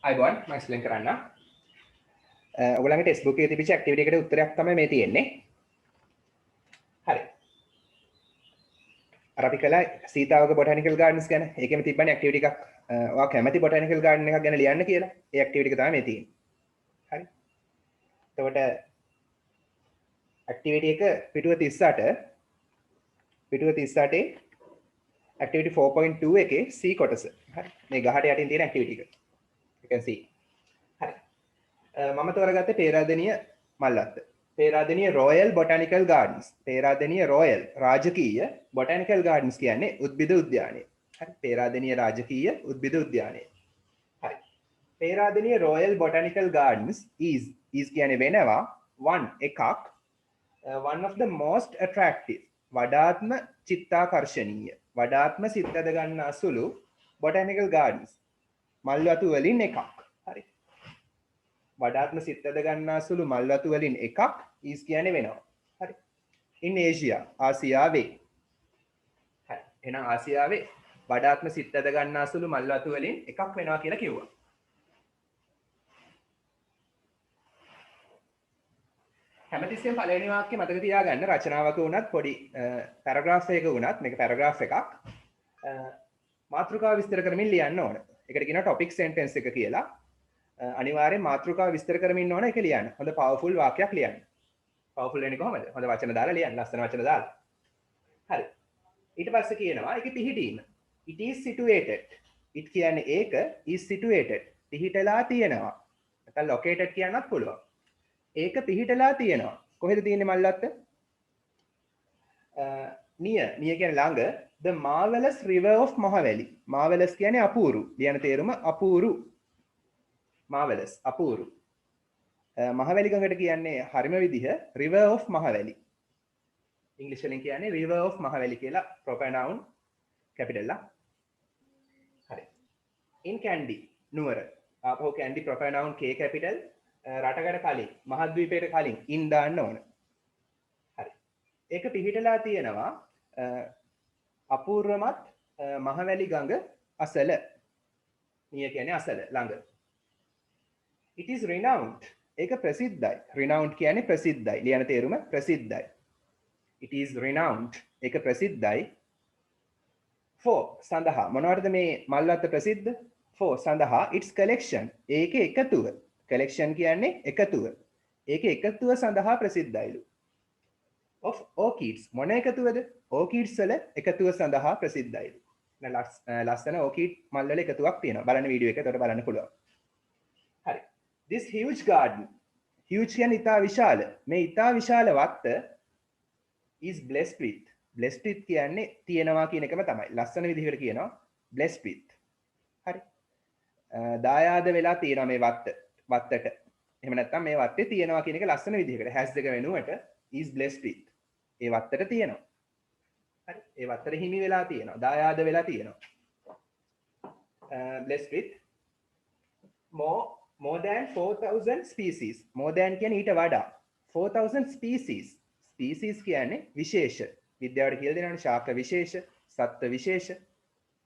අයිබෝන් මම එක්ස්ප්ලেইন කරන්න. ඔයගොල්ලන්ගේ ටෙක්ස්ට් බුක් එකේ තිබිච්ච ඇක්ටිවිටි එකට උත්තරයක් තමයි මේ තියෙන්නේ. හරි. අර අපි කළා සීතාවක බොටැනිකල් ගාඩන්ස් ගැන. ඒකෙම තිබ්බනේ ඇක්ටිවිටි එකක්. ඔයා කැමති බොටැනිකල් ගාඩන් එකක් ගැන ලියන්න කියලා. ඒ ඇක්ටිවිටි එක තමයි මේ තියෙන්නේ. හරි. එතකොට ඇක්ටිවිටි එක පිටුව 38 ඇක්ටිවිටි 4.2 එකේ C කොටස. හරි. මේ ගහට යටින් තියෙන ඇක්ටිවිටි එක. You can see. හරි. මම තෝරගත්තේ පේරාදෙණිය මල්වත්ත. Peradeniya royal botanical gardens. Peradeniya royal රාජකීය බොටැනිකල් ගාඩන්ස් කියන්නේ උද්භිද උද්‍යානය. හරි. පේරාදෙණිය රාජකීය උද්භිද උද්‍යානය. හරි. Peradeniya royal botanical gardens is කියන්නේ වෙනවා එකක් one of the most attractive වඩාත්ම චිත්තාකර්ෂණීය වඩාත්ම සිත් ඇද ගන්නා සුළු බොටැනිකල් ගාඩන්ස් මල්වතු වලින් එකක්. හරි. වඩාත්ම සිත් ඇද ගන්නා සුළු මල්වතු වලින් එකක් is කියන්නේ වෙනවා. හරි. in Asia ආසියාවේ. හරි. එහෙනම් ආසියාවේ වඩාත්ම සිත් ඇද ගන්නා සුළු මල්වතු වලින් එකක් වෙනවා කියලා කිව්වා. හැමතිස්සෙම පළවෙනි වාක්‍යය මතක තියාගන්න. රචනාවක වුණත් පොඩි පැරග්‍රාෆ් එකක වුණත් මේක පැරග්‍රාෆ් එකක්. මාතෘකාව විස්තර කරමින් ලියන්න ඕන. ඒකට කියනවා ටොපික් සෙන්ටෙන්ස් එක කියලා. අනිවාර්යෙන් මාතෘකාව විස්තර කරමින් ඉන්න ඕන ඒක ලියන්න. හොඳ පවර්ෆුල් වාක්‍යයක් ලියන්න. පවර්ෆුල් වෙන්නේ කොහමද? හොඳ වචන දාලා ලියන්න. ලස්සන වචන දාලා. හරි. ඊට පස්සේ කියනවා ඒකේ පිහිටීම. It is situated. it කියන්නේ ඒක is situated. පිහිටලා තියෙනවා. නැත්නම් located කියන්නත් පුළුවන්. ඒක පිහිටලා තියෙනවා. කොහෙද තියෙන්නේ මල්ලත්ත? නිය කියන්නේ ළඟ. The marvelous river of Mahaveli. marvelous කියන්නේ අපූරු. ලියන තේරුම අපූරු. marvelous අපූරු. මහවැලි ගඟට කියන්නේ හරිම විදිහ river of Mahaveli. ඉංග්‍රීසි වලින් කියන්නේ river of Mahaveli කියලා proper noun capital ලා. හරි. in Kandy නුවර. ආපහු Kandy proper noun K capital රටකට කලින් මහද්වීපයට කලින් in දාන්න ඕන. හරි. ඒක පිහිටලා තියෙනවා අපූර්වමත් මහවැලි ගඟ අසල. නිය කියන්නේ අසල ළඟ. It is renowned. ඒක ප්‍රසිද්ධයි. renowned කියන්නේ ප්‍රසිද්ධයි. ලියන තේරුම ප්‍රසිද්ධයි. It is renowned. ඒක ප්‍රසිද්ධයි. for සඳහා මොනවටද මේ මල්වත්ත ප්‍රසිද්ධ? for සඳහා its collection. ඒකේ එකතුව. collection කියන්නේ එකතුව. ඒකේ එකතුව සඳහා ප්‍රසිද්ධයිලු. of orchids. මොන එකතුවද? orchids වල එකතුව සඳහා ප්‍රසිද්ධයිලු. ලස්සන orchid මල් වල එකතුවක් තියෙනවා. බලන්න වීඩියෝ එක. එතකොට බලන්න පුළුවන්. හරි. This huge garden. huge කියන්නේ ඉතා විශාල. මේ ඉතා විශාල වත්ත is blessed with. blessed with කියන්නේ තියෙනවා කියන එකම තමයි. ලස්සන විදිහකට කියනවා blessed with. හරි. දායාද වෙලා තියෙනවා මේ වත්තට. එහෙම නැත්නම් මේ වත්තේ තියෙනවා කියන එක ලස්සන විදිහකට has දෙක වෙනුවට is blessed with. ඒ වත්තට තියෙනවා. හරි. ඒ වත්තට හිමි වෙලා තියෙනවා. දායාද වෙලා තියෙනවා. blessed with more than 4000 species. more than කියන්නේ ඊට වඩා 4000 species. species කියන්නේ විශේෂ. විද්‍යාවට කියලා දෙනවනේ ශාක විශේෂ, සත්ත්ව විශේෂ.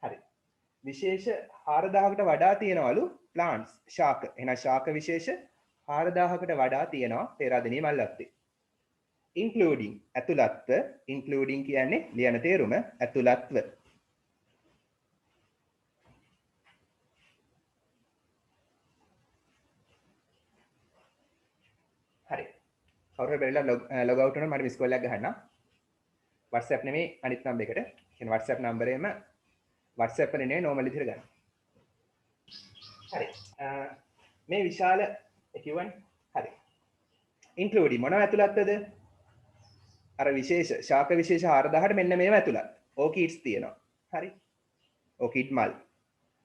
හරි. විශේෂ 4000කට වඩා තියෙනවලු plants ශාක. එහෙනම් ශාක විශේෂ 4000කට වඩා තියෙනවා පේරාදෙණිය මල්වත්තේ. including ඇතුළත්ව. including කියන්නේ ලියන තේරුම ඇතුළත්ව. හරි. කවුරු බැරිලා log out වෙනවා මට මිස් කෝල් එකක් ගහන්න. WhatsApp නෙමෙයි අනිත් නම්බර් එකට. කියන WhatsApp නම්බරේම WhatsApp එකේ නෙමෙයි normal විදිහට ගන්න. හරි. මේ විශාල කියවන්නේ. හරි. including මොනව ඇතුළත්ද? අර විශේෂ ශාක විශේෂ 4000ට මෙන්න මේව ඇතුළත්. orchids තියෙනවා. හරි. orchid මල්.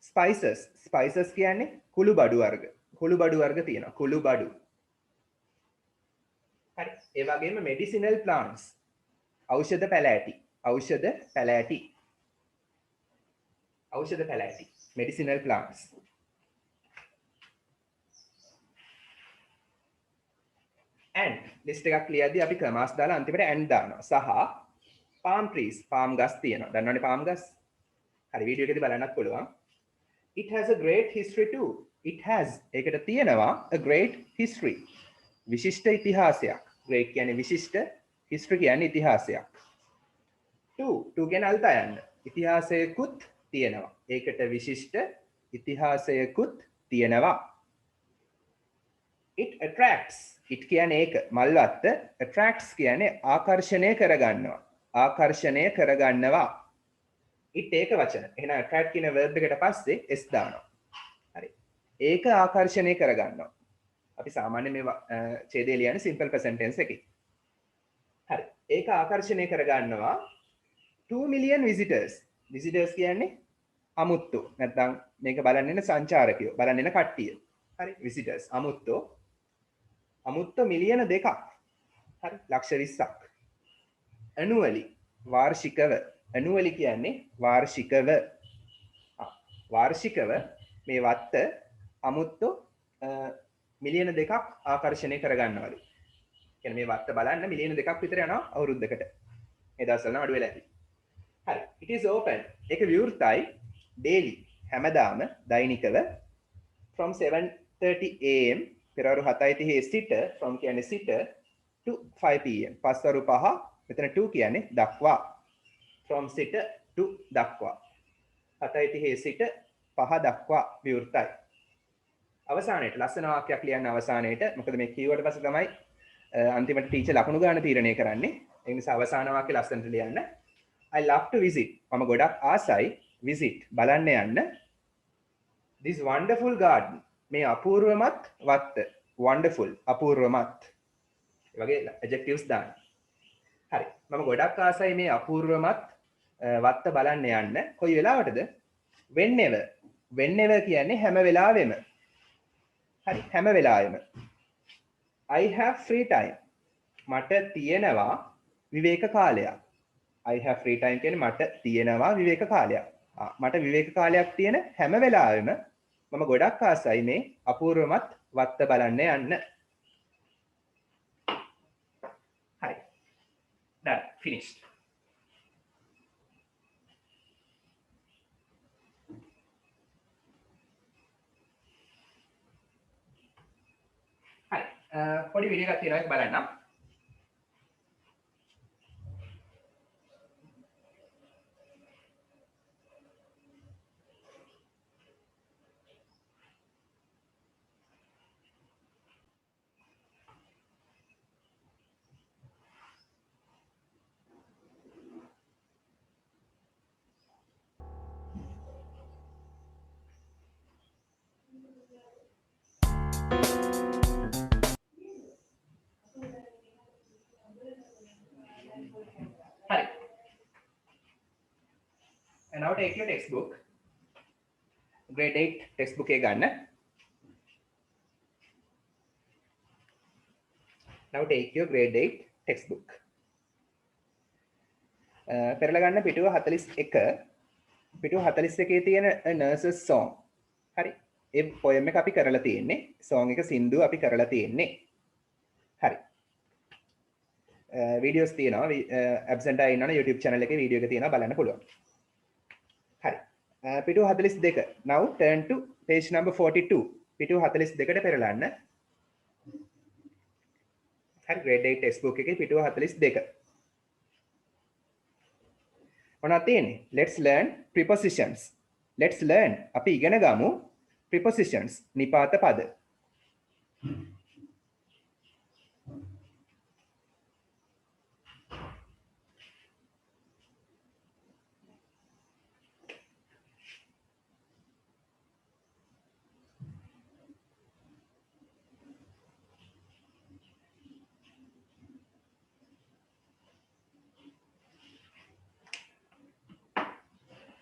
spices. spices කියන්නේ කුළු බඩු වර්ග. කුළු බඩු වර්ග තියෙනවා. කුළු බඩු. හරි. ඒ වගේම medicinal plants. ඖෂධ පැලෑටි. ඖෂධ පැලෑටි. ඖෂධ පැලෑටි. medicinal plants. and list එකක් ලියද්දී අපි කමාස් දාලා අන්තිමට and දානවා. සහ palm trees. palm ගස් තියෙනවා. දන්නවනේ palm ගස්? හරි වීඩියෝ එකේදී බලන්නත් පුළුවන්. It has a great history too. it has ඒකට තියෙනවා a great history විශිෂ්ට ඉතිහාසයක්. great කියන්නේ විශිෂ්ට, history කියන්නේ ඉතිහාසයක්. two ගැන අල්තා යන්න. ඉතිහාසයකුත් තියෙනවා. ඒකට විශිෂ්ට ඉතිහාසයකුත් තියෙනවා. it attracts it කියන්නේ ඒක මල්වත්ත, attracts කියන්නේ ආකර්ෂණය කරගන්නවා. ආකර්ෂණය කරගන්නවා. it ඒක වචන. එහෙනම් attract කියන verb එකට පස්සේ s දානවා. හරි. ඒක ආකර්ෂණය කරගන්නවා. අපි සාමාන්‍ය මේ ඡේදය ලියන්නේ simple present tense එකකින්. හරි. ඒක ආකර්ෂණය කරගන්නවා 2 million visitors. visitors කියන්නේ අමුත්තු. නැත්නම් මේක බලන්න එන සංචාරකයෝ, බලන්න එන කට්ටිය. හරි. visitors අමුත්තු. අමුත්තු මිලියන 2ක්. හරි. ලක්ෂ 20ක්. annually වාර්ෂිකව. annually කියන්නේ වාර්ෂිකව. වාර්ෂිකව මේ වත්ත අමුත්තු මිලියන 2ක් ආකර්ෂණය කරගන්නවලු. කියන්නේ මේ වත්ත බලන්න මිලියන 2ක් විතර යනවා අවුරුද්දකට. මේ දවස්වල නම් අඩු වෙලා ඇති. හරි. it is open. ඒක විවෘතයි daily හැමදාම දෛනිකව from 7:30 am පෙරවරු 7:30 සිට from කියන්නේ සිට to 5 pm පස්වරු 5 මෙතන to කියන්නේ දක්වා from සිට to දක්වා 7:30 සිට 5 දක්වා විවෘතයි. අවසානයේට ලස්සන වාක්‍යයක් ලියන්න අවසානයේට. මොකද මේ කීවට පස්සේ තමයි අන්තිමට ටීචර් ලකුණු ගන්න තීරණය කරන්නේ. ඒ නිසා අවසාන වාක්‍ය ලස්සනට ලියන්න. I love to visit. මම ගොඩක් ආසයි visit බලන්න යන්න. This wonderful garden. මේ අපූර්වමත් වත්ත. wonderful අපූර්වමත්. ඒ වගේ adjectives දාන්න. හරි. මම ගොඩක් ආසයි මේ අපූර්වමත් වත්ත බලන්න යන්න. කොයි වෙලාවටද? whenever. whenever කියන්නේ හැම වෙලාවෙම. හරි. හැම වෙලාවෙම. I have free time. මට තියෙනවා විවේක කාලයක්. I have free time කියන්නේ මට තියෙනවා විවේක කාලයක්. මට විවේක කාලයක් තියෙන හැම වෙලාවෙම මම ගොඩක් ආසයි මේ අපූර්වමත් වත්ත බලන්න යන්න. හරි. done finished. හරි. පොඩි වීඩියෝ එකක් තියෙනවා ඒක බලන්න. Hi. And now take your textbook. Grade 8 textbook එක ගන්න. Now take your grade 8 textbook. පෙරලා ගන්න පිටුව 41. පිටුව 41 තියෙන a nurse's song. හරි. ඒ poem එක අපි කරලා තියෙන්නේ. song එක සින්දුව අපි කරලා තියෙන්නේ. හරි. videos තියෙනවා. absent ආ ඉන්නවනේ YouTube channel එකේ video එක තියෙනවා බලන්න පුළුවන්. හරි. පිටුව 42. Now turn to page number 42. පිටුව 42ට පෙරලන්න. හරි. grade 8 textbook එකේ පිටුව 42. මොනවද තියෙන්නේ? Let's learn prepositions. Let's learn. අපි ඉගෙන ගමු prepositions. නිපාත පද.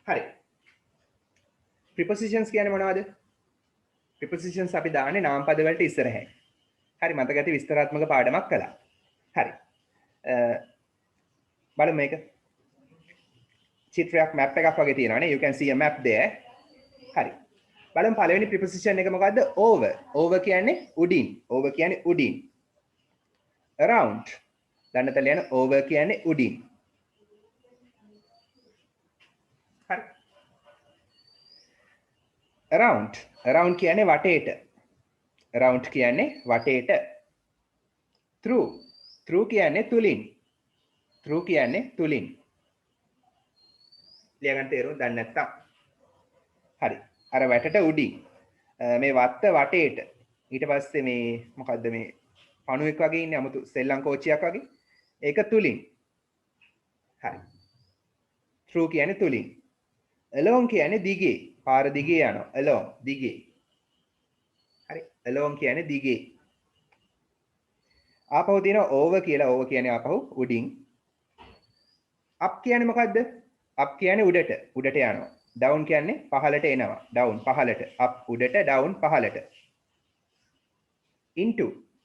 හරි. prepositions කියන්නේ මොනවද? prepositions අපි දාන්නේ නාම පද වලට ඉස්සරහින්. හරි මතක ඇති විස්තරාත්මක පාඩමක් කළා. හරි. බලමු මේක. චිත්‍රයක් map එකක් වගේ තියෙනවානේ. You can see a map there. හරි. බලමු පළවෙනි preposition එක මොකද්ද? over. over කියන්නේ උඩින්. over කියන්නේ උඩින්. around. දන්නතල යන over කියන්නේ උඩින්. හරි. around around කියන්නේ වටේට. around කියන්නේ වටේට. through කියන්නේ තුලින්. through කියන්නේ තුලින්. ලියගන්න තේරුම් දන්නේ නැත්තම්. හරි. අර වැටට උඩින්. මේ වත්ත වටේට. ඊට පස්සේ මේ මොකද්ද මේ පණුවෙක් වගේ ඉන්නේ 아무තු සෙල්ලම් කෝච්චියක් වගේ. ඒක තුලින්. හරි. through කියන්නේ තුලින්. along කියන්නේ දිගේ. පාර දිගේ යනවා. along දිගේ. හරි. along කියන්නේ දිගේ. ආපහු තියෙනවා over කියලා. over කියන්නේ ආපහු උඩින්. up කියන්නේ මොකද්ද? up කියන්නේ උඩට. උඩට යනවා. down කියන්නේ පහළට එනවා. down පහළට. up උඩට down පහළට.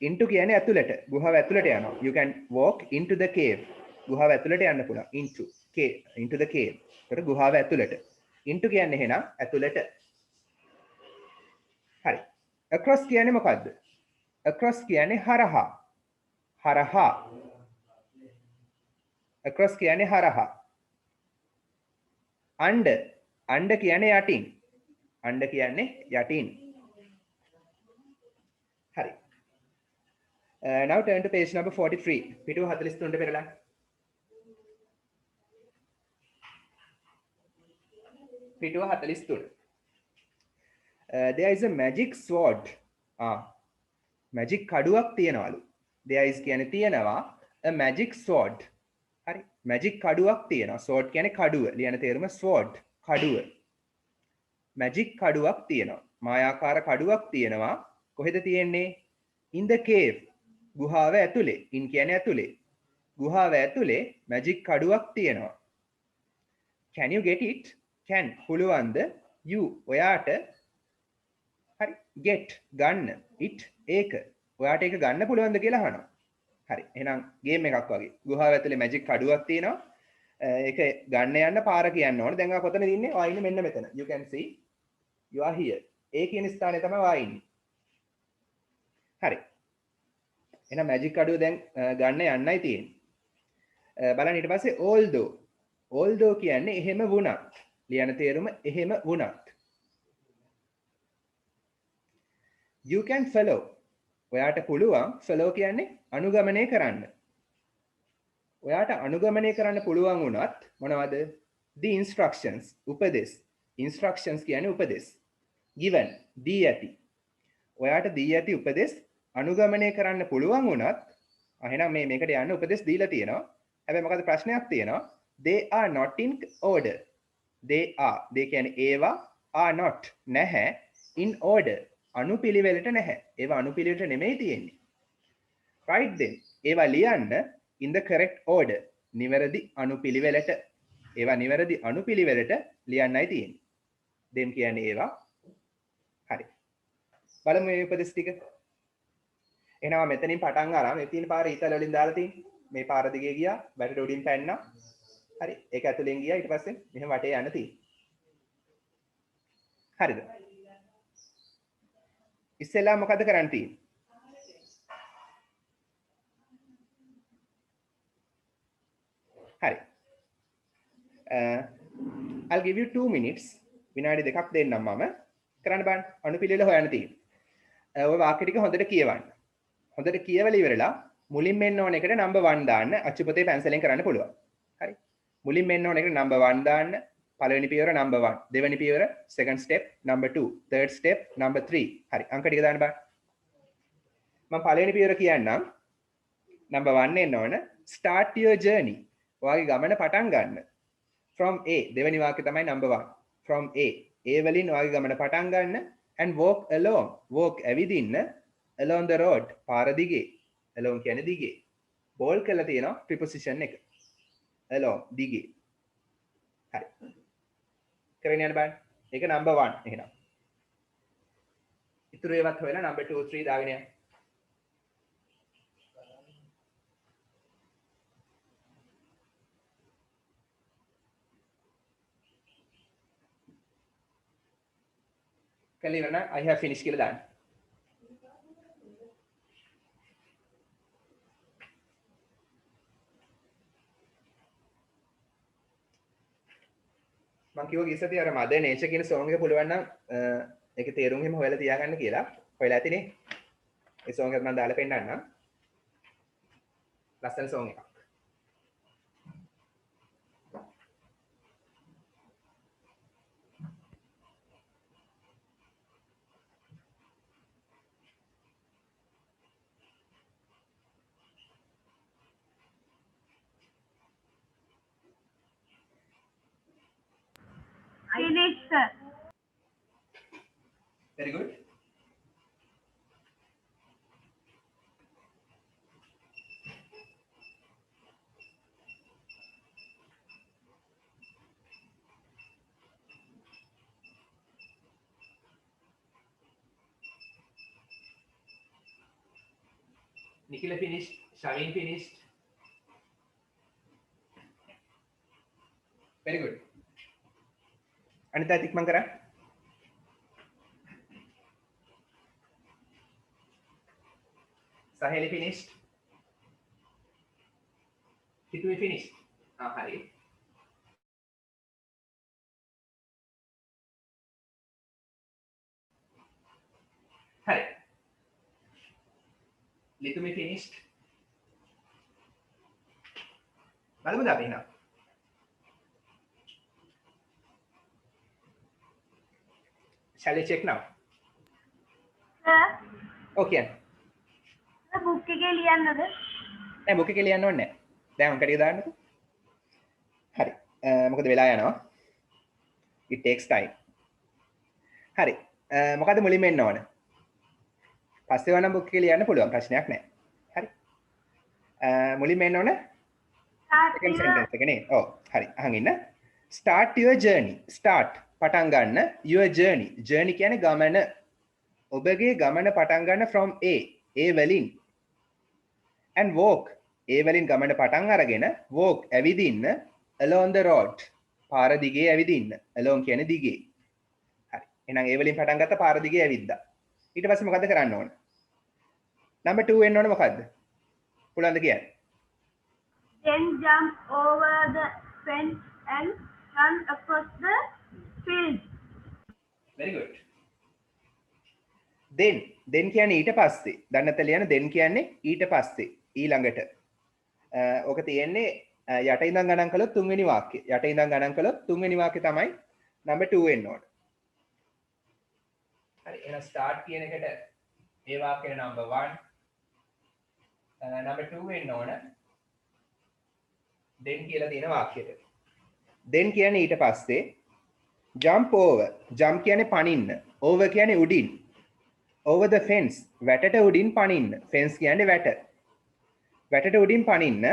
into කියන්නේ ඇතුළට. ගුහාව ඇතුළට යනවා. you can walk into the cave. ගුහාව ඇතුළට යන්න පුළුවන්. into the cave. ඒකට ගුහාව ඇතුළට. into කියන්නේ එහෙනම් ඇතුළට. හරි. across කියන්නේ මොකද්ද? across කියන්නේ හරහා. හරහා. across කියන්නේ හරහා. under කියන්නේ යටින්. under කියන්නේ යටින්. හරි. Now turn to page number 43. පිටුව 43ට පෙරලා. පිටුව 43. There is a magic sword. magic කඩුවක් තියනවලු. There is කියන්නේ තියනවා a magic sword. හරි. magic කඩුවක් තියනවා. sword කියන්නේ කඩුව. ලියන තේරුම sword කඩුව. magic කඩුවක් තියනවා. මායාකාර කඩුවක් තියනවා. කොහෙද තියෙන්නේ? in the cave. ගුහාව ඇතුලේ. in කියන්නේ ඇතුලේ. ගුහාව ඇතුලේ magic කඩුවක් තියනවා. can you get it? can පුළුවන්ද? you ඔයාට හරි get ගන්න it ඒක ඔයාට ඒක ගන්න පුළුවන්ද කියලා අහනවා. හරි. එහෙනම් ගේම් එකක් වගේ. ගුහාව ඇතුලේ magic කඩුවක් තියෙනවා. ඒක ගන්න යන්න පාර කියන්න ඕනේ. දැන් ආ කොතනද ඉන්නේ? ඔයා ඉන්නේ මෙන්න මෙතන. you can see you are here. ඒ කියන ස්ථානයේ තමයි ඔයා ඉන්නේ. හරි. එහෙනම් magic කඩුව දැන් ගන්න යන්නයි තියෙන්නේ. බලන්න ඊට පස්සේ although කියන්නේ එහෙම වුණත්. ලියන තේරුම එහෙම වුණත්. you can follow. ඔයාට පුළුවන් follow කියන්නේ අනුගමනය කරන්න. ඔයාට අනුගමනය කරන්න පුළුවන් වුණත් මොනවද? the instructions උපදෙස්. instructions කියන්නේ උපදෙස්. given දී ඇති. ඔයාට දී ඇති උපදෙස් අනුගමනය කරන්න පුළුවන් වුණත් එහෙනම් මේකට යන්න උපදෙස් දීලා තියෙනවා. හැබැයි මොකද ප්‍රශ්නයක් තියෙනවා? they are not in order. they කියන්නේ ඒවා are not නැහැ in order. අනුපිළිවෙලට නැහැ. ඒවා අනුපිළිවෙලට නෙමෙයි තියෙන්නේ. right then. ඒවා ලියන්න in the correct order. නිවැරදි අනුපිළිවෙලට. ඒවා නිවැරදි අනුපිළිවෙලට ලියන්නයි තියෙන්නේ. then කියන්නේ ඒවා. හරි. බලමු මේ උපදෙස් ටික. එහෙනම් මෙතනින් පටන් අරන් මේ තියෙන පාර ඊතල වලින් දාලා තියෙන්නේ. මේ පාර දිගේ ගියා. බැටට උඩින් පැන්නා. හරි. ඒක ඇතුලෙන් ගියා. ඊට පස්සේ මෙහෙම වටේ යන්න තියෙන්නේ. හරිද? ඉස්සෙල්ලා මොකද කරන්න තියෙන්නේ? හරි. I'll give you 2 minutes. විනාඩි දෙකක් දෙන්නම් මම. කරන්න බලන්න. අනුපිළිවෙල හොයන්න තියෙන්නේ. ඔය වාක්‍ය ටික හොඳට කියවන්න. හොඳට කියවලා ඉවරලා මුලින්ම එන්න ඕන එකට number 1 දාන්න. අච්චුපතේ පැන්සලෙන් කරන්න පුළුවන්. හරි. මුලින්ම එන්න ඕන එකට number 1 දාන්න. පළවෙනි පියවර number 1. දෙවෙනි පියවර second step number 2. third step number 3. හරි. අංක ටික දාන්න බලන්න. මම පළවෙනි පියවර කියන්නම්. number 1 එන්න ඕන. start your journey. ඔයාගේ ගමන පටන් ගන්න. from A. දෙවෙනි වාක්‍ය තමයි number 1. from A. A වලින් ඔයාගේ ගමන පටන් ගන්න and walk along. walk ඇවිදින්න along the road. පාර දිගේ. along කියන්නේ දිගේ. බෝල් කරලා තියෙනවා preposition එක. along දිගේ. හරි. කරගෙන යන්න බලන්න. ඒක number 1 එහෙනම්. ඉතුරු ඒවත් හොයලා number 2 3 දාගෙන යන්න. කලින් ඉවරන I have finished කියලා දාන්න. මම කිව්වා ගිය සතියේ අර මදර් නේචර් කියන සෝං එක පුළුවන් නම් ඒකේ තේරුම එහෙම හොයලා තියාගන්න කියලා. හොයලා ඇතිනේ. ඒ සෝන් එක මම දාලා පෙන්නන්නම්. ලස්සන සෝන් එකක්. Finished, sir. Very good. Nikhila finished. Shavin finished. Very good. Anita tikman kara. Saheli finished. Hitui finished. Hari. Hari. Litumi finished. බලමුද අපි එහෙනම්? Shall we check now? Sir, Okay. book එකේ ලියන්නද? නෑ book එකේ ලියන්න ඕනේ නෑ. දැන් අංක ටික දාන්නකෝ. හරි. මොකද වෙලා යනවා. It takes time. හරි. මොකද මුලින්ම එන්න ඕන? පස්සේ වනම් book එකේ ලියන්න පුළුවන් ප්‍රශ්නයක් නෑ. හරි. මුලින්ම එන්න ඕන? second sentence එක නේ. ඔව්. හරි. අහන් ඉන්න. Start your journey. Start පටන් ගන්න your journey. Journey කියන්නේ ගමන. ඔබගේ ගමන පටන් ගන්න from A. A වලින්. And walk. A වලින් ගමන පටන් අරගෙන walk ඇවිදින්න along the road. පාර දිගේ ඇවිදින්න. along කියන්නේ දිගේ. හරි. එහෙනම් A වලින් පටන් ගත්ත පාර දිගේ ඇවිද්දා. ඊට පස්සේ මොකද කරන්න ඕන? number 2 එන්න ඕන මොකද්ද? පුළුවන්ද කියන්න? Then jump over the fence and run across the field. Very good. then කියන්නේ ඊට පස්සේ. දන්නත ලියන then කියන්නේ ඊට පස්සේ ඊළඟට. ඕක තියෙන්නේ යට ඉඳන් ගණන් කළොත් තුන්වෙනි වාක්‍යය. යට ඉඳන් ගණන් කළොත් තුන්වෙනි වාක්‍යය තමයි number 2 එන්න ඕන. හරි. එහෙනම් start කියන එකට ඒ වාක්‍යෙට number 1 number 2 එන්න ඕන. then කියලා තියෙන වාක්‍යයට. then කියන්නේ ඊට පස්සේ jump over. jump කියන්නේ පනින්න. over කියන්නේ උඩින්. over the fence. වැටට උඩින් පනින්න. fence කියන්නේ වැට. වැටට උඩින් පනින්න.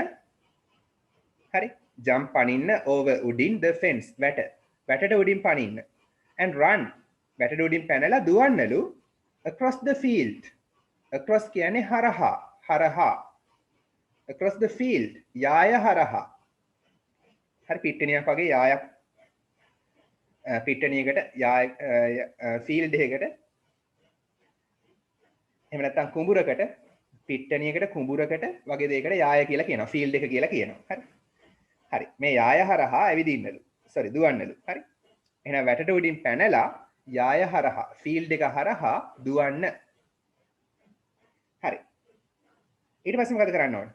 හරි. jump පනින්න over උඩින් the fence වැට. වැටට උඩින් පනින්න. and run. වැටට උඩින් පැනලා දුවන්නලු across the field. across කියන්නේ හරහා. හරහා. across the field. යාය හරහා. හරි පිට්ටනියක් වගේ යායක් පිට්ටනියකට යාය ෆීල්ඩ් එකකට එහෙම නැත්නම් කුඹුරකට පිට්ටනියකට කුඹුරකට වගේ දෙයකට යාය කියලා කියනවා. ෆීල්ඩ් එක කියලා කියනවා. හරි. හරි. මේ යාය හරහා ඇවිදින්නලු. sorry දුවන්නලු. හරි. එහෙනම් වැටට උඩින් පැනලා යාය හරහා ෆීල්ඩ් එක හරහා දුවන්න. හරි. ඊට පස්සේ මොකද කරන්න ඕන?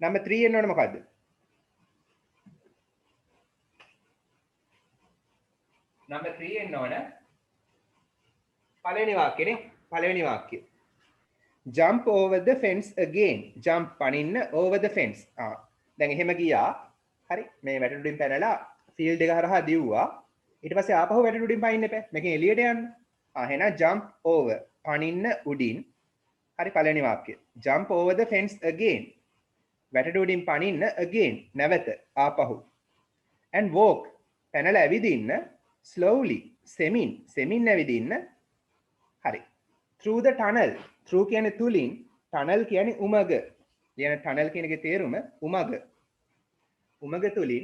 number 3 එන්න ඕන මොකද්ද? number 3 එන්න ඕන පළවෙනි වාක්‍යනේ. පළවෙනි වාක්‍යය. jump over the fence again. jump පනින්න over the fence. දැන් එහෙම ගියා. හරි. මේ වැටට උඩින් පැනලා ෆීල්ඩ් එක හරහා දිව්වා. ඊට පස්සේ ආපහු වැටට උඩින් පනින්න එපා. මේකෙන් එළියට යන්න. එහෙනම් jump over පනින්න උඩින්. හරි පළවෙනි වාක්‍යය. jump over the fence again. වැටට උඩින් පනින්න again. නැවත ආපහු. and walk පැනලා ඇවිදින්න slowly. සෙමින් ඇවිදින්න. හරි. through the tunnel. through කියන්නේ තුලින්. tunnel කියන්නේ උමග. කියන tunnel කියන එකේ තේරුම උමග. උමග තුලින්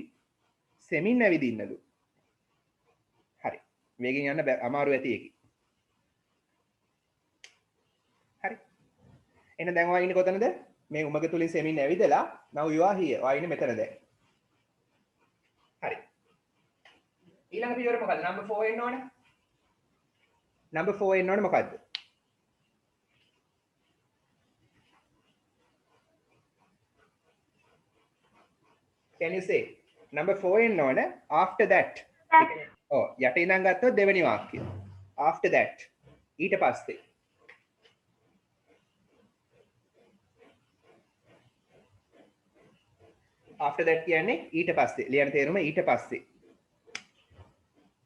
සෙමින් ඇවිදින්නලු. හරි. වේගෙන් යන්න අමාරු ඇති එකයි. හරි. එහෙනම් දැන් ඔයා ඉන්නේ කොතනද? මේ උමග තුලින් සෙමින් ඇවිදලා now you are here. ඔයා ඉන්නේ මෙතන දැන්. හරි. ඊළඟ පියවර මොකද්ද? number 4 එන්න ඕනේ. number 4 එන්න ඕනේ මොකද්ද? Can you say? Number 4 එන්න ඕනේ after that. That. ඔව් යට ඉඳන් ගත්තොත් දෙවෙනි වාක්‍යය. After that. ඊට පස්සේ. After that කියන්නේ ඊට පස්සේ. ලියන තේරුම ඊට පස්සේ.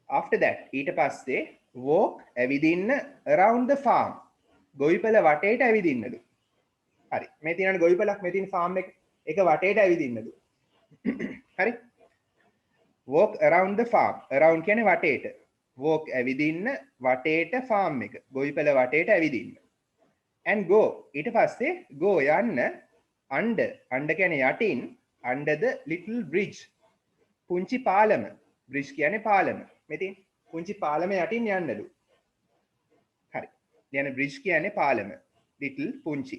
After that ඊට පස්සේ walk ඇවිදින්න around the farm. ගොවිපළ වටේට ඇවිදින්නලු. හරි. මේ තියෙනනේ ගොවිපළක් මේ තියෙන farm එක. ඒක වටේට ඇවිදින්නලු. හරි. walk around the farm. around කියන්නේ වටේට. walk ඇවිදින්න වටේට farm එක. ගොවිපළ වටේට ඇවිදින්න. and go ඊට පස්සේ go යන්න under කියන්නේ යටින් under the little bridge. පුංචි පාලම. bridge කියන්නේ පාලම. මෙතින් පුංචි පාලම යටින් යන්නලු. හරි. ලියන bridge කියන්නේ පාලම. little පුංචි.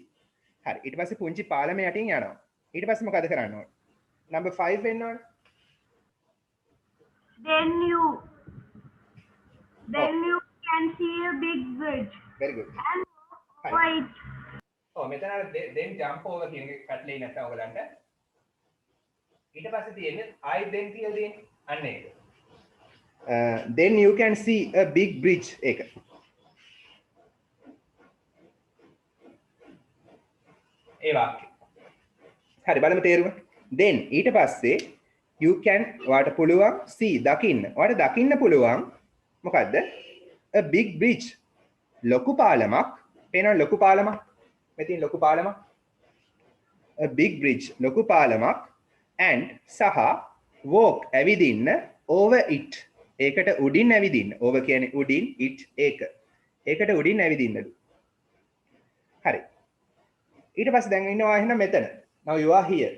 හරි. ඊට පස්සේ පුංචි පාලම යටින් යනවා. ඊට පස්සේ මොකද කරන්න ඕන? number 5 වෙන්න ඕන. Then you can see a big bridge very good. and over it. ඔව් මෙතන අර then jump over කියන එක කට්ලේ නැත්නම් ඔයගලන්ට. ඊට පස්සේ තියෙන්නේ I then කියලා දෙන්නේ. අන්න ඒක. Then you can see a big bridge ඒක. ඒ වාක්‍යය. හරි බලමු තේරුම. then ඊට පස්සේ you can වාට පුළුවන් see දකින්න. වාට දකින්න පුළුවන් මොකද්ද? a big bridge. ලොකු පාලමක්. පේනවද ලොකු පාලමක්? මෙතන ලොකු පාලමක්. a big bridge ලොකු පාලමක් and සහ walk ඇවිදින්න over it. ඒකට උඩින් ඇවිදින්න. over කියන්නේ උඩින් it ඒක. ඒකට උඩින් ඇවිදින්නලු. හරි. ඊට පස්සේ දැන් ඉන්නවා එහෙනම් මෙතන. now you are here.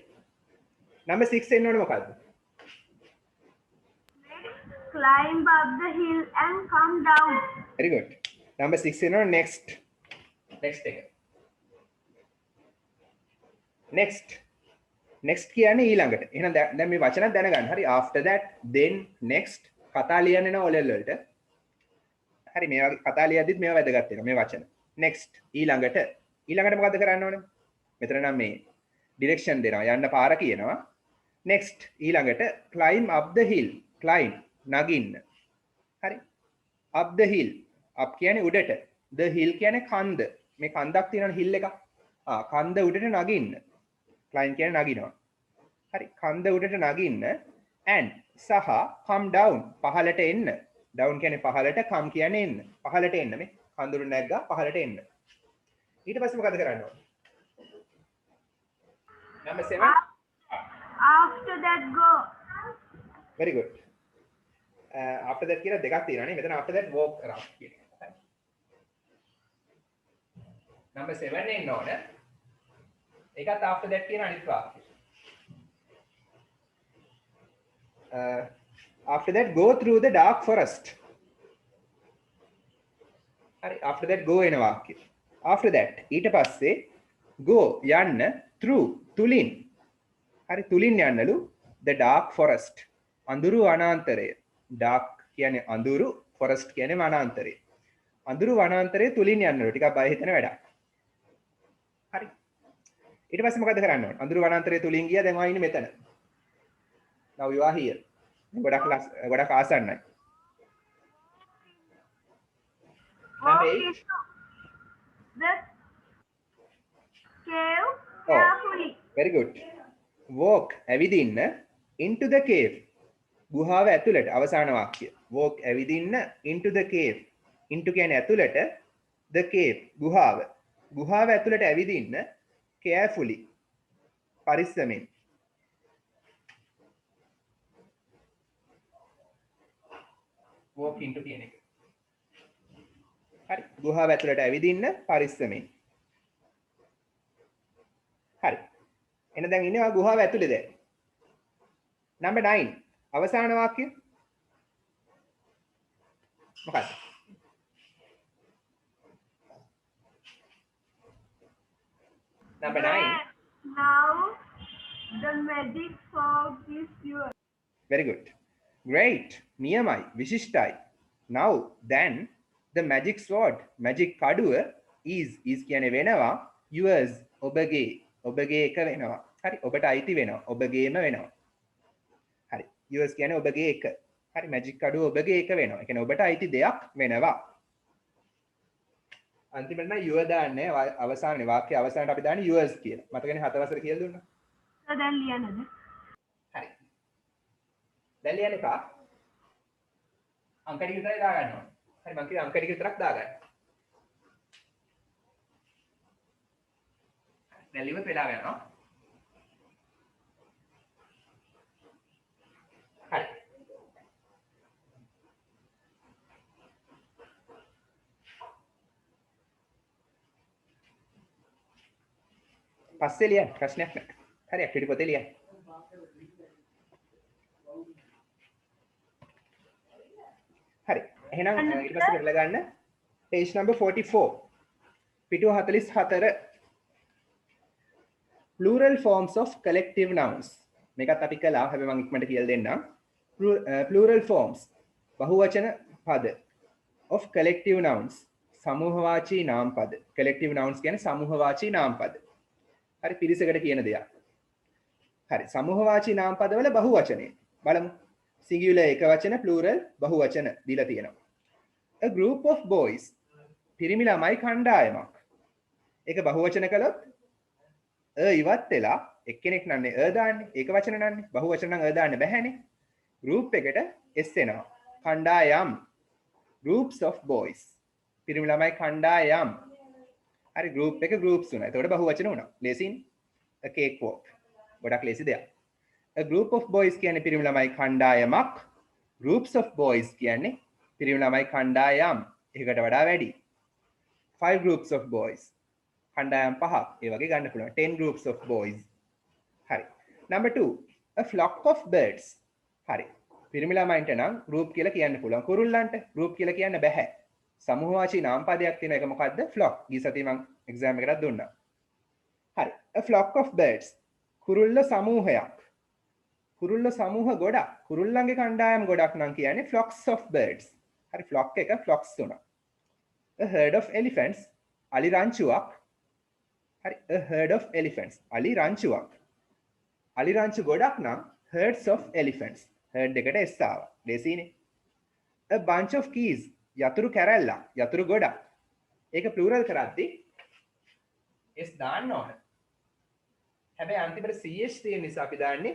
number 6 එන්න ඕනේ මොකද්ද? Climb up the hill and come down. very good. number 6 එන්න ඕනේ next. next එක. next කියන්නේ ඊළඟට. එහෙනම් දැන් මේ වචන දැනගන්න. හරි after that then next කතා ලියන්න එනවා ඔලෙල් වලට. හරි මේ වගේ කතා ලියද්දිත් මේවා වැදගත් වෙනවා මේ වචන. next ඊළඟට මොකද කරන්න ඕනේ? මෙතන නම් මේ direction දෙනවා. යන්න පාර කියනවා. next ඊළඟට climb up the hill. climb නගින්න. හරි. up the hill. up කියන්නේ උඩට. the hill කියන්නේ කන්ද. මේ කන්දක් තියෙනවනේ hill එකක්. කන්ද උඩට නගින්න. climb කියන්නේ නගිනවා. හරි. කන්ද උඩට නගින්න and සහ come down පහළට එන්න. down කියන්නේ පහළට, come කියන්නේ එන්න. පහළට එන්න මේ කඳුරු නැග්ගා පහළට එන්න. ඊට පස්සේ මොකද කරන්න ඕනේ? number 7. After that go. very good. after that කියලා දෙකක් තියෙනවා නේ. මෙතන after that walk around කියන එක. number 7 එන්න ඕනේ. ඒකත් after that කියන අනිත් වාක්‍යය. after that go through the dark forest. හරි after that go එන වාක්‍යය. after that ඊට පස්සේ go යන්න through තුලින්. හරි තුලින් යන්නලු the dark forest. අඳුරු වනාන්තරය. dark කියන්නේ අඳුරු, forest කියන්නේ වනාන්තරය. අඳුරු වනාන්තරය තුලින් යන්නලු. ටිකක් බය හිතෙන වැඩක්. හරි. ඊට පස්සේ මොකද කරන්න ඕන? අඳුරු වනාන්තරය තුලින් ගියා දැන් ආ ඉන්නේ මෙතන. now you are here. ගොඩක් ආසන්නයි. number 8. The cave carefully. very good. walk ඇවිදින්න into the cave. ගුහාව ඇතුළට අවසාන වාක්‍යය. walk ඇවිදින්න into the cave. into කියන්නේ ඇතුළට, the cave ගුහාව. ගුහාව ඇතුළට ඇවිදින්න carefully. පරිස්සමෙන්. walk into කියන එක. හරි. ගුහාව ඇතුළට ඇවිදින්න පරිස්සමෙන්. හරි. එන දැන් ඉන්නවා ගුහාව ඇතුලේ දැන්. number 9 අවසාන වාක්‍යය මොකක්ද? number 9. Now the magic fog is yours. very good. great. නියමයි. විශිෂ්ටයි. now then the magic sword magic කඩුව is කියන්නේ වෙනවා yours ඔබගේ එක වෙනවා හරි ඔබට අයිති වෙනවා ඔබගේම වෙනවා හරි yours කියන්නේ ඔබගේ එක හරි magic කඩුව ඔබගේ එක වෙනවා ඒ කියන්නේ ඔබට අයිති දෙයක් වෙනවා අන්තිමට නම් your දාන්නේ අවසානයේ වාක්‍ය අවසානට අපි දාන්නේ yours කියලා මතකනේ 7 වසර කියලා දුන්නා දැන් ලියන්නද හරි දැන් ලියන්න එපා අංක ටික විතරයි දාගන්න ඕනේ හරි මම කිව්වා අංක ටික විතරක් දාගන්න දැන් ලියුම පෙළා යනවා හරි පස්සේ ලියන්න ප්‍රශ්නයක් නැහැ හරි ඇක්ටිවිටි පොතේ ලියන්න හරි එහෙනම් ඊට පස්සේ කරලා ගන්න page number 44 පිටුව 44 plural forms of collective nouns මේකත් අපි කළා හැබැයි මම ඉක්මනට කියලා දෙන්නම් plural forms බහුවචන පද of collective nouns සමූහවාචී නාම පද collective nouns කියන්නේ සමූහවාචී නාම පද හරි පිරිසකට කියන දෙයක් හරි සමූහවාචී නාම පදවල බහුවචනේ බලමු singular එක වචන plural බහුවචන දීලා තියෙනවා a group of boys පිරිමි ළමයි කණ්ඩායමක් ඒක බහුවචන කළොත් ඉවත් වෙලා එක්කෙනෙක් නන්නේ දාන්නේ ඒක වචන නන්නේ බහුවචන නම් දාන්න බෑනේ group එකට s එනවා කණ්ඩායම් groups of boys පිරිමි ළමයි කණ්ඩායම් හරි group එක groups උනා එතකොට බහුවචන උනා ලේසින් a cake walk ගොඩක් ලේසි දෙයක් a group of boys කියන්නේ පිරිමි ළමයි කණ්ඩායමක් groups of boys කියන්නේ පිරිමි ළමයි කණ්ඩායම් එකකට වඩා වැඩි 5 groups of boys කණ්ඩායම් පහක් ඒ වගේ ගන්න පුළුවන් 10 groups of boys හරි number 2 a flock of birds හරි පිරිමි ළමයින්ට නම් group කියලා කියන්න පුළුවන් කුරුල්ලන්ට group කියලා කියන්න බෑ සමූහවාචී නාම පදයක් තියෙන එක මොකද්ද flock ගිය සතියේ මම exam එකකට දුන්නා හරි a flock of birds කුරුල්ල සමූහයක් කුරුල්ල සමූහ ගොඩක් කුරුල්ලන්ගේ කණ්ඩායම් ගොඩක් නම් කියන්නේ flocks of birds හරි flock එක flocks තුනක් a herd of elephants අලි රංචුවක් හරි a herd of elephants අලි රංචුවක් අලි රංචු ගොඩක් නම් herds of elephants herd එකට s ආවා ලේසියිනේ a bunch of keys යතුරු කැරැල්ලක් යතුරු ගොඩක් ඒක plural කරද්දී s දාන්න ඕන හැබැයි අන්තිමට ch තියෙන නිසා අපි දාන්නේ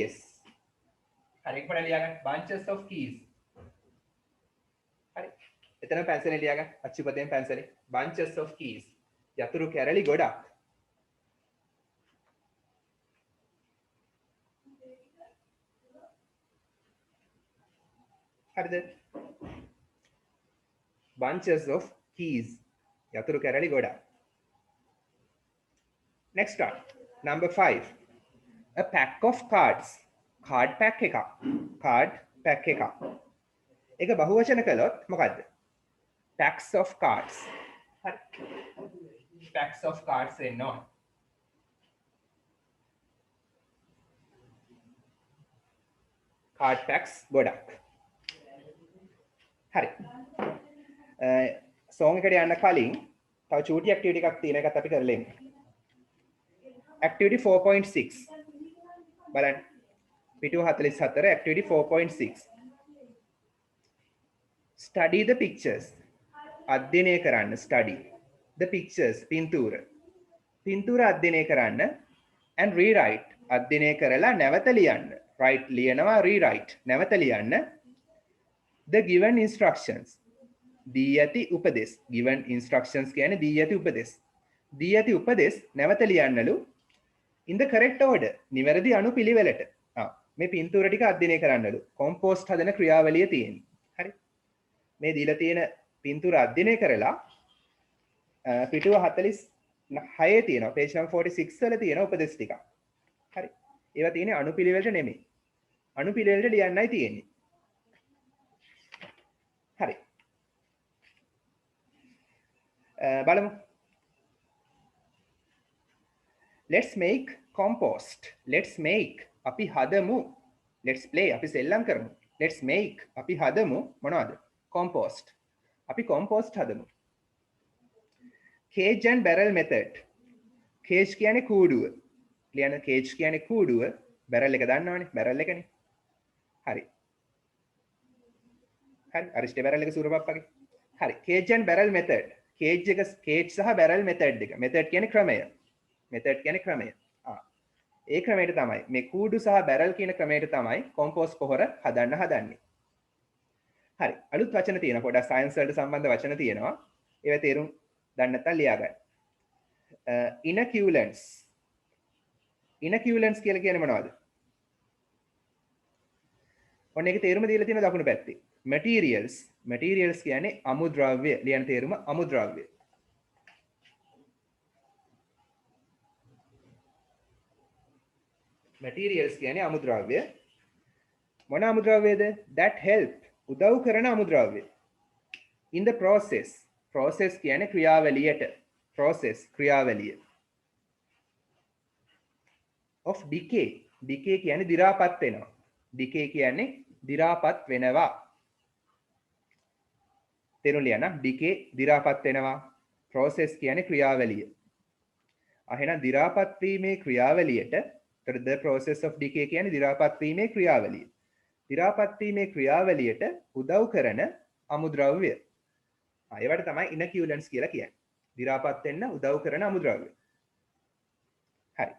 es හරි එකපඩ ලියාගන්න bunches of keys හරි එතන පැන්සලෙන් ලියාගන්න අච්චුපතෙන් පැන්සලෙන් bunches of keys යතුරු කැරලි ගොඩක් හරිද bunches of keys යතුරු කැරලි ගොඩක් next one number 5 a pack of cards card pack එකක් card pack එකක් ඒක බහුවචන කළොත් මොකද්ද packs of cards හරි packs of cards එන්න ඕන card packs ගොඩක් හරි song එකට යන්න කලින් තව චූටි ඇක්ටිවිටි එකක් තියෙන එකත් අපි කරලා ඉමු activity 4.6 බලන්න පිටුව 44 activity 4.6 study the pictures අධ්‍යයනය කරන්න study the pictures පින්තූර අධ්‍යයනය කරන්න and rewrite අධ්‍යයනය කරලා නැවත ලියන්න write ලියනවා rewrite නැවත ලියන්න the given instructions දී ඇති උපදෙස් given instructions කියන්නේ දී ඇති උපදෙස් නැවත ලියන්නලු in the correct order නිවැරදි අනුපිළිවෙලට මේ පින්තූර ටික අධ්‍යයනය කරන්නලු කොම්පෝස්ට් හදන ක්‍රියාවලිය තියෙන්නේ හරි මේ දීලා තියෙන පින්තූර අධ්‍යයනය කරලා පිටුව 46 තියෙනවා page number 46 වල තියෙන උපදෙස් ටික හරි ඒවා තියෙන්නේ අනුපිළිවෙලට නෙමෙයි අනුපිළිවෙලට ලියන්නයි තියෙන්නේ හරි බලමු let's make compost let's make අපි හදමු let's play අපි සෙල්ලම් කරමු let's make අපි හදමු මොනවද compost අපි compost හදමු. cage and barrel method. cage කියන්නේ කූඩුව. ලියන්න cage කියන්නේ කූඩුව. barrel එක දන්නවනේ. barrel එකනේ. හරි. හරි. අරිස්ටේ barrel එක සූරපප්පගේ. හරි. cage and barrel method. cage එක cage සහ barrel method එක. method කියන්නේ ක්‍රමය. method කියන්නේ ක්‍රමය. ඒ ක්‍රමයට තමයි මේ කූඩු සහ barrel කියන ක්‍රමයට තමයි කොම්පෝස්ට් පොහොර හදන්නේ. හරි. අලුත් වචන තියෙනවා. පොඩ්ඩක් සයන්ස් වලට සම්බන්ධ වචන තියෙනවා. ඒවා තේරුම් දන්න නැත්නම් ලියා ගන්න. inoculants. inoculants කියලා කියන්නේ මොනවද? ඔන්න ඒක තේරුම දීලා තියෙන දකුණු පැත්තේ. materials. materials කියන්නේ අමුද්‍රව්‍ය. ලියන තේරුම අමුද්‍රව්‍ය. materials කියන්නේ අමුද්‍රව්‍ය. මොන අමුද්‍රව්‍යද? that help. උදව් කරන අමුද්‍රව්‍ය. in the process. process කියන්නේ ක්‍රියාවලියට. process ක්‍රියාවලිය. of decay. decay කියන්නේ දි รา පත් වෙනවා. decay කියන්නේ දි รา පත් වෙනවා. තේරුම් ලියන්න. decay දි รา පත් වෙනවා. process කියන්නේ ක්‍රියාවලිය. එහෙනම් දි รา පත් වීමේ ක්‍රියාවලියට the process of decay කියන්නේ දි รา පත් වීමේ ක්‍රියාවලිය. දි รา පත් වීමේ ක්‍රියාවලියට උදව් කරන අමුද්‍රව්‍ය. ඒවට තමයි inoculants කියලා කියන්නේ. දි รา පත් වෙන්න උදව් කරන අමුද්‍රව්‍ය. හරි.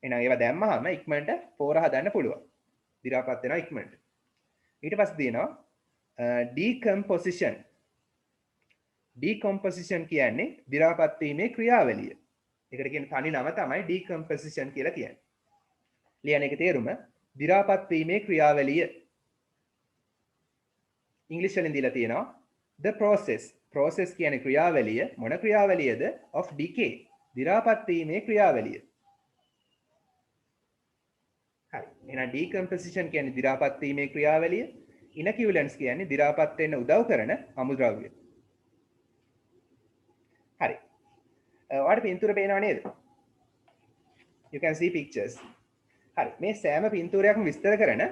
එහෙනම් ඒවා දැම්මහම ඉක්මනට පොර හදන්න පුළුවන්. දි รา පත් වෙනවා ඉක්මනට. ඊට පස්සේ තියෙනවා decomposition. decomposition කියන්නේ දි รา පත් වීමේ ක්‍රියාවලිය. ඒකට කියන තනි නම තමයි decomposition කියලා කියන්නේ. ලියන එක තේරුම දි รา පත් වීමේ ක්‍රියාවලිය. ඉංග්‍රීසි වලින් දීලා තියෙනවා the process. process කියන්නේ ක්‍රියාවලිය. මොන ක්‍රියාවලියද? of decay. දි รา පත් වීමේ ක්‍රියාවලිය. හරි. එහෙනම් decomposition කියන්නේ දි รา පත් වීමේ ක්‍රියාවලිය. inoculants කියන්නේ දි รา පත් වෙන්න උදව් කරන අමුද්‍රව්‍ය. හරි. ඔයාලට පින්තූර පේනව නේද? You can see pictures. හරි. මේ සෑම පින්තූරයක්ම විස්තර කරන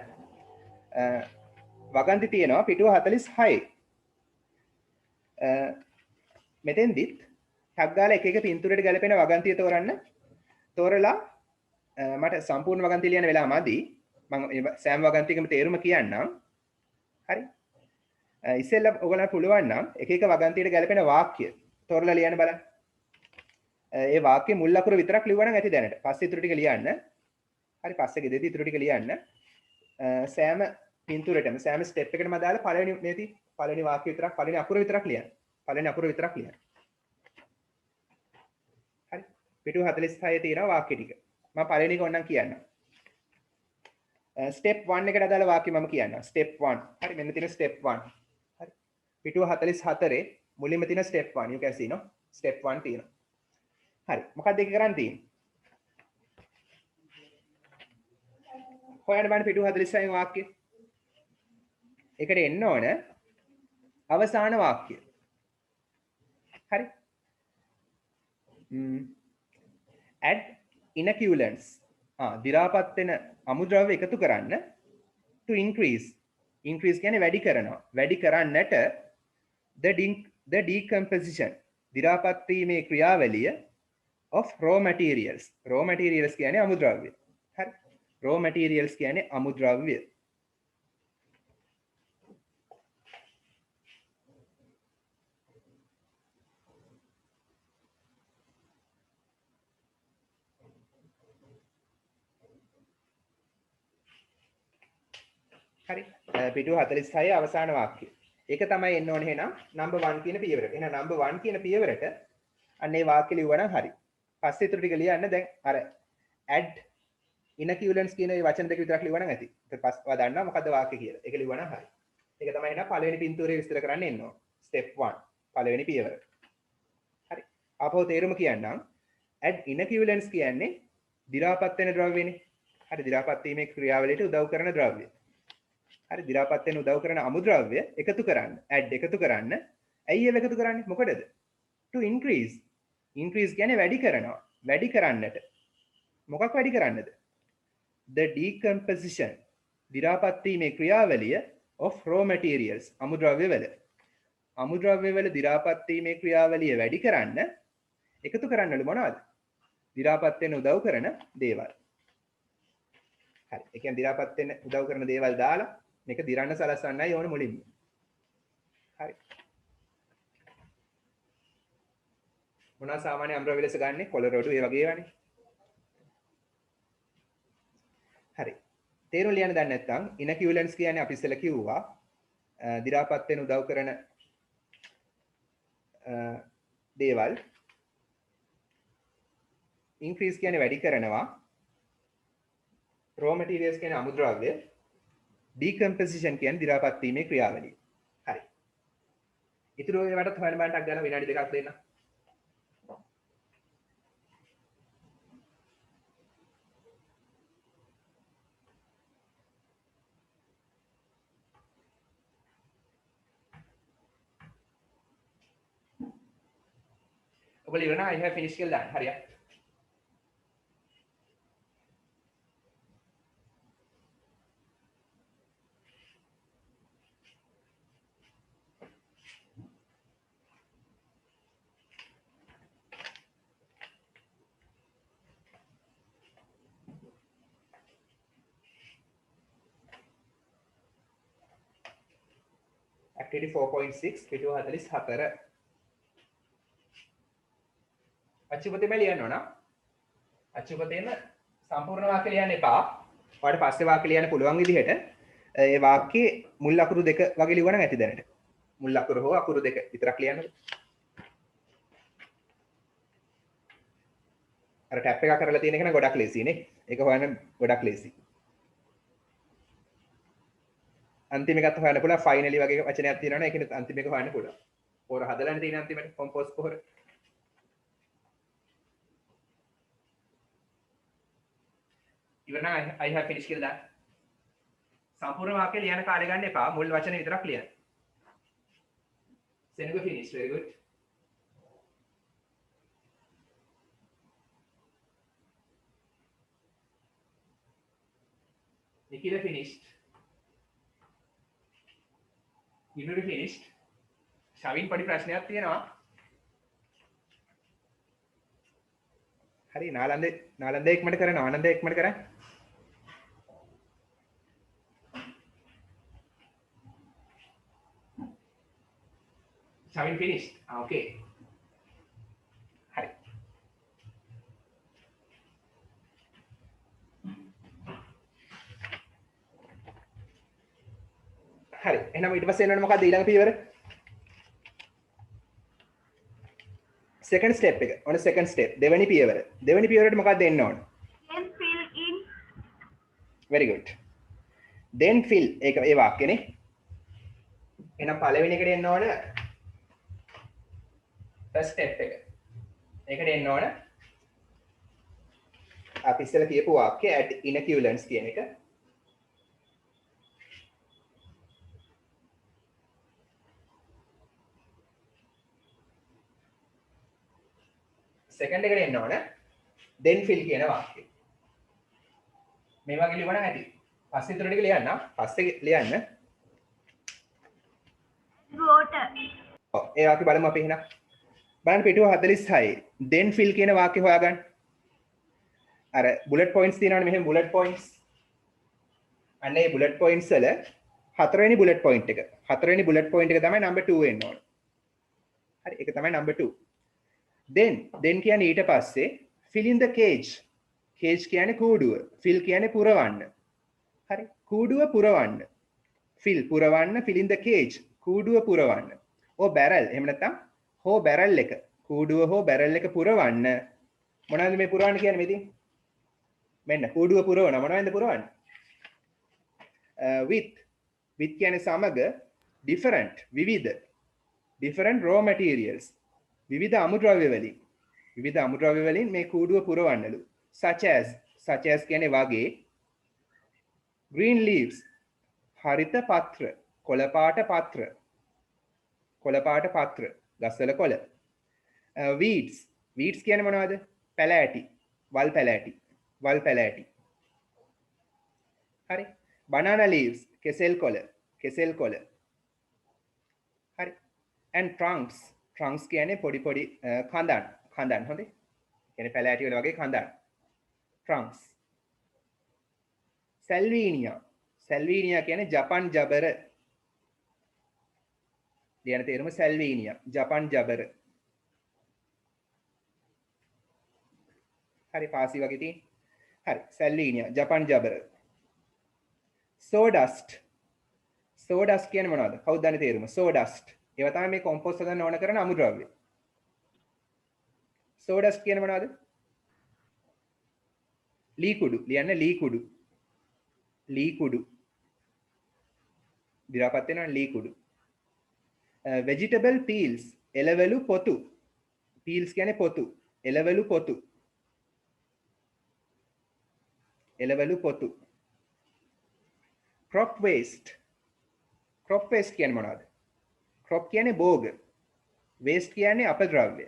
වගන්ති තියෙනවා පිටුව 46. මෙතෙන්දිත් ටක් ගාලා එක එක පින්තූරයට ගැලපෙන වගන්තිය තෝරන්න. තෝරලා මට සම්පූර්ණ වගන්තිය ලියන්න වෙලා මදි. මම සෑම වගන්තියකම තේරුම කියන්නම්. හරි. ඉස්සෙල්ලා ඔයගොල්ලන්ට පුළුවන් නම් එක එක වගන්තියට ගැලපෙන වාක්‍ය තෝරලා ලියන්න බලන්න. ඒ වාක්‍ය මුල් අකුර විතරක් ලියවනම් ඇති දැනට. පස්සේ ඉතුරු ටික ලියන්න. හරි පස්සේ ගෙදෙති ඉතුරු ටික ලියන්න. සෑම පින්තූරයටම සෑම ස්ටෙප් එකකටම දාලා පළවෙනි වාක්‍ය විතරක් පළවෙනි අකුර විතරක් ලියන්න. පළවෙනි අකුර විතරක් ලියන්න. හරි. පිටු 46 තියෙනවා වාක්‍ය ටික. මම පළවෙනි එක ඕනනම් කියන්නම්. ස්ටෙප් 1 එකට අදාළ වාක්‍ය මම කියන්නම්. ස්ටෙප් 1. හරි මෙන්න තියෙන ස්ටෙප් 1. හරි. පිටුව 44 මුලින්ම තියෙන step 1. you can see no. Step 1 තියෙනවා. හරි. මොකක්ද ඒක කරන්න තියෙන්නේ? හොයන්න බලන්න පිටුව 46 වාක්‍ය. ඒකට එන්න ඕන අවසාන වාක්‍ය. හරි. add inoculants. දි รา පත් වෙන අමුද්‍රව්‍ය එකතු කරන්න to increase. increase කියන්නේ වැඩි කරනවා. වැඩි කරන්නට the decomposition. දි รา පත් වීමේ ක්‍රියාවලිය of raw materials. raw materials කියන්නේ අමුද්‍රව්‍ය. හරි. raw materials කියන්නේ අමුද්‍රව්‍ය. හරි. පිටුව 46 අවසාන වාක්‍යය. ඒක තමයි එන්න ඕනේ එහෙනම් number 1 කියන පියවරට. එහෙනම් number 1 කියන පියවරට අන්න ඒ වාක්‍ය ලියුවනම් හරි. පස්සේ ඊටු ටික ලියන්න දැන් අර add inoculants කියන මේ වචන දෙක විතරක් ලියුවනම් ඇති. ඊට පස්සේ ඔයා දන්නවා මොකද්ද වාක්‍ය කියලා. ඒක ලියුවනම් හරි. ඒක තමයි එහෙනම් පළවෙනි පින්තූරේ විස්තර කරන්න එන්න ඕන. step 1 පළවෙනි පියවර. හරි. ආපහු තේරුම කියන්නම්. add inoculants කියන්නේ දි รา පත් වෙන ද්‍රව්‍යනේ. හරි දි รา පත් වීමේ ක්‍රියාවලියට උදව් කරන ද්‍රව්‍ය. හරි දි รา පත් වෙන උදව් කරන අමුද්‍රව්‍ය එකතු කරන්න. add එකතු කරන්න. ඇයි ඒව එකතු කරන්නේ? මොකටද? to increase. increase කියන්නේ වැඩි කරනවා. වැඩි කරන්නට. මොකක් වැඩි කරන්නද? the decomposition. දි รา පත් වීමේ ක්‍රියාවලිය of raw materials. අමුද්‍රව්‍ය වල. අමුද්‍රව්‍ය වල දි รา පත් වීමේ ක්‍රියාවලිය වැඩි කරන්න එකතු කරන්නලු මොනවද? දි รา පත් වෙන්න උදව් කරන දේවල්. හරි. ඒ කියන්නේ දි รา පත් වෙන්න උදව් කරන දේවල් දාලා මේක දිරන්න සලස්වන්නයි ඕන මුලින්ම. හරි. මොනවා සාමාන්‍ය අමුද්‍රව්‍ය ලෙස ගන්නෙ? කොළ රොඩු ඒ වගේ ඒවානේ. හරි. තේරුම් ලියන්න දන්නේ නැත්නම් ඉනකියුලන්ට්ස් කියන්නේ අපි ඉස්සෙල්ලා කිව්වා දි รา පත් වෙන්න උදව් කරන දේවල්. ඉන්ක්‍රීස් කියන්නේ වැඩි කරනවා. raw materials කියන්නේ අමුද්‍රව්‍ය. decomposition කියන්නේ දි รา පත් වීමේ ක්‍රියාවලිය. හරි. ඊටු ඒවටත් හොයන්න බෑන්ටක් ගන්න විනාඩි දෙකක් දෙන්න. ඔබලා ඉවරනා I have finished කියලා දාන්න. හරියට. activity 4.6 පිටුව 44 අච්චුපතේම ලියන්න ඕන. අච්චුපතේම සම්පූර්ණ වාක්‍ය ලියන්න එපා. ඔයාලට පස්සේ වාක්‍ය ලියන්න පුළුවන් විදිහට ඒ වාක්‍යයේ මුල් අකුරු දෙක වගේ ලියවනම් ඇති දැනට. මුල් අකුරු හෝ අකුරු දෙක විතරක් ලියන්න. අර ටැප් එක කරලා තියෙන එක නම් ගොඩක් ලේසි නේ. ඒක හොයන්න ගොඩක් ලේසි. අන්තිම එකත් හොයන්න පුළුවන් ෆයිනලි වගේ වචනයක් තියෙනවනේ ඒකනේ අන්තිම එක හොයන්න පුළුවන්. පොර හදලානේ තියෙන අන්තිමට කොම්පෝස් පොර. ඉවරනා I have finished කියලා දාන්න. සම්පූර්ණ වාක්‍ය ලියන කාලය ගන්න එපා. මුල් වචන විතරක් ලියන්න. Senuga finished. Very good. Nikila finished. Yunuri finished. Shavin පොඩි ප්‍රශ්නයක් තියෙනවා. හරි නාලන්ද එක්මට කරන්න ආනන්ද එක්මට කරන්න. Shavin finished. Okay. හරි. හරි. එහෙනම් ඊට පස්සේ එනවනේ මොකක්ද ඊළඟ පියවර? second step එක. ඔන්න second step. දෙවෙනි පියවර. දෙවෙනි පියවරට මොකක්ද එන්න ඕන? Then fill in. Very good. Then fill ඒක ඒ වාක්‍යනේ. එහෙනම් පළවෙනි එකට එන්න ඕන first step එක. ඒකට එන්න ඕන අපි ඉස්සෙල්ලා කියපු වාක්‍ය add inoculants කියන එක. second එකට එන්න ඕන then fill කියන වාක්‍යය. මේ වගේ ලියවන හැටි. පස්සේ ඉතුරු ටික ලියන්න. පස්සේ ලියන්න. Water. ඔව් ඒ වාක්‍ය බලමු අපි එහෙනම්. බලන්න පිටුව 46. then fill කියන වාක්‍ය හොයාගන්න. අර bullet points තියෙනවනේ මෙහෙම bullet points. අන්න ඒ bullet points වල හතරවෙනි bullet point එක. හතරවෙනි bullet point එක තමයි number 2 එන්න ඕන. හරි ඒක තමයි number 2. then කියන්නේ ඊට පස්සේ fill in the cage. cage කියන්නේ කූඩුව. fill කියන්නේ පුරවන්න. හරි කූඩුව පුරවන්න. fill පුරවන්න fill in the cage. කූඩුව පුරවන්න. O barrel එහෙම නැත්නම් හෝ barrel එක. කූඩුව හෝ barrel එක පුරවන්න. මොනවද මේ පුරවන්න කියන්නේ මෙතින්? මෙන්න කූඩුව පුරවන මොනවද පුරවන්නේ? with කියන්නේ සමග different විවිධ different raw materials විවිධ අමුද්‍රව්‍ය වලින් මේ කූඩුව පුරවන්නලු. such as කියන්නේ වගේ green leaves හරිත පත්‍ර කොළපාට පත්‍ර ගස්වල කොළ. weeds කියන්නේ මොනවද? පැලෑටි වල් පැලෑටි. හරි banana leaves කෙසෙල් කොළ. හරි and trunks කියන්නේ පොඩි පොඩි කඳන් හොඳේ කියන්නේ පැලෑටි වල වගේ කඳන් trunks සැල්වීනියා කියන්නේ ජපන් ජබර ලියන තේරුම සැල්වීනියා ජපන් ජබර හරි පාසි වගේ තියෙන හරි සැල්වීනියා ජපන් ජබර sawdust කියන්නේ මොනවද කවුද දන්නේ තේරුම sawdust ඒවා තමයි මේ කොම්පෝස්ට් හදන්න ඕන කරන අමුද්‍රව්‍ය sawdust කියන්නේ මොනවද ලී කුඩු දිරාපත් වෙනවා ලී කුඩු vegetable peels එළවලු පොතු peels කියන්නේ පොතු එළවලු පොතු crop waste කියන්නේ මොනවද crop කියන්නේ භෝග waste කියන්නේ අපද්‍රව්‍ය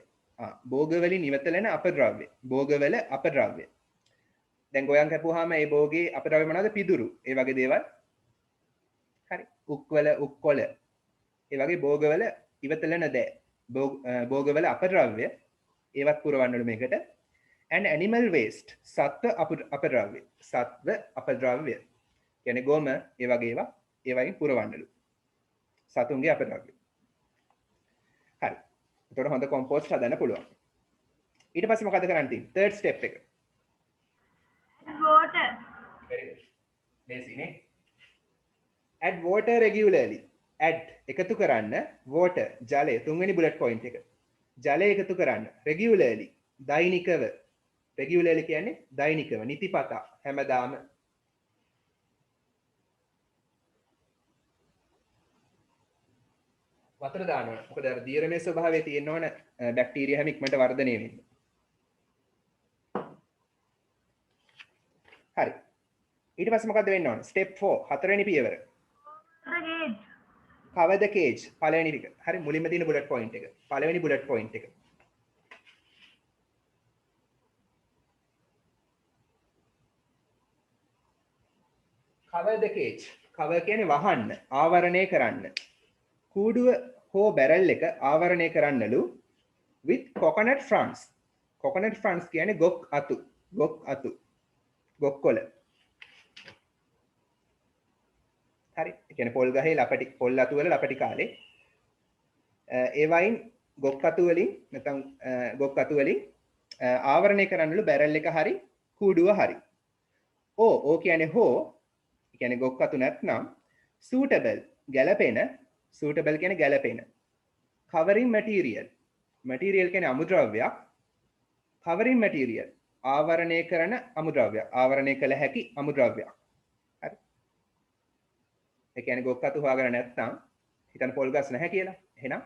භෝග වලින් ඉවතලන අපද්‍රව්‍ය භෝගවල අපද්‍රව්‍ය දැන් ගෝයන් කැපුවාම ඒ භෝගේ අපද්‍රව්‍ය මොනවද පිදුරු ඒ වගේ දේවල් හරි උක්කොල ඒ වගේ භෝගවල ඉවතලන දෑ භෝගවල අපද්‍රව්‍ය ඒවත් පුරවන්නලු මේකට and animal waste සත්ව අපද්‍රව්‍ය කියන්නේ ගොම ඒ වගේ ඒවයින් පුරවන්නලු සතුන්ගේ අපද්‍රව්‍ය හරි එතකොට හොඳ කොම්පෝස්ට් හදන්න පුළුවන් ඊට පස්සේ මොකද කරන්න තියෙන්නේ third step එක water. very good lazy නේ add water regularly add එකතු කරන්න water ජලය තුන්වෙනි bullet point එක ජලය එකතු කරන්න regularly දෛනිකව regularly කියන්නේ දෛනිකව නිතිපතා හැමදාම වතුර දාන්න ඕන. මොකද අර දීර්ඝමය ස්වභාවයේ තියෙන ඕන බැක්ටීරියා හැම ඉක්මනට වර්ධනය වෙන්නේ. හරි. ඊට පස්සේ මොකද්ද වෙන්න ඕන? step 4 හතරවෙනි පියවර. cover the cage පළවෙනි ටික. හරි මුලින්ම තියෙන bullet point එක. පළවෙනි bullet point එක. cover the cage. cover කියන්නේ වහන්න, ආවරණය කරන්න. කූඩුව හෝ බැරල් එක ආවරණය කරන්නලු with coconut fronds කියන්නේ ගොක් කොළ හරි ඒ කියන්නේ පොල් ගහේ පොල් අතු වල ලපටි කාලේ ඒ වයින් ගොක් අතු වලින් ආවරණය කරන්නලු බැරල් එක හරි කූඩුව හරි ඕ කියන්නේ හෝ කියන්නේ ගොක් අතු නැත්නම් suitable කියන්නේ ගැලපෙන covering material කියන්නේ අමුද්‍රව්‍යයක් covering material ආවරණය කරන අමුද්‍රව්‍යයක් ආවරණය කළ හැකි අමුද්‍රව්‍යයක් හරි ඒ කියන්නේ ගොක් අතු හොයාගෙන නැත්නම් හිතන්න පොල් ගස් නැහැ කියලා එහෙනම්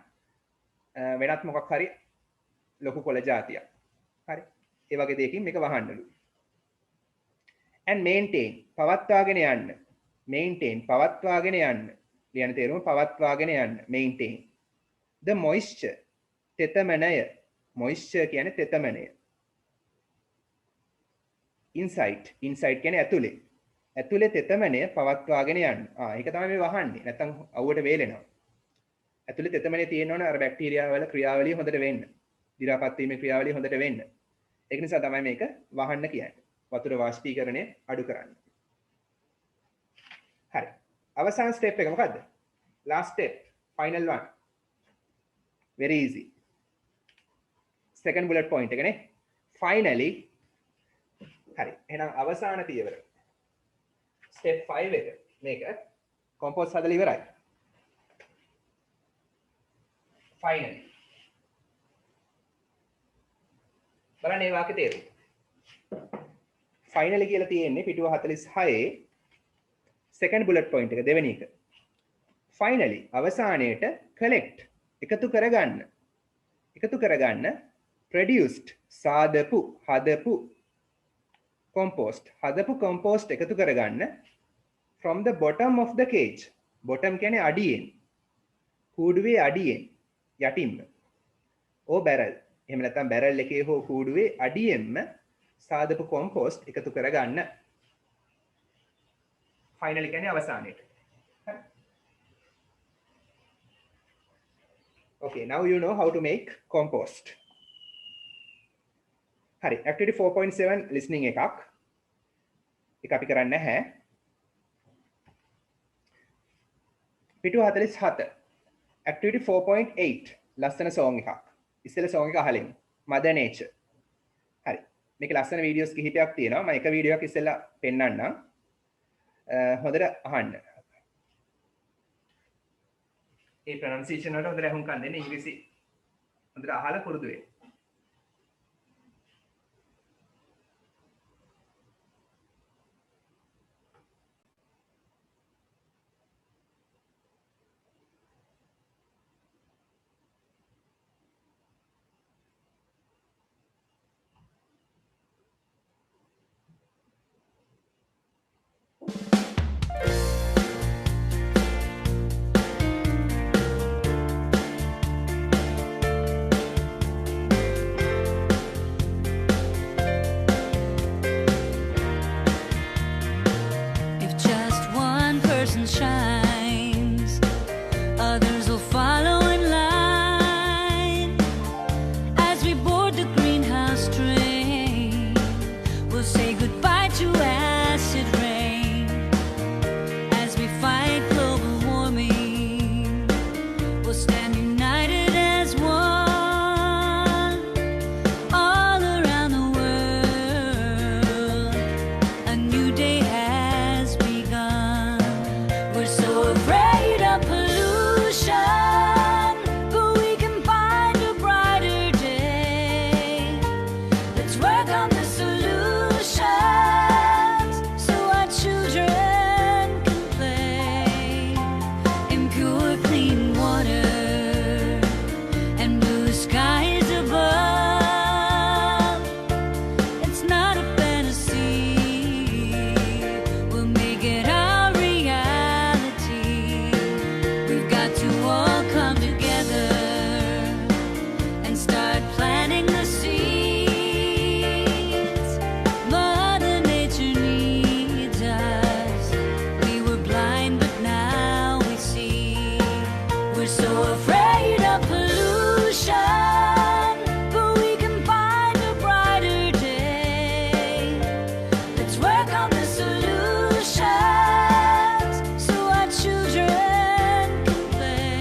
වෙනත් මොකක් හරි ලොකු කොළ జాතියක් හරි ඒ වගේ දෙයකින් මේක වහන්නලු and maintain පවත්වාගෙන යන්න ලියන තේරුම පවත්වාගෙන යන්න maintain the moisture තෙතමනය moisture කියන්නේ තෙතමනය inside කියන්නේ ඇතුලේ තෙතමනය පවත්වාගෙන යන්න ඒක තමයි මේ වහන්නේ නැත්තම් අවුවට වේලෙනවා ඇතුලේ තෙතමනය තියෙනවනේ අර බැක්ටීරියා වල ක්‍රියාවලිය හොඳට වෙන්න දි รา පත් වීමේ ක්‍රියාවලිය හොඳට වෙන්න ඒක නිසා තමයි මේක වහන්න කියන්නේ වතුර වාෂ්පීකරණය අඩු කරන්න හරි අවසාන ස්ටෙප් එක මොකද්ද? last step, final one. Very easy. Second bullet point එක නේ. Finally හරි. එහෙනම් අවසාන පියවර. step 5 එක. මේක කොම්පෝස්ට් හදලා ඉවරයි. Finally. බලන්න මේ වාක්‍යය තේරුම. Finally කියලා තියෙන්නේ පිටුව 46 second bullet point එක දෙවෙනි එක finally අවසානයේට collect එකතු කරගන්න produced හදපු compost එකතු කරගන්න from the bottom of the cage bottom කියන්නේ අඩියෙන් කූඩුවේ අඩියෙන් යටින්ම ඕ බැරල් එහෙම නැත්නම් බැරල් එකේ හෝ කූඩුවේ අඩියෙන්ම සාදපු compost එකතු කරගන්න finally කියන්නේ අවසානයේට. හරි. Okay, now you know how to make compost. හරි, activity 4.7 listening එකක්. ඒක අපි කරන්නේ නැහැ. පිටු 47. Activity 4.8 ලස්සන song එකක්. ඉස්සෙල්ලා song එක අහලින්. Mother Nature. හරි. මේක ලස්සන වීඩියෝස් කිහිපයක් තියෙනවා. මම එක වීඩියෝ එකක් ඉස්සෙල්ලා පෙන්නන්නම්. හොඳට අහන්න. ඒ pronunciation වලට හොඳට අහුම්කම් දෙන්න ඉංග්‍රීසි හොඳට අහලා පුරුදු වෙන්න. Shines, others will follow in line. As we board the greenhouse train, we'll say goodbye to acid rain. As we fight global warming, we'll stand united as one. All around the world, a new day has begun. We're so afraid of pollution, but we can find a brighter day. Let's work on the solutions so our children can play in pure, clean water and blue skies above. It's not a fantasy, we'll make it our reality. We've got to all come together and start planting the seeds. Mother Nature needs us. We were blind, but now we see. We're so afraid of pollution, but we can find a brighter day. Let's work on the solutions so our children can play.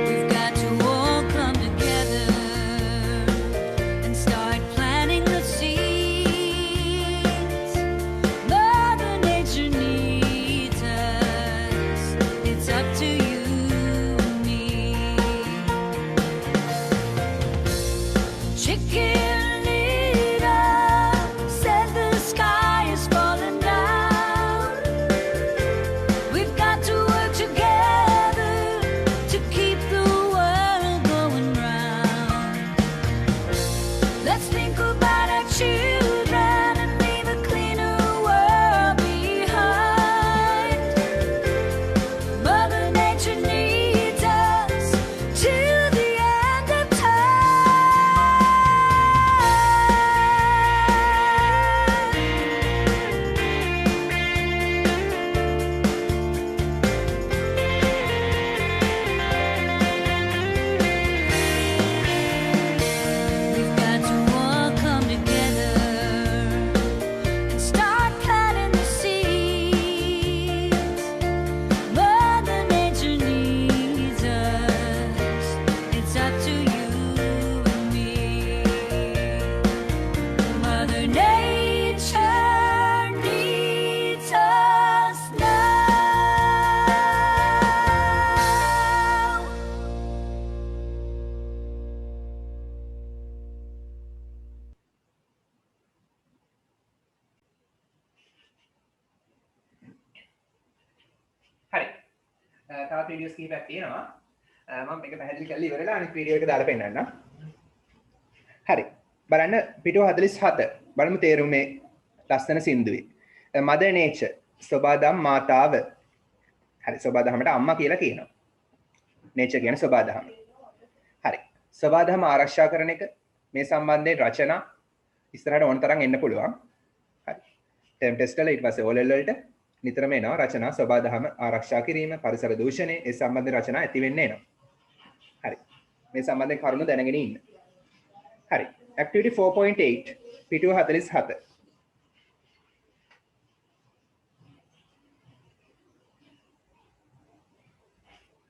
We've got to all come together and start planting the seeds. Mother Nature needs us. It's up to you and me. Chicken leader said the sky is falling down. We've got to work together to keep the world going round. Let's think about our children and leave a cleaner world behind. Mother Nature needs us till the end of We've got to all come together and start planting the seeds. Mother Nature needs us. It's up to you and me. Mother Nature needs us now. හරි. තවත් videos කිහිපයක් තියෙනවා. මම මේක පැහැදිලි කරලා ඉවරලා අනිත් වීඩියෝ එක දාලා පෙන්නන්නම්. හරි. බලන්න පිටුව 47. බලමු තේරුම මේ ලස්සන සින්දුවේ. Mother Nature, සොබාදම් මාතාව. හරි, සොබාදමට අම්මා කියලා කියනවා. nature කියන්නේ සබාධම. හරි. සබාධම ආරක්ෂා කරන එක මේ සම්බන්ධයෙන් රචනා ඉස්සරහට ඕන තරම් එන්න පුළුවන්. හරි. ටර්ම් ටෙස්ට් වල ඊට පස්සේ O level වලට නිතරම එනවා රචනා සබාධම ආරක්ෂා කිරීම, පරිසර දූෂණය, ඒ සම්බන්ධ රචනා ඇති වෙන්නේ එනවා. හරි. මේ සම්බන්ධයෙන් කරුණු දැනගෙන ඉන්න. හරි. activity 4.8 පිටුව 47.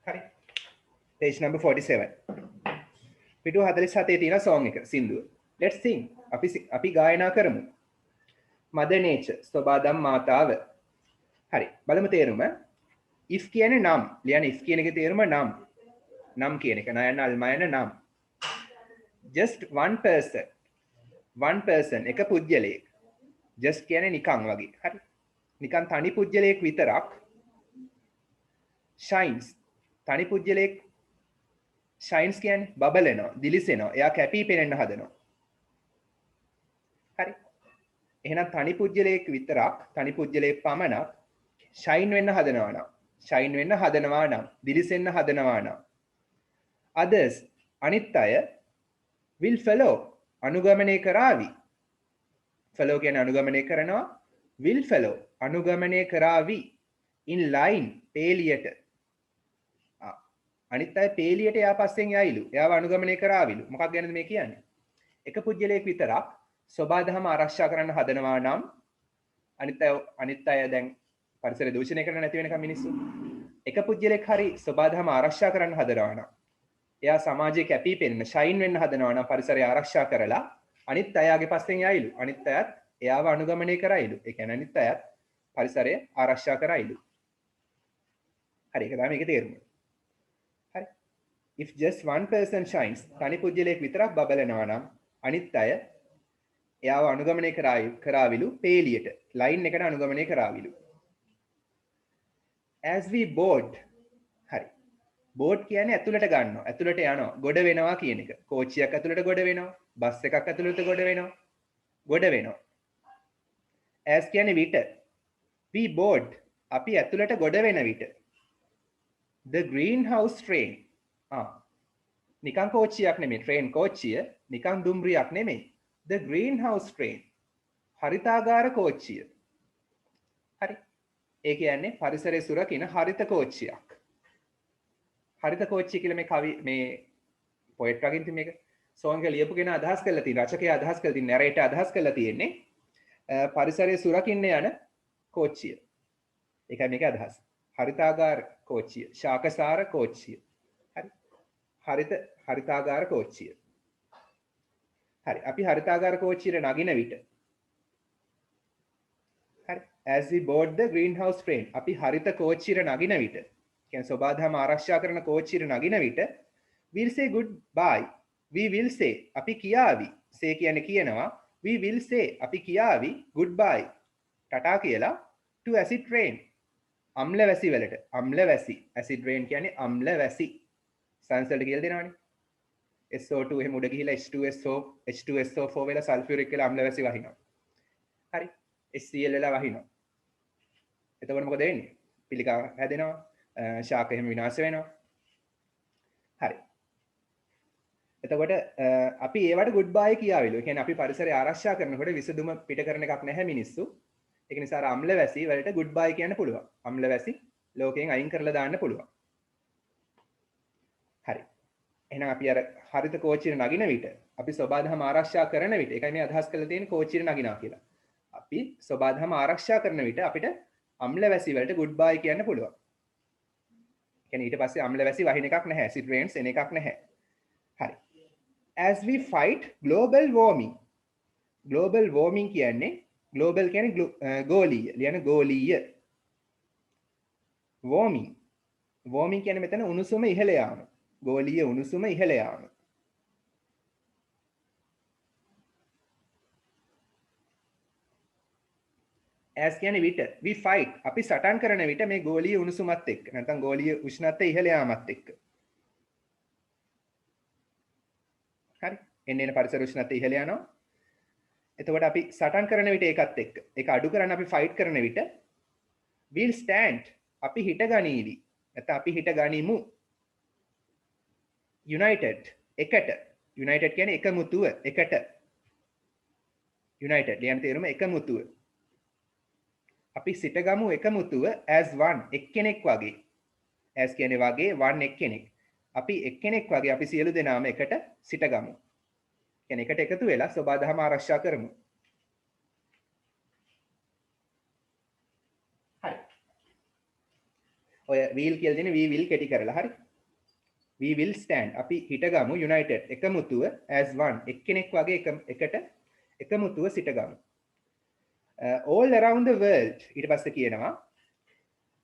හරි. page number 47. පිටුව 47 තියෙන song එක සින්දුව. let's sing. අපි ගායනා කරමු. mother nature සබාධම් මාතාව. හරි. බලමු තේරුම. if කියන්නේ නම්. ලියන්න if කියන එකේ තේරුම නම්. නම් කියන එක නයන අල්මයන නම්. just one person එක පුජ්‍යලයක්. just කියන්නේ නිකන් වගේ. හරි. නිකන් තනි පුජ්‍යලයක් විතරක්. shines තනි පුජ්‍යලයක් shines කියන්නේ බබලනවා, දිලිසෙනවා. එයා කැපී පෙනෙන්න හදනවා. හරි. එහෙනම් තනි පුජ්‍යලයක් විතරක්, තනි පුජ්‍යලයක් පමණක් shine වෙන්න හදනවා නම්, දිලිසෙන්න හදනවා නම් others අනිත් අය will follow අනුගමනය කරાવી. follow කියන්නේ අනුගමනය කරනවා, will follow අනුගමනය කරાવી in line පේලියට. අනිත් අය පේලියට එයා පස්සෙන් යයිලු. එයාව අනුගමනය කරાવીලු. මොකක් ගැනද මේ කියන්නේ? එක පුජ්‍යලයක් විතරක් සබාධම ආරක්ෂා කරන්න හදනවා නම් අනිත් අය දැන් පරිසර දූෂණය කරන්න නැති වෙනකම් මිනිස්සු. එක පුජ්‍යලයක් හරි සබාධම ආරක්ෂා කරන්න හදනවා නම් එයා සමාජයේ කැපී පෙනෙන ෂයින් වෙන්න හදනවා නම් පරිසරය ආරක්ෂා කරලා අනිත් අයගේ පස්සෙන් යයිලු. අනිත් අයත් එයාව අනුගමනය කරයිලු. ඒ කියන්නේ අනිත් අයත් පරිසරය ආරක්ෂා කරයිලු. හරි. ඒක තමයි මේකේ තේරුම. හරි. if just one person shines තනි පුජ්‍යලයක් විතරක් බබලනවා නම් අනිත් අය එයාව අනුගමනය කරાવીලු පේලියට. ලයින් එකට අනුගමනය කරાવીලු. as we board හරි. බෝඩ් කියන්නේ ඇතුළට ගන්නවා, ඇතුළට යනවා, ගොඩ වෙනවා කියන එක. කෝච්චියක් ඇතුළට ගොඩ වෙනවා, බස් එකක් ඇතුළට ගොඩ වෙනවා, ගොඩ වෙනවා. as කියන්නේ විට. we board අපි ඇතුළට ගොඩ වෙන විට. the greenhouse train නිකන් කෝච්චියක් නෙමෙයි, ට්‍රේන් කෝච්චිය නිකන් දුම්රියක් නෙමෙයි. the greenhouse train හරිතාගාර කෝච්චිය. හරි. ඒ කියන්නේ පරිසරය සුරකින හරිත කෝච්චියක්. හරිත කෝච්චිය කියලා මේ කවි මේ පොයිට් වගේ ඉතින් මේක සෝන් එක ලියපු කෙනා අදහස් කරලා තියෙන, රචකයා අදහස් කරලා තියෙන, නැරේටර් අදහස් කරලා තියෙන්නේ පරිසරය සුරකින්න යන කෝච්චිය. ඒකයි මේකේ අදහස. හරිතාගාර කෝච්චිය, ශාකසාර කෝච්චිය. හරි. හරිතාගාර කෝච්චිය. හරි. අපි හරිතාගාර කෝච්චියට නගින විට හරි. as we board the greenhouse train අපි හරිත කෝච්චියට නගින විට කියන්නේ සබාධම ආරක්ෂා කරන කෝච්චියට නගින විට we'll say goodbye. we will say අපි කියාවි. say කියන්නේ කියනවා. we will say අපි කියාවි goodbye. ටටා කියලා to acid rain. අම්ල වැසි වලට. අම්ල වැසි. acid rain කියන්නේ අම්ල වැසි. සයන්ස් වලට කියලා දෙනවනේ. SO2 එහෙම උඩ ගිහිලා H2SO4 වෙලා සල්ෆියුරික් වෙලා අම්ල වැසි වහිනවා. හරි. HCl වෙලා වහිනවා. එතකොට මොකද වෙන්නේ? පිළිකා හැදෙනවා. ශාක එහෙම විනාශ වෙනවා. හරි. එතකොට අපි ඒවට ගුඩ් බයි කියාවිලු. ඒ කියන්නේ අපි පරිසරය ආරක්ෂා කරනකොට විසඳුම පිට කරන එකක් නැහැ මිනිස්සු. ඒක නිසා අර අම්ල වැසි වලට ගුඩ් බයි කියන්න පුළුවන්. අම්ල වැසි ලෝකයෙන් අයින් කරලා දාන්න පුළුවන්. හරි. එහෙනම් අපි අර හරිත කෝච්චියට නගින විට අපි සබාධම ආරක්ෂා කරන විට ඒකයි මේ අදහස් කරලා තියෙන්නේ කෝච්චියට නගිනවා කියලා. අපි සබාධම ආරක්ෂා කරන විට අපිට අම්ල වැසි වලට ගුඩ් බයි කියන්න පුළුවන්. කියන්නේ ඊට පස්සේ අම්ල වැසි වහින එකක් නැහැ. acid rains එන එකක් නැහැ. හරි. as we fight global warming. global warming කියන්නේ global කියන්නේ ගෝලීය. ලියන ගෝලීය. warming. warming කියන්නේ මෙතන උණුසුම ඉහළ යාම. ගෝලීය උණුසුම ඉහළ යාම. as කියන්නේ විට. we fight අපි සටන් කරන විට මේ ගෝලීය උණුසුමත් එක්ක නැත්නම් ගෝලීය උෂ්ණත්වය ඉහළ යාමත් එක්ක. හරි. එන්න පරිසර උෂ්ණත්වය ඉහළ යනවා. එතකොට අපි සටන් කරන විට ඒකත් එක්ක. ඒක අඩු කරන්න අපි ෆයිට් කරන විට we'll stand අපි හිට ගනීවි. නැත්නම් අපි හිට ගනිමු. united එකට united කියන්නේ එකමුතුව එකට united ලියන තේරුම එකමුතුව අපි සිටගමු එකමුතුව as one එක්කෙනෙක් වගේ as කියන්නේ වගේ one එක්කෙනෙක් අපි එක්කෙනෙක් වගේ අපි සියලු දෙනාම එකට සිටගමු කියන්නේ එකට එකතු වෙලා සබාධම ආරක්ෂා කරමු හරි ඔය will කියලා දෙන we will කෙටි කරලා හරි we will stand අපි හිටගමු united එකමුතුව as one එක්කෙනෙක් වගේ එකට එකමුතුව සිටගමු all around the world ඊට පස්සේ කියනවා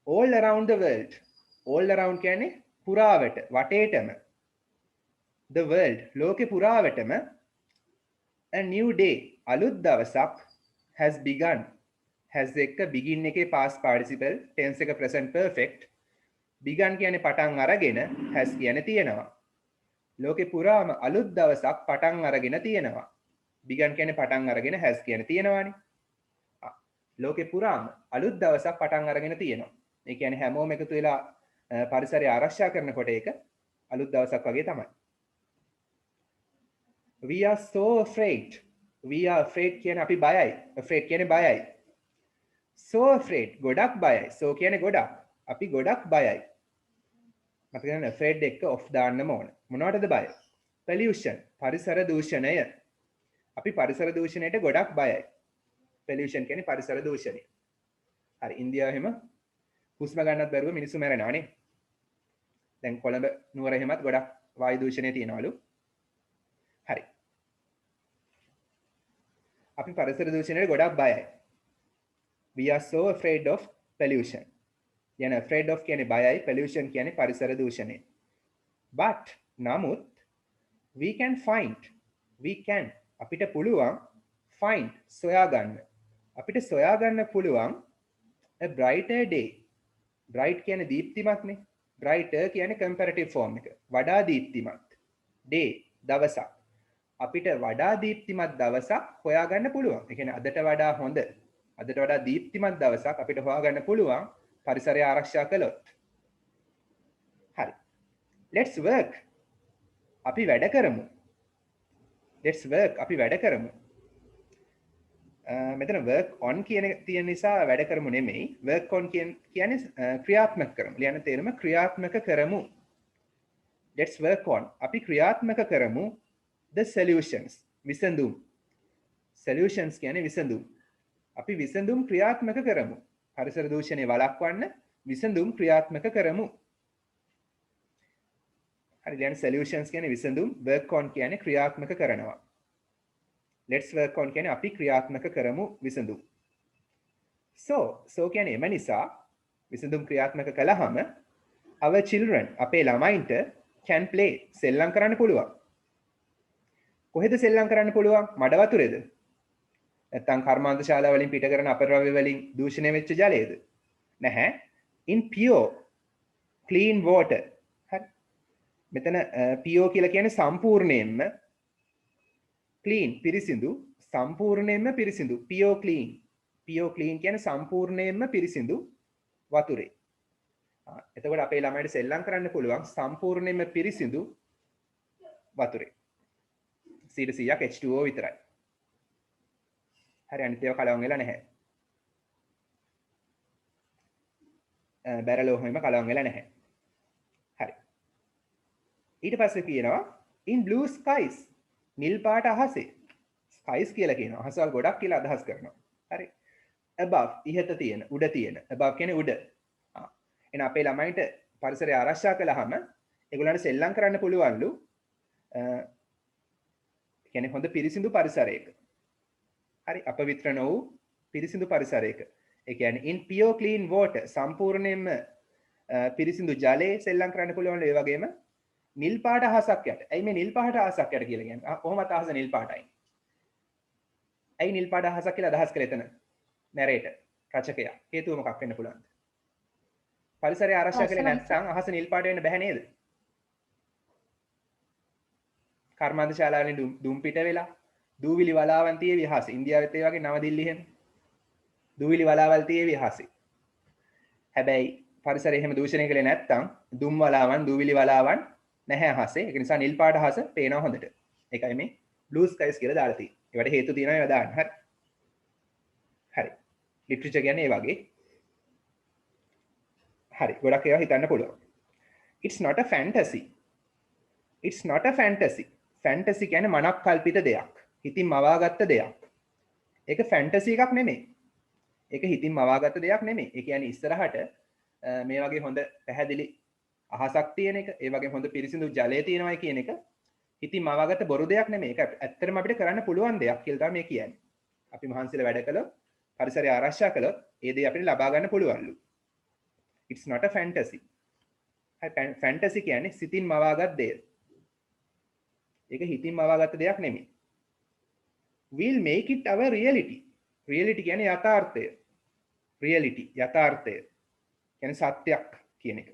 all around the world all around කියන්නේ පුරාවට වටේටම the world ලෝකේ පුරාවටම a new day අලුත් දවසක් has begun has එක begin එකේ past participle tense එක present perfect begun කියන්නේ පටන් අරගෙන has කියන්නේ තියෙනවා ලෝකේ පුරාම අලුත් දවසක් පටන් අරගෙන තියෙනවා begun කියන්නේ පටන් අරගෙන has කියන්නේ තියෙනවානේ ලෝකේ පුරාම අලුත් දවසක් පටන් අරගෙන තියෙනවා. ඒ කියන්නේ හැමෝම එකතු වෙලා පරිසරය ආරක්ෂා කරනකොට ඒක අලුත් දවසක් වගේ තමයි. We are so afraid. We are afraid කියන්නේ අපි බයයි. Afraid කියන්නේ බයයි. So afraid ගොඩක් බයයි. So කියන්නේ ගොඩක්. අපි ගොඩක් බයයි. මතක ගන්න afraid එක off දාන්නම ඕන. මොනවටද බය? Pollution පරිසර දූෂණය. අපි පරිසර දූෂණයට ගොඩක් බයයි. pollution කියන්නේ පරිසර දූෂණය. හරි ඉන්දියාව එහෙම හුස්ම ගන්නත් බැරුව මිනිස්සු මැරෙනවා නේ. දැන් කොළඹ නුවර එහෙමත් ගොඩක් වායු දූෂණය තියෙනවලු. හරි. අපි පරිසර දූෂණයට ගොඩක් බයයි. We are so afraid of pollution. යන afraid of කියන්නේ බයයි, pollution කියන්නේ පරිසර දූෂණය. But නමුත් we can අපිට පුළුවන් find සොයා ගන්න. අපිට සොයා ගන්න පුළුවන් a brighter day. bright කියන්නේ දීප්තිමත්නේ. brighter කියන්නේ comparative form එක. වඩා දීප්තිමත්. day දවසක්. අපිට වඩා දීප්තිමත් දවසක් හොයාගන්න පුළුවන්. ඒ කියන්නේ අදට වඩා හොඳ, අදට වඩා දීප්තිමත් දවසක් අපිට හොයාගන්න පුළුවන් පරිසරය ආරක්ෂා කළොත්. හරි. let's work. අපි වැඩ කරමු. let's work. අපි වැඩ කරමු. මෙතන work on කියන තියෙන නිසා වැඩ කරමු නෙමෙයි work on කියන්නේ ක්‍රියාත්මක කරමු. ලියන තේරුම ක්‍රියාත්මක කරමු. let's work on. අපි ක්‍රියාත්මක කරමු the solutions. විසඳුම්. solutions කියන්නේ විසඳුම්. අපි විසඳුම් ක්‍රියාත්මක කරමු. පරිසර දූෂණය වළක්වන්න විසඳුම් ක්‍රියාත්මක කරමු. හරි ලියන solutions කියන්නේ විසඳුම් work on කියන්නේ ක්‍රියාත්මක කරනවා. let's work on කියන්නේ අපි ක්‍රියාත්මක කරමු විසඳුම්. so කියන්නේ එම නිසා විසඳුම් ක්‍රියාත්මක කළාම our children අපේ ළමයින්ට can play සෙල්ලම් කරන්න පුළුවන්. කොහෙද සෙල්ලම් කරන්න පුළුවන්? මඩ වතුරේද? නැත්නම් කර්මාන්ත ශාලා වලින් පිට කරන අපද්‍රව්‍ය වලින් දූෂණය වෙච්ච ජලයේද? නැහැ. in pure clean water. හරි. මෙතන pure කියලා කියන්නේ සම්පූර්ණයෙන්ම clean පිරිසිදු සම්පූර්ණයෙන්ම පිරිසිදු pure clean කියන්නේ සම්පූර්ණයෙන්ම පිරිසිදු වතුරේ. එතකොට අපේ ළමයිට සෙල්ලම් කරන්න පුළුවන් සම්පූර්ණයෙන්ම පිරිසිදු වතුරේ. 100% H2O විතරයි. හරි අනිත් ඒවා කලවම් වෙලා නැහැ. බැරලෝහෙම කලවම් වෙලා නැහැ. හරි. ඊට පස්සේ කියනවා in blue skies නිල් පාට අහසේ skies කියලා කියනවා. අහසවල් ගොඩක් කියලා අදහස් කරනවා. හරි. above ඉහත තියෙන, උඩ තියෙන. above කියන්නේ උඩ. එහෙනම් අපේ ළමයින්ට පරිසරය ආරක්ෂා කළාම ඒගොල්ලන්ට සෙල්ලම් කරන්න පුළුවන්ලු. කියන්නේ හොඳ පිරිසිදු පරිසරයක. හරි අපවිත්‍ර නොවු පිරිසිදු පරිසරයක. ඒ කියන්නේ in pure clean water සම්පූර්ණයෙන්ම පිරිසිදු ජලයේ සෙල්ලම් කරන්න පුළුවන්. ඒ වගේම නිල් පාට අහසක් යට. ඇයි මේ නිල් පාට අහසක් යට කියලා කියන්නේ? කොහොමද අහස නිල් පාටයි? ඇයි නිල් පාට අහසක් කියලා අදහස් කළේ එතන? නැරේටර් රචකයා. හේතුව මොකක් වෙන්න පුළුවන්ද? පරිසරය ආරක්ෂා කළේ නැත්නම් අහස නිල් පාට වෙන්න බෑ නේද? කර්මාන්ත ශාලාවලින් දුම් පිට වෙලා දූවිලි වලාවන් තියේවි අහසේ. ඉන්දියාවෙත් ඒ වගේ නවදිල්ලි එහෙම දූවිලි වලාවල් තියේවි අහසේ. හැබැයි පරිසරය එහෙම දූෂණය කළේ නැත්නම් දුම් වලාවන් දූවිලි වලාවන් නැහැ අහසේ. ඒක නිසා නිල් පාට අහස පේනවා හොඳට. ඒකයි මේ blue skies කියලා දාලා තියෙන්නේ. ඒවට හේතු තියෙනවා ඒවා දාන්න. හරි. හරි. ලිටරචර් කියන්නේ ඒ වගේ. හරි. ගොඩක් ඒවා හිතන්න පුළුවන්. It's not a fantasy. It's not a fantasy. Fantasy කියන්නේ මනක් කල්පිත දෙයක්. හිතින් මවාගත්ත දෙයක්. ඒක fantasy එකක් නෙමෙයි. ඒක හිතින් මවාගත්ත දෙයක් නෙමෙයි. ඒ කියන්නේ ඉස්සරහට මේ වගේ හොඳ පැහැදිලි අහසක් තියෙන එක, ඒ වගේ හොඳ පිරිසිදු ජලය තියෙනවා කියන එක හිතින් මවාගත්ත බොරු දෙයක් නෙමෙයි. ඒක ඇත්තටම අපිට කරන්න පුළුවන් දෙයක් කියලා තමයි මේ කියන්නේ. අපි මහන්සිලා වැඩ කළොත්, පරිසරය ආරක්ෂා කළොත්, ඒ දේ අපිට ලබා ගන්න පුළුවන්ලු. It's not a fantasy. fantasy කියන්නේ සිතින් මවාගත් දෙය. ඒක හිතින් මවාගත්ත දෙයක් නෙමෙයි. We'll make it our reality. Reality කියන්නේ යථාර්ථය. Reality යථාර්ථය. කියන්නේ සත්‍යයක් කියන එක.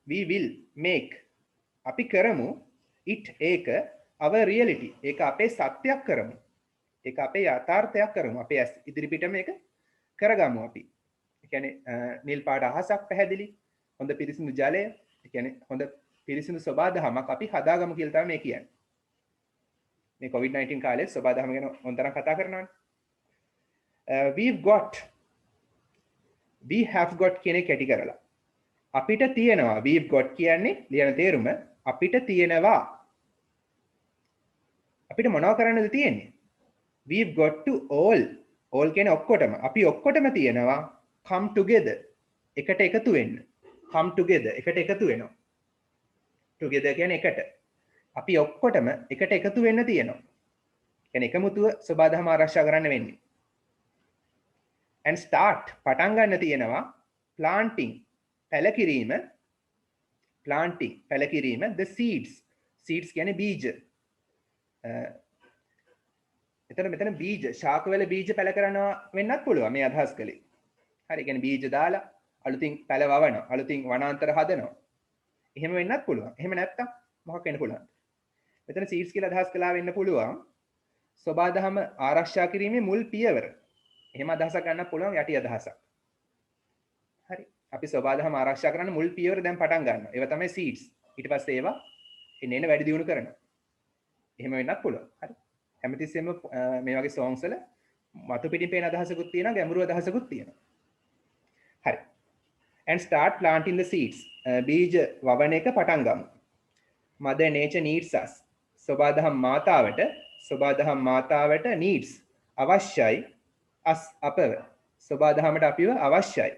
We will make අපි කරමු it ඒක our reality. ඒක අපේ සත්‍යයක් කරමු. ඒක අපේ යථාර්ථයක් කරමු. අපේ ඉදිරිපිට මේක කරගමු අපි. ඒ කියන්නේ නිල් පාට අහසක් පැහැදිලි, හොඳ පිරිසිදු ජලය, ඒ කියන්නේ හොඳ පිරිසිදු සබාදහමක් අපි හදාගමු කියලා තමයි මේ කියන්නේ. මේ COVID-19 කාලේ සබාදහම ගැන හොඳටම කතා කරනවානේ. we have got කියන එක කැටි කරලා. අපිට තියෙනවා. we've got කියන්නේ ලියන තේරුම අපිට තියෙනවා. අපිට මොනව කරන්නද තියෙන්නේ? we've got to all කියන්නේ ඔක්කොටම. අපි ඔක්කොටම තියෙනවා come together. එකට එකතු වෙන්න. come together එකට එකතු වෙනවා. together කියන්නේ එකට. අපි ඔක්කොටම එකට එකතු වෙන්න තියෙනවා. කියන්නේ එකමුතුව සබාදහම ආරක්ෂා කරන්න වෙන්නේ. and start පටන් ගන්න තියෙනවා planting පැලකිරීම the seeds කියන්නේ බීජ. මෙතන බීජ ශාකවල බීජ පැල කරනවා වෙන්නත් පුළුවන් මේ අදහස් කලේ. හරි. කියන්නේ බීජ දාලා අලුතින් පැල වවනවා, අලුතින් වනාන්තර හදනවා. එහෙම වෙන්නත් පුළුවන්. එහෙම නැත්තම් මොකක් වෙන්න පුළුවන්ද? මෙතන seeds කියලා අදහස් කළා වෙන්න පුළුවන් සබාදහම ආරක්ෂා කිරීමේ මුල් පියවර. එහෙම අදහසක් ගන්නත් පුළුවන් යටි අදහසක්. හරි. අපි සබාදහම ආරක්ෂා කරන්න මුල් පියවර දැන් පටන් ගන්නවා. ඒවා තමයි seeds. ඊට පස්සේ ඒවා එන්න වැඩි දියුණු කරනවා. එහෙම වෙන්නත් පුළුවන්. හරි. හැමතිස්සෙම මේ වගේ songs වල මතු පිටින් පේන අදහසකුත් තියෙනවා, ගැඹුරු අදහසකුත් තියෙනවා. හරි. and start planting the seeds. බීජ වවන එක පටන් ගමු. Mother nature needs us. සබාදහම් මාතාවට needs අවශ්‍යයි us අපව. සබාදහමට අපිව අවශ්‍යයි.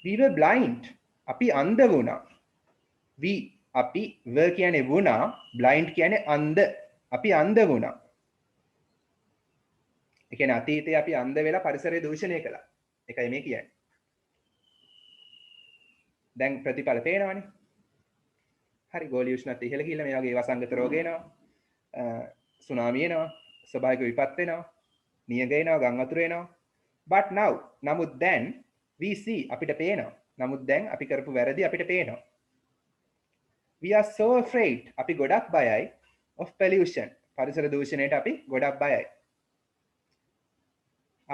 we were blind. අපි අන්ධ වුණා. අපි were කියන්නේ වුණා, blind කියන්නේ අන්ධ. අපි අන්ධ වුණා. ඒ කියන්නේ අතීතයේ අපි අන්ධ වෙලා පරිසරය දූෂණය කළා. ඒකයි මේ කියන්නේ. දැන් ප්‍රතිඵල පේනවනේ. හරි. ගෝලීය උෂ්ණත්වය ඉහළ ගිහිල්ලා මේ වගේ වසංගත රෝග එනවා. සුනාමි එනවා. ස්වභාවික විපත් වෙනවා. නියඟ එනවා, ගම් වතුර එනවා. but now නමුත් දැන් we see අපිට පේනවා. නමුත් දැන් අපි කරපු වැරදි අපිට පේනවා. we are so afraid අපි ගොඩක් බයයි of pollution පරිසර දූෂණයට අපි ගොඩක් බයයි.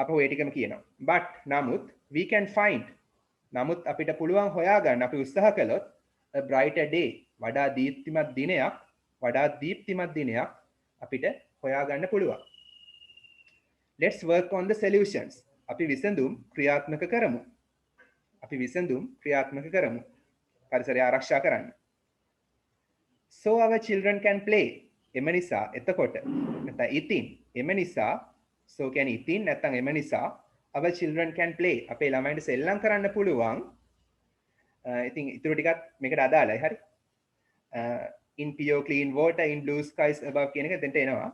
අපෝ ඒ ටිකම කියනවා. but නමුත් we can find නමුත් අපිට පුළුවන් හොයාගන්න අපි උත්සාහ කළොත් a brighter day වඩා දීප්තිමත් දිනයක් අපිට හොයාගන්න පුළුවන්. let's work on the solutions අපි විසඳුම් ක්‍රියාත්මක කරමු. පරිසරය ආරක්ෂා කරන්න. so our children can play එම නිසා එතකොට නැත්නම් ඉතින් එම නිසා so කියන්නේ ඉතින් නැත්නම් එම නිසා our children can play අපේ ළමයින්ට සෙල්ලම් කරන්න පුළුවන්. ඉතින් ඊටු ටිකක් මේකට අදාළයි. හරි. in pure clean water in blue skies above කියන එක දෙන්න එනවා.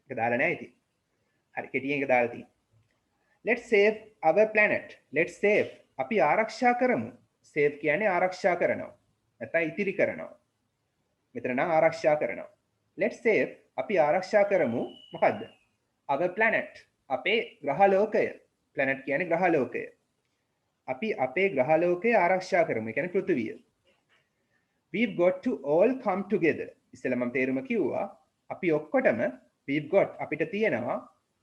ඒක දාලා නැහැ ඉතින්. හරි. කෙටියෙන් ඒක දාලා තියෙනවා. let's save our planet. let's save අපි ආරක්ෂා කරමු. save කියන්නේ ආරක්ෂා කරනවා. නැත්නම් ඉතිරි කරනවා. මෙතන නම් ආරක්ෂා කරනවා. let's save අපි ආරක්ෂා කරමු මොකද්ද? our planet අපේ ග්‍රහලෝකය. planet කියන්නේ ග්‍රහලෝකය. අපි අපේ ග්‍රහලෝකය ආරක්ෂා කරමු. ඒ කියන්නේ පෘථිවිය. we've got to all come together. ඉස්සෙල්ලා මම තේරුම කිව්වා. අපි ඔක්කොටම we've got අපිට තියෙනවා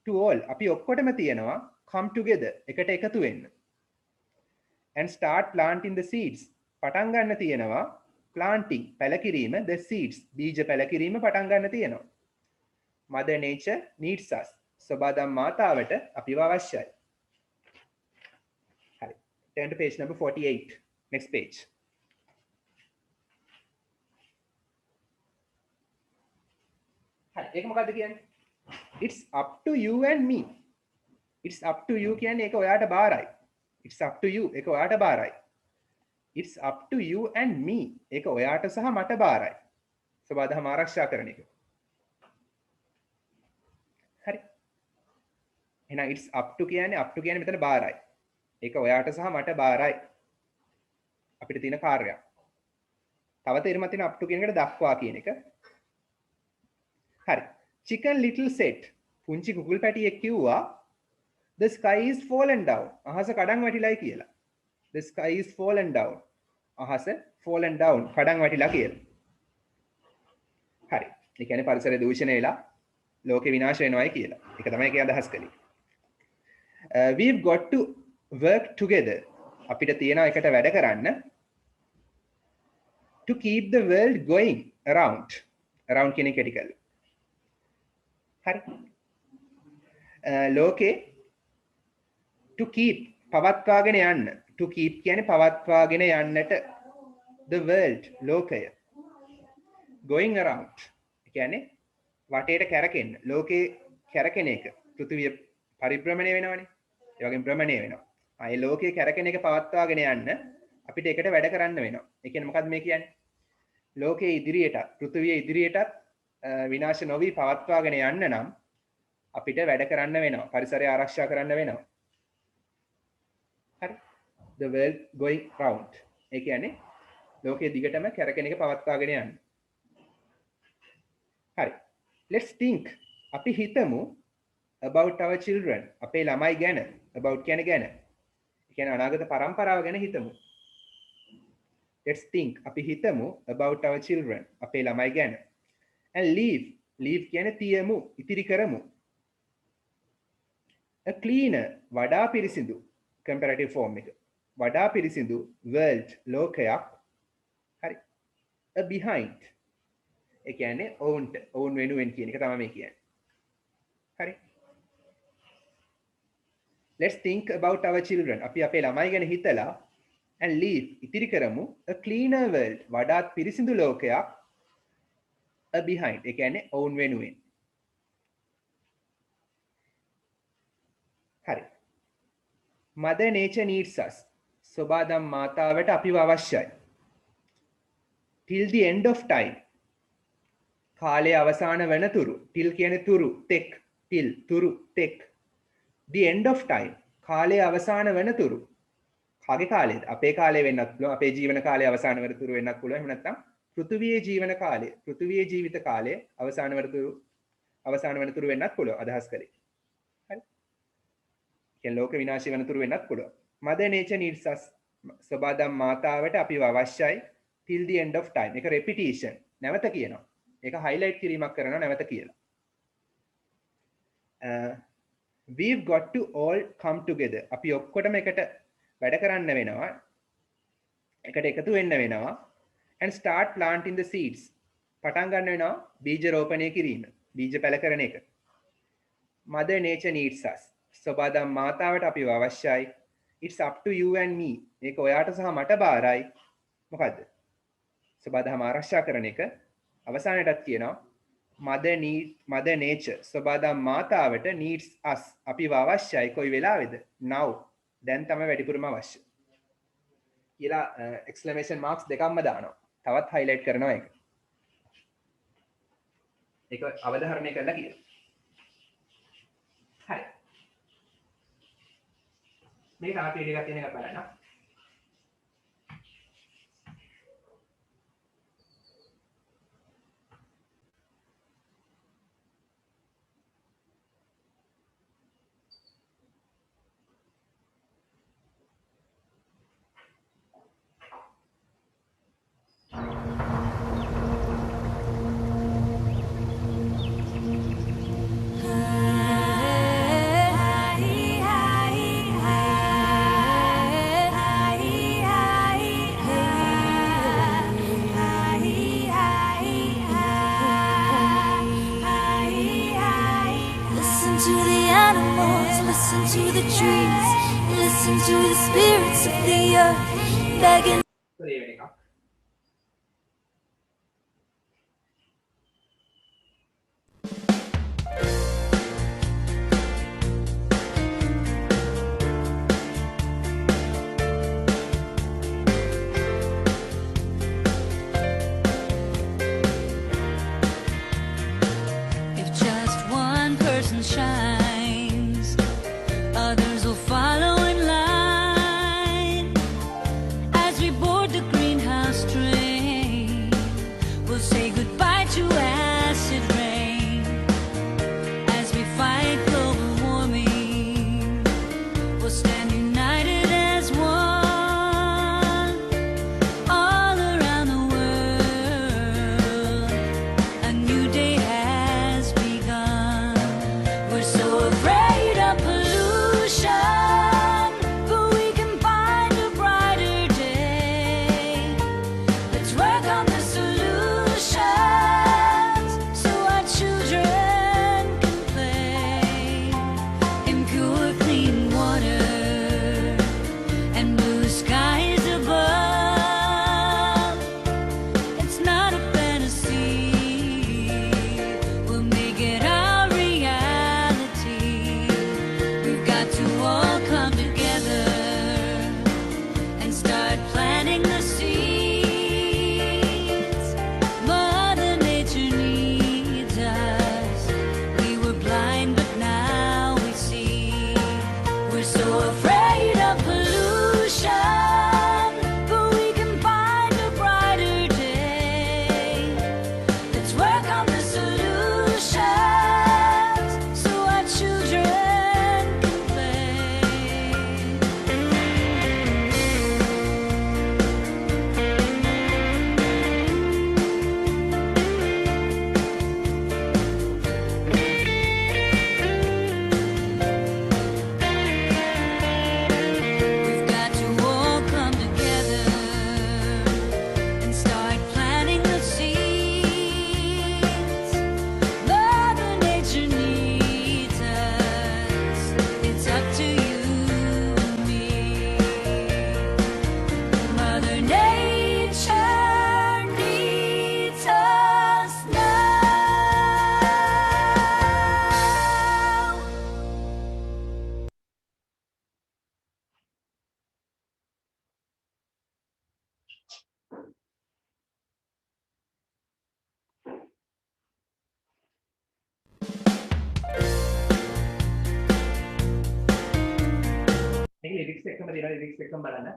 to all අපි ඔක්කොටම තියෙනවා come together එකට එකතු වෙන්න. and start planting the seeds පටන් ගන්න තියෙනවා planting පැලකිරීම the seeds බීජ පැලකිරීම පටන් ගන්න තියෙනවා. Mother nature needs us. සබාදම් මාතාවට අපිව අවශ්‍යයි. හරි. Turn to page number 48. Next page. හරි. ඒක මොකද්ද කියන්නේ? It's up to you and me. It's up to you කියන්නේ ඒක ඔයාට බාරයි. It's up to you ඒක ඔයාට බාරයි. It's up to you and me ඒක ඔයාට සහ මට බාරයි. සබාදම් ආරක්ෂා කරන එක. හරි. එහෙනම් it's up to කියන්නේ මෙතන බාරයි. ඒක ඔයාට සහ මට බාරයි. අපිට තියෙන කාර්යයක්. තව තේරුමක් තියෙන up to කියන එකට දක්වා කියන එක. හරි. Chicken Little said පුංචි කුකුල් පැටියෙක් කිව්වා the sky is fallen down. අහස කඩන් වැටිලායි කියලා. The sky is fallen down. අහස fallen down කඩන් වැටිලා කියලා. හරි. ඒ කියන්නේ පරිසර දූෂණය වෙලා ලෝකෙ විනාශ වෙනවායි කියලා. ඒක තමයි ඒකේ අදහස් කළේ. We've got to work together. අපිට තියෙනවා එකට වැඩ කරන්න. To keep the world going around. Around කියන එක ටිකල්. හරි. ලෝකේ to keep පවත්වාගෙන යන්න. To keep කියන්නේ පවත්වාගෙන යන්නට the world ලෝකය. Going around. ඒ කියන්නේ වටේට කැරකෙන්න. ලෝකේ කැරකෙන එක. පෘථිවිය පරිභ්‍රමණය වෙනවනේ. ඒ වගේම භ්‍රමණය වෙනවා. ඒ ලෝකයේ කැරකෙන එක පවත්වාගෙන යන්න අපිට එකට වැඩ කරන්න වෙනවා. ඒ කියන්නේ මොකද්ද මේ කියන්නේ? ලෝකයේ ඉදිරියට පෘථිවිය ඉදිරියටත් විනාශ නොවි පවත්වාගෙන යන්න නම් අපිට වැඩ කරන්න වෙනවා. පරිසරය ආරක්ෂා කරන්න වෙනවා. හරි. The world going round. ඒ කියන්නේ ලෝකයේ දිගටම කැරකෙන එක පවත්වාගෙන යන්න. හරි. Let's think. අපි හිතමු about our children. අපේ ළමයි ගැන. About කියන්නේ ගැන. ඒ කියන්නේ අනාගත පරම්පරාව ගැන හිතමු. Let's think. අපි හිතමු about our children. අපේ ළමයි ගැන. And leave. Leave කියන්නේ තියමු, ඉතිරි කරමු. A cleaner වඩා පිරිසිදු comparative form එක. වඩා පිරිසිදු world ලෝකයක්. හරි. A behind. ඒ කියන්නේ ඔවුන් වෙනුවෙන් කියන එක තමයි මේ කියන්නේ. හරි. Let's think about our children. අපි අපේ ළමයි ගැන හිතලා and leave ඉතිරි කරමු a cleaner world වඩාත් පිරිසිදු ලෝකයක් a behind. ඒ කියන්නේ ඔවුන් වෙනුවෙන්. හරි. Mother nature needs us. සබාදම් මාතාවට අපිව අවශ්‍යයි. Till the end of time. කාලය අවසාන වනතුරු. Till කියන්නේ තුරු, තෙක්. Till තුරු, තෙක්. The end of time. කාලය අවසාන වනතුරු. කාගේ කාලයද? අපේ කාලය වෙන්නත් පුළුවන්. අපේ ජීවන කාලය අවසාන වනතුරු වෙන්නත් පුළුවන්. එහෙම නැත්නම් පෘථිවියේ ජීවන කාලය, පෘථිවියේ ජීවිත කාලය අවසාන වනතුරු වෙන්නත් පුළුවන්. අදහස් කළේ. හරි. කියන්නේ ලෝක විනාශය වනතුරු වෙන්නත් පුළුවන්. Mother nature needs us. සබාදම් මාතාවට අපිව අවශ්‍යයි till the end of time. ඒක repetition. නැවත කියනවා. ඒක highlight කිරීමක් කරනවා නැවත කියලා. We've got to all come together. අපි ඔක්කොටම එකට වැඩ කරන්න වෙනවා. එකට එකතු වෙන්න වෙනවා. And start planting the seeds. පටන් ගන්න වෙනවා බීජ රෝපණය කිරීම. බීජ පැල කරන එක. Mother nature needs us. සබාදම් මාතාවට අපිව අවශ්‍යයි. It's up to you and me. මේක ඔයාට සහ මට බාරයි. මොකද්ද? සබාදම් ආරක්ෂා කරන එක. අවසානයටත් කියනවා mother nature සබාදම් මාතාවට needs us. අපිව අවශ්‍යයි කොයි වෙලාවේද? now. දැන් තමයි වැඩිපුරම අවශ්‍ය. කියලා exclamation marks දෙකක්ම දානවා. තවත් highlight කරනවා ඒක. ඒක අවධාරණය කරලා කියන්න. හරි. මේ තමයි පිළිගත් තියෙන එක බලන්න. trees. Listen to the spirits of the earth begging. So ඒ වෙන එකක්. If just one person shines, others will follow in line. As we board the greenhouse train, we'll say goodbye to acid rain. As we fight global warming, we'll stand united as one. All around the world, a new day has begun. We're so afraid of pollution, but we can find a brighter day. Let's work on the solutions so our children can play in pure, clean water and blue skies above. It's not a fantasy. We'll make it our reality. We've got to all come together and start planting the seeds. Mother Nature needs us. We were blind, but now we see. We're so afraid of pollution, but we can find a brighter day. Let's work on the solutions so our children can play. We've got to all come together and start planting the seeds. Mother Nature needs us. It's up to you and me. Mother Nature needs us now. මේක lyrics එකම දෙනවා lyrics එකම බලන්න.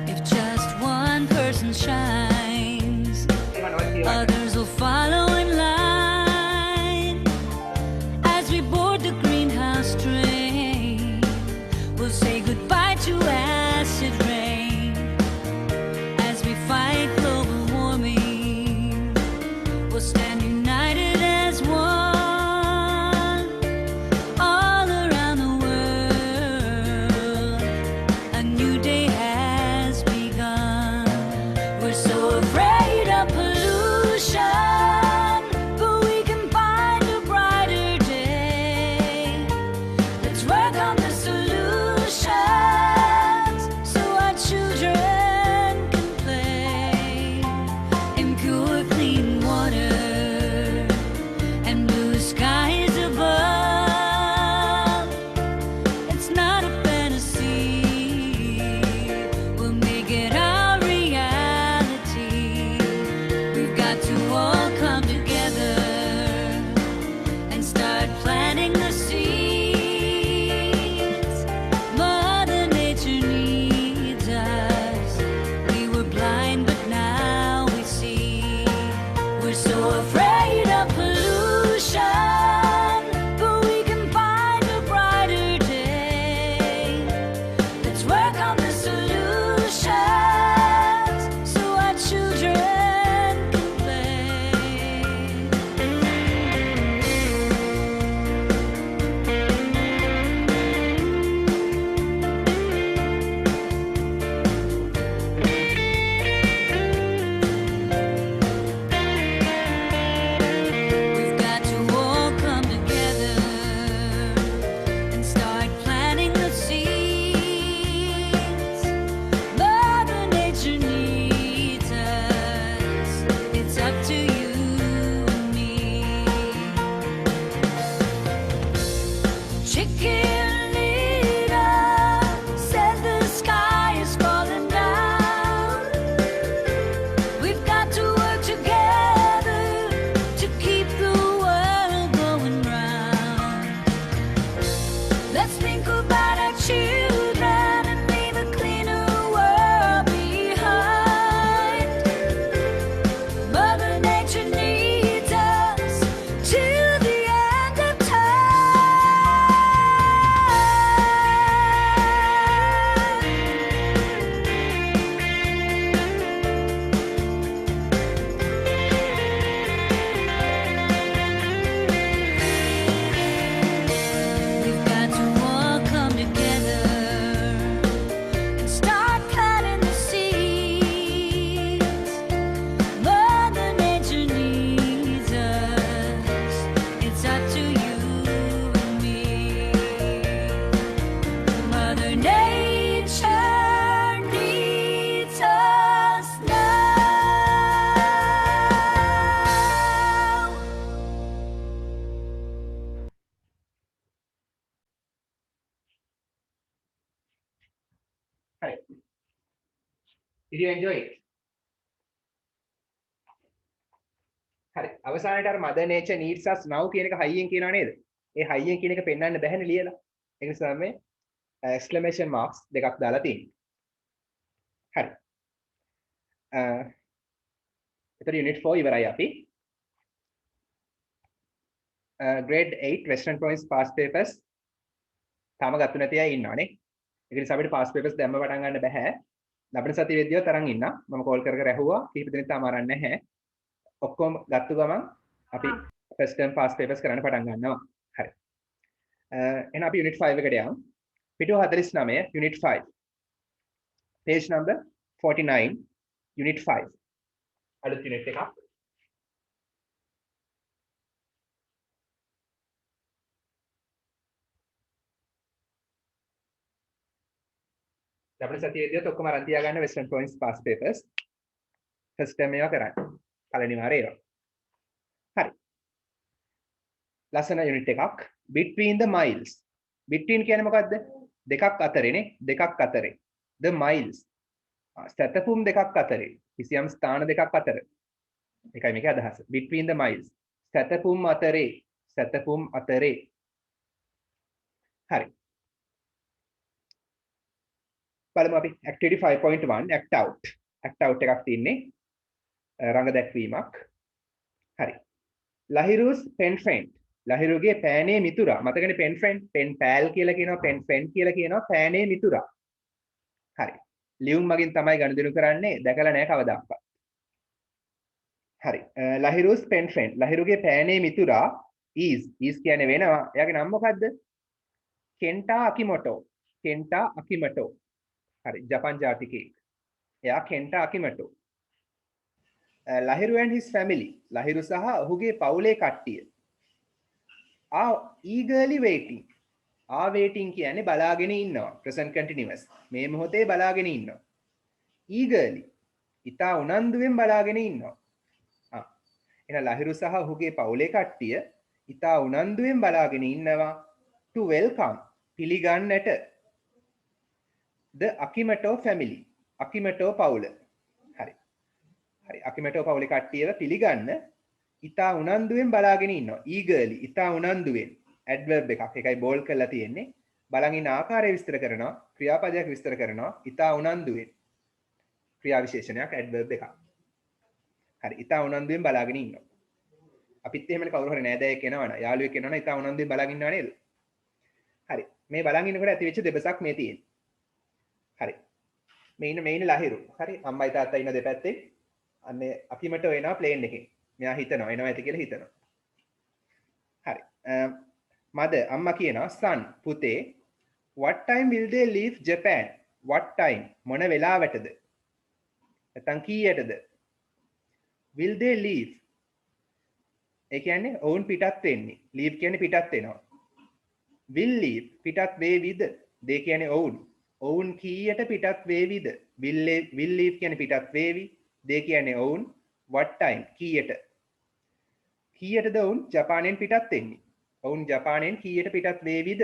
If just one person shines, ඒවා noise කියවන්න. others will follow in line. As we board the greenhouse train, we'll say goodbye to acid rain. As we fight global warming, හරි. Did you enjoy it? හරි. අවසානයේ අර mother nature needs us now කියන එක හයියෙන් කියනවා නේද? ඒ හයියෙන් කියන එක පෙන්වන්න බැහැනේ ලියලා. ඒ නිසා මේ exclamation marks දෙකක් දාලා තියෙනවා. හරි. එතකොට unit 4 ඉවරයි අපි. grade 8 western province past papers තාම ගත්ත නැති අය ඉන්නවනේ. ඒක නිසා අපිට past papers දැම්ම පටන් ගන්න බෑ. ලබන සතිය වෙද්දිවත් තරම් ඉන්න. මම කෝල් කර කර ඇහුවා. කීප දෙනෙක් තාම අරන් නැහැ. ඔක්කොම ගත්ත ගමන් අපි first term past papers කරන්න පටන් ගන්නවා. හරි. එහෙනම් අපි unit 5 එකට යමු. පිටුව 49 unit 5. page number 49 unit 5. අලුත් unit එකක්. ලබන සතියේදීත් ඔක්කොම අරන් තියාගන්න western province past papers. first term ඒවා කරන්න. පළවෙනි වාරේ ඒවා. හරි. ලස්සන unit එකක්. between the miles. between කියන්නේ මොකද්ද? දෙකක් අතරේනේ. දෙකක් අතරේ. the miles. සැතපුම් දෙකක් අතරේ. කිසියම් ස්ථාන දෙකක් අතර. ඒකයි මේකේ අදහස. between the miles. සැතපුම් අතරේ. සැතපුම් අතරේ. හරි. බලමු අපි activity 5.1 act out එකක් තියෙන්නේ රංග දැක්වීමක්. හරි. ලහිරුස් pen friend. ලහිරුගේ පෑනේ මිතුරා. මතකනේ pen friend, pen pal කියලා කියනවා, pen friend කියලා කියනවා, පෑනේ මිතුරා. හරි. ලියුම් මගින් තමයි ගනුදෙනු කරන්නේ. දැකලා නැහැ කවදාවත්. හරි. ලහිරුස් pen friend. ලහිරුගේ පෑනේ මිතුරා is කියන්නේ වෙනවා. එයාගේ නම මොකද්ද? කෙන්ටා අකිමොටෝ. කෙන්ටා අකිමොටෝ. හරි. ජපාන් ජාතිකයෙක්. එයා කෙන්ටා අකිමොටෝ. Lahiru and his family. Lahiru සහ ඔහුගේ පවුලේ කට්ටිය. are eagerly waiting. waiting කියන්නේ බලාගෙන ඉන්නවා. present continuous. මේ මොහොතේ බලාගෙන ඉන්නවා. eagerly. ඉතා උනන්දුවෙන් බලාගෙන ඉන්නවා. එහෙනම් ලහිරු සහ ඔහුගේ පවුලේ කට්ටිය ඉතා උනන්දුවෙන් බලාගෙන ඉන්නවා to welcome. පිළිගන්නට the Akimoto family. Akimoto පවුල. හරි. හරි. Akimoto පවුලේ කට්ටියව පිළිගන්න ඉතා උනන්දුවෙන් බලාගෙන ඉන්නවා. eagerly. ඉතා උනන්දුවෙන්. adverb එකක්. ඒකයි bold කරලා තියෙන්නේ. බලන් ඉන්න ආකාරය විස්තර කරනවා. ක්‍රියාපදයක් විස්තර කරනවා. ඉතා උනන්දුවෙන්. ක්‍රියා විශේෂණයක් adverb එකක්. හරි. ඉතා උනන්දුවෙන් බලාගෙන ඉන්නවා. අපිත් එහෙමනේ කවුරු හරි නෑදෑයෙක් එනවනම් යාළුවෙක් එනවනම් ඉතා උනන්දුවෙන් බලාගෙන ඉන්නව නේද? හරි. මේ බලන් ඉන්නකොට ඇති වෙච්ච දෙබසක් මේ තියෙන්නේ. හරි. මේ ඉන්න ලහිරු. හරි. අම්මයි තාත්තා ඉන්න දෙපැත්තේ. අන්නේ අකිමට එනවා ප්ලේන් එකෙන්. මෙයා හිතනවා එනවා ඇති කියලා හිතනවා. හරි. mother අම්මා කියනවා son පුතේ what time will they leave Japan? what time මොන වෙලාවටද? නැත්නම් කීයටද? will they leave? ඒ කියන්නේ ඔවුන් පිටත් වෙන්නේ. leave කියන්නේ පිටත් වෙනවා. will leave පිටත් වේවිද? they කියන්නේ ඔවුන්. ඔවුන් කීයට පිටත් වේවිද? will leave කියන්නේ පිටත් වේවි. they කියන්නේ ඔවුන්. what time කීයට? කීයටද ඔවුන් ජපානයෙන් පිටත් වෙන්නේ? ඔවුන් ජපානයෙන් කීයට පිටත් වේවිද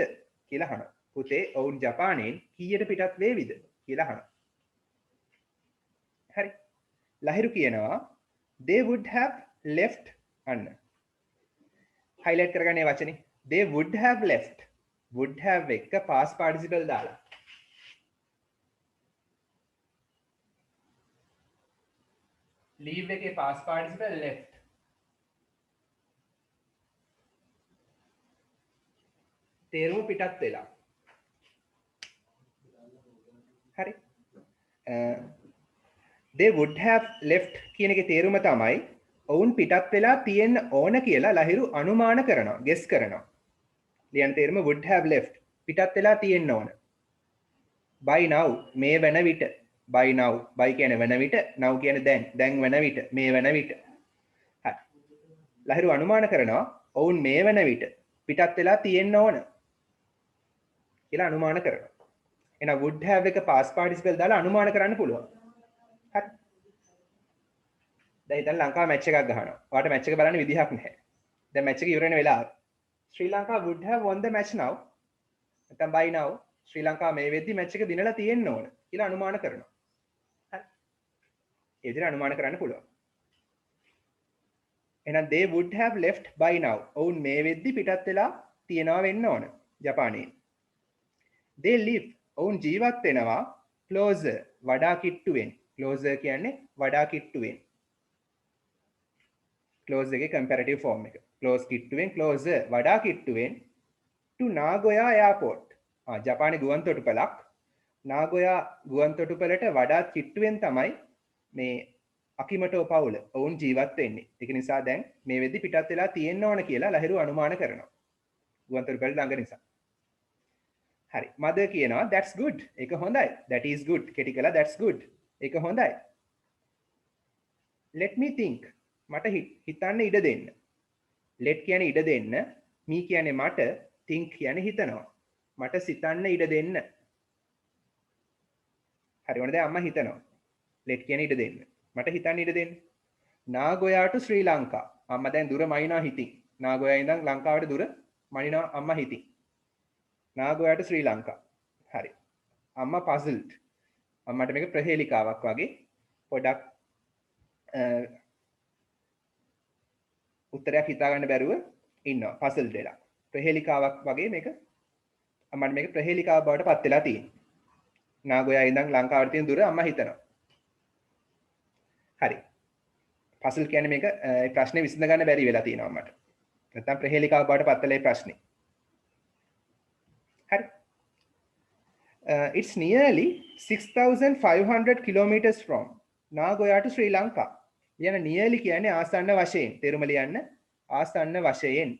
කියලා අහනවා. පුතේ ඔවුන් ජපානයෙන් කීයට පිටත් වේවිද කියලා අහනවා. හරි. ලහිරු කියනවා they would have left අන්න. highlight කරගන්න මේ වචනේ. they would have left. would have එක past participle දාලා. leave එකේ past participle left. තේරුම පිටත් වෙලා. හරි. they would have left කියන එකේ තේරුම තමයි ඔවුන් පිටත් වෙලා තියෙන්න ඕන කියලා ලහිරු අනුමාන කරනවා, guess කරනවා. ලියන තේරුම would have left. පිටත් වෙලා තියෙන්න ඕන. by now මේ වෙන විට. by now by කියන්නේ වෙන විට, now කියන්නේ දැන්. දැන් වෙන විට, මේ වෙන විට. හරි. ලහිරු අනුමාන කරනවා ඔවුන් මේ වෙන විට පිටත් වෙලා තියෙන්න ඕන කියලා අනුමාන කරනවා. එහෙනම් would have එක past participle දාලා අනුමාන කරන්න පුළුවන්. හරි. දැන් හිතන්න ලංකාව මැච් එකක් ගහනවා. ඔයාලට මැච් එක බලන්න විදිහක් නැහැ. දැන් මැච් එක ඉවර වෙන වෙලාව. ශ්‍රී ලංකාව would have won the match now. නැත්නම් by now ශ්‍රී ලංකාව මේ වෙද්දි මැච් එක දිනලා තියෙන්න ඕන. කියලා අනුමාන කරනවා. හරි. ඒ විදිහට අනුමාන කරන්න පුළුවන්. එහෙනම් they would have left by now. ඔවුන් මේ වෙද්දි පිටත් වෙලා තියනවා වෙන්න ඕන ජපානයේ. they live. ඔවුන් ජීවත් වෙනවා closer වඩා කිට්ටුවෙන්. closer කියන්නේ වඩා කිට්ටුවෙන්. close එකේ comparative form එක. close කිට්ටුවෙන් closer වඩා කිට්ටුවෙන් to Nagoya airport. ජපානයේ ගුවන් තොටුපළක්. නාගොයා ගුවන් තොටුපළට වඩා කිට්ටුවෙන් තමයි මේ අකිමටෝ පවුල ඔවුන් ජීවත් වෙන්නේ. ඒක නිසා දැන් මේ වෙද්දි පිටත් වෙලා තියෙන්න ඕන කියලා ලහිරු අනුමාන කරනවා. ගුවන් තොටුපළ ළඟ නිසා. හරි. මද කියනවා that's good. ඒක හොඳයි. that is good. කෙටි කළා that's good. ඒක හොඳයි. let me think. මට හිතන්න ඉඩ දෙන්න. let කියන්නේ ඉඩ දෙන්න. me කියන්නේ මට. think කියන්නේ හිතනවා. මට සිතන්න ඉඩ දෙන්න. හරි. ඕන දැන් අම්මා හිතනවා. let කියන්නේ ඉඩ දෙන්න. මට හිතන්න ඉඩ දෙන්න. නාගොයා to ශ්‍රී ලංකා. අම්මා දැන් දුර මනිනවා හිතින්. නාගොයා ඉඳන් ලංකාවට දුර මනිනවා අම්මා හිතින්. නාගොයා to ශ්‍රී ලංකා. හරි. අම්මා puzzled. අම්මට මේක ප්‍රහේලිකාවක් වගේ පොඩක් උත්තරයක් හිතා ගන්න බැරුව ඉන්නවා. puzzled වෙලා. ප්‍රහේලිකාවක් වගේ මේක අම්මට මේක ප්‍රහේලිකාවක් බවට පත් වෙලා තියෙනවා. නාගොයා ඉඳන් ලංකාවට තියෙන දුර අම්මා හිතනවා. හරි. puzzle කියන්නේ මේක ඒ ප්‍රශ්නේ විසඳ ගන්න බැරි වෙලා තියෙනවා මට. නැත්තම් ප්‍රහේලිකාව බවට පත් වෙලා ඒ ප්‍රශ්නේ. හරි. It's nearly 6500 kilometers from Nagoya to Sri Lanka. කියන nearly කියන්නේ ආසන්න වශයෙන්. තේරුම ලියන්න. ආසන්න වශයෙන්.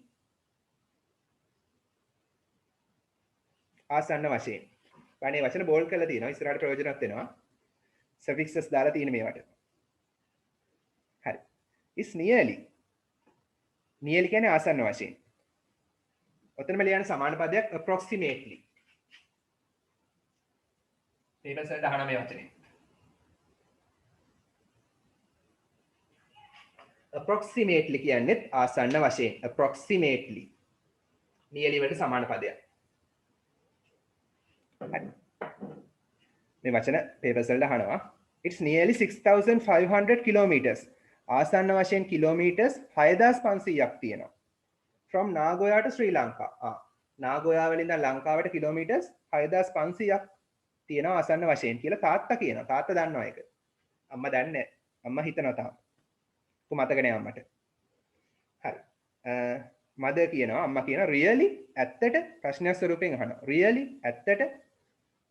ආසන්න වශයෙන්. ගානේ වචන බෝල් කරලා තියෙනවා. ඉස්සරහට ප්‍රයෝජනවත් වෙනවා. suffixes දාලා තියෙන මේවට. හරි. is nearly. nearly කියන්නේ ආසන්න වශයෙන්. ඔතනම ලියන්න සමාන පදයක් approximately. papers වලට අහන මේ වචනේ. approximately කියන්නේ ආසන්න වශයෙන්. approximately. nearly වලට සමාන පදයක්. මේ වචන papers වලට අහනවා. It's nearly 6500 kilometers. ආසන්න වශයෙන් කිලෝමීටර්ස් 6500ක් තියෙනවා. From Nagoya to Sri Lanka. නාගොයා වලින් ඉඳන් ලංකාවට කිලෝමීටර්ස් 6500ක් තියෙනවා ආසන්න වශයෙන් කියලා තාත්තා කියනවා. තාත්තා දන්නවා ඒක. අම්මා දන්නේ නැහැ. අම්මා හිතනවා තාම. මතක නෑ අම්මට. හරි. මද කියනවා අම්මා කියනවා really ඇත්තට ප්‍රශ්නයක් ස්වරූපයෙන් අහනවා. really ඇත්තට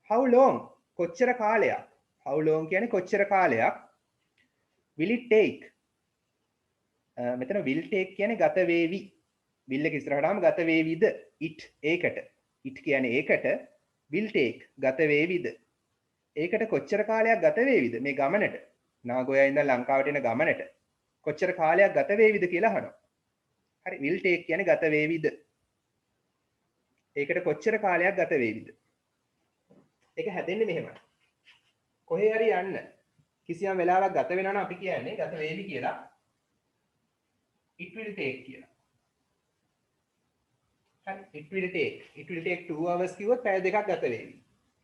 how long කොච්චර කාලයක්? how long කියන්නේ කොච්චර කාලයක්? will it take? මෙතන will take කියන්නේ ගත වේවි. will එක ඉස්සරහටම ගත වේවිද? it ඒකට. it කියන්නේ ඒකට will take ගත වේවිද? ඒකට කොච්චර කාලයක් ගත වේවිද මේ ගමනට? නාගොයා ඉඳන් ලංකාවට එන ගමනට කොච්චර කාලයක් ගත වේවිද කියලා අහනවා. හරි will take කියන්නේ ගත වේවිද? ඒකට කොච්චර කාලයක් ගත වේවිද? ඒක හැදෙන්නේ මෙහෙමයි. කොහේ හරි යන්න කිසියම් වෙලාවක් ගත වෙනවා නම් අපි කියන්නේ ගත වේවි කියලා. it will take කියලා. හරි it will take 2 hours කිව්වොත් පැය දෙකක් ගත වේවි.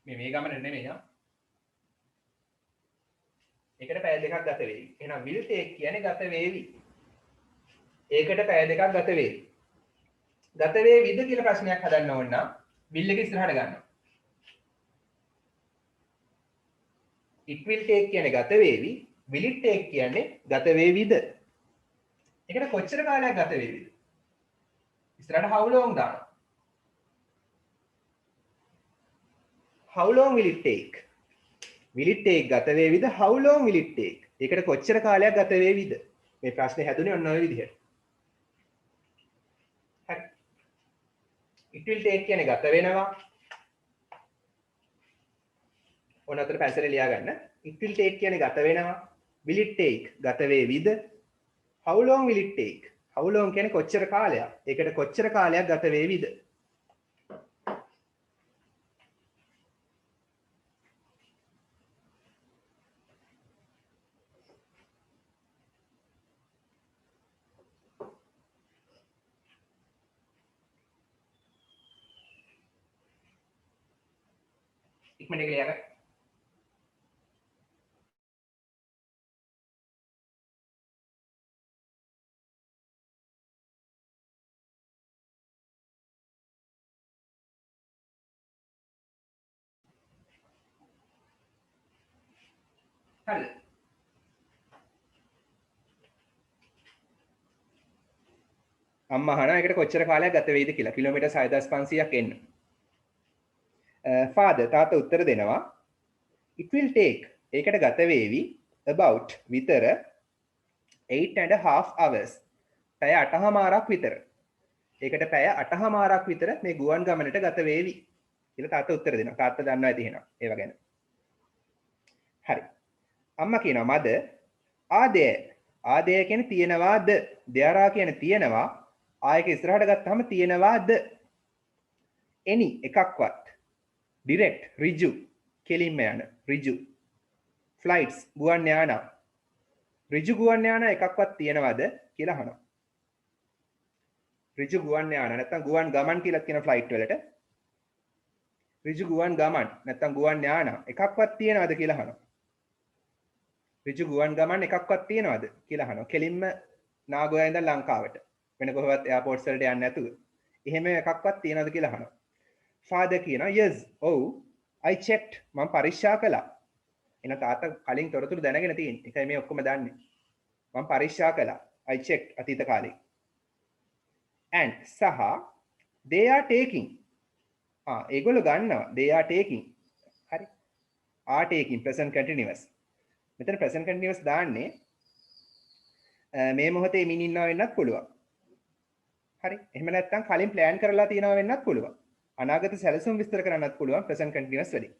මේ ගමන නෙමෙයි යා. ඒකට පැය දෙකක් ගත වේවි. එහෙනම් will take කියන්නේ ගත වේවි. ඒකට පැය දෙකක් ගත වේවි. ගත වේවිද කියලා ප්‍රශ්නයක් හදන්න ඕන නම් will එක ඉස්සරහට ගන්නවා. it will take කියන්නේ ගත වේවි. will it take කියන්නේ ගත වේවිද? ඒකට කොච්චර කාලයක් ගත වේවිද? ඉස්සරහට how long දානවා. how long will it take? will it take ගත වේවිද? how long will it take? ඒකට කොච්චර කාලයක් ගත වේවිද? මේ ප්‍රශ්නේ හැදුනේ ඔන්න ඔය විදිහට. හරි. it will take කියන්නේ ගත වෙනවා. ඔන්න අතර පැන්සලේ ලියා ගන්න. it will take කියන්නේ ගත වෙනවා. will it take ගත වේවිද? how long will it take? how long කියන්නේ කොච්චර කාලයක්? ඒකට කොච්චර කාලයක් ගත වේවිද? ඉක්මනට ලියා ගන්න. හරිද? අම්මා අහනවා ඒකට කොච්චර කාලයක් ගත වෙයිද කියලා. කිලෝමීටර් 6500ක් එන්න. father තාත්තා උත්තර දෙනවා. It will take ඒකට ගත වේවි about විතර 8.5 hours. පැය 8:00මාරක් විතර. ඒකට පැය 8:00මාරක් විතර මේ ගුවන් ගමනට ගත වේවි කියලා තාත්තා උත්තර දෙනවා. තාත්තා දන්නවා ඇති එහෙනම් ඒව ගැන. හරි. අම්මා කියනවා mother are there. are there කියන්නේ තියනවාද? there are කියන්නේ තියනවා. ආයක ඉස්සරහට ගත්තාම තියනවාද? any එකක්වත්. direct ඍජු කෙලින්ම යන ඍජු. flights ගුවන් යානා. ඍජු ගුවන් යානා එකක්වත් තියනවද කියලා අහනවා. ඍජු ගුවන් යානා නැත්නම් ගුවන් ගමන් කියලා කියන ෆ්ලයිට් වලට ඍජු ගුවන් ගමන් නැත්නම් ගුවන් යානා එකක්වත් තියනවද කියලා අහනවා. ඍජු ගුවන් ගමන් එකක්වත් තියනවද කියලා අහනවා. කෙලින්ම නාගොයා ඉඳන් ලංකාවට වෙන කොහෙවත් එයාපෝට්ස් වලට යන්නේ නැතුව. එහෙම එකක්වත් තියනවද කියලා අහනවා. father කියනවා yes ඔව් I checked මම පරීක්ෂා කළා. එහෙනම් තාත්තා කලින් තොරතුරු දැනගෙන තියෙන්නේ. ඒකයි මේ ඔක්කොම දන්නේ. මම පරීක්ෂා කළා. I checked අතීත කාලේ. and සහ they are taking ඒගොල්ලෝ ගන්නවා. they are taking හරි. are taking present continuous. මෙතන present continuous දාන්නේ මේ මොහොතේ මින් ඉන්නවා වෙන්නත් පුළුවන්. හරි. එහෙම නැත්නම් කලින් plan කරලා තියනවා වෙන්නත් පුළුවන්. අනාගත සැලසුම් විස්තර කරන්නත් පුළුවන් present continuous වලින්.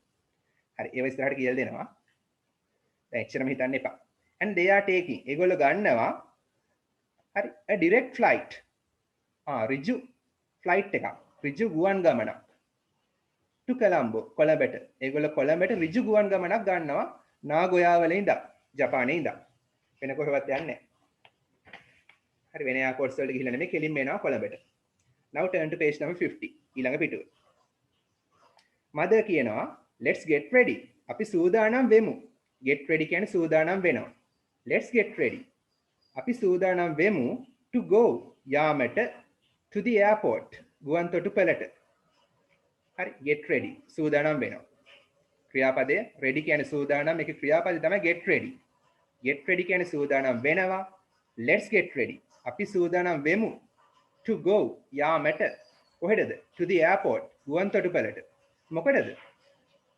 හරි. ඒව ඉස්සරහට කියලා දෙනවා. දැන් එච්චරම හිතන්න එපා. and they are taking ඒගොල්ලෝ ගන්නවා හරි a direct flight ඍජු flight එකක් ඍජු ගුවන් ගමනක් to Colombo කොළඹට ඒගොල්ලෝ කොළඹට ඍජු ගුවන් ගමනක් ගන්නවා නාගොයා වල ඉඳන් ජපානයේ ඉඳන් වෙන කොහෙවත් යන්නේ නැහැ. හරි වෙන එයාපෝට්ස් වලට ගිහිල්ලා නෙමෙයි කෙලින්ම එනවා කොළඹට. now turn to page number 50 ඊළඟ පිටුව. mother කියනවා let's get ready අපි සූදානම් වෙමු. get ready කියන්නේ සූදානම් වෙනවා. let's get ready අපි සූදානම් වෙමු to go යාමට to the airport ගුවන් තොටුපළට. හරි get ready සූදානම් වෙනවා. ක්‍රියාපදය ready කියන්නේ සූදානම් මේකේ ක්‍රියාපදය තමයි get ready. get ready කියන්නේ සූදානම් වෙනවා. let's get ready අපි සූදානම් වෙමු to go යාමට කොහෙටද? to the airport ගුවන් තොටුපළට. මොකටද?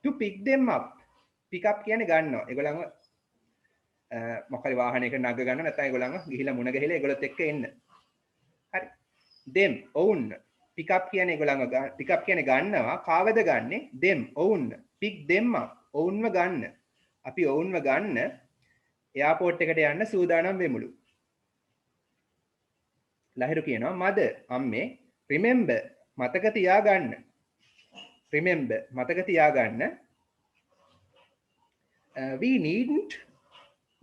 to pick them up pick up කියන්නේ ගන්නවා. ඒගොල්ලන්ව මොකක් හරි වාහනයකට නග ගන්න නැත්නම් ඒගොල්ලන්ව ගිහිලා මුණ ගැහිලා ඒගොල්ලොත් එක්ක එන්න. හරි. them own pick up කියන්නේ ඒගොල්ලන්ව pick up කියන්නේ ගන්නවා. කාවද ගන්නෙ? them own pick them up ownව ගන්න. අපි ownව ගන්න එයාපෝට් එකට යන්න සූදානම් වෙමුලු. ලහිරු කියනවා mother අම්මේ remember මතක තියාගන්න. remember මතක තියාගන්න we needn't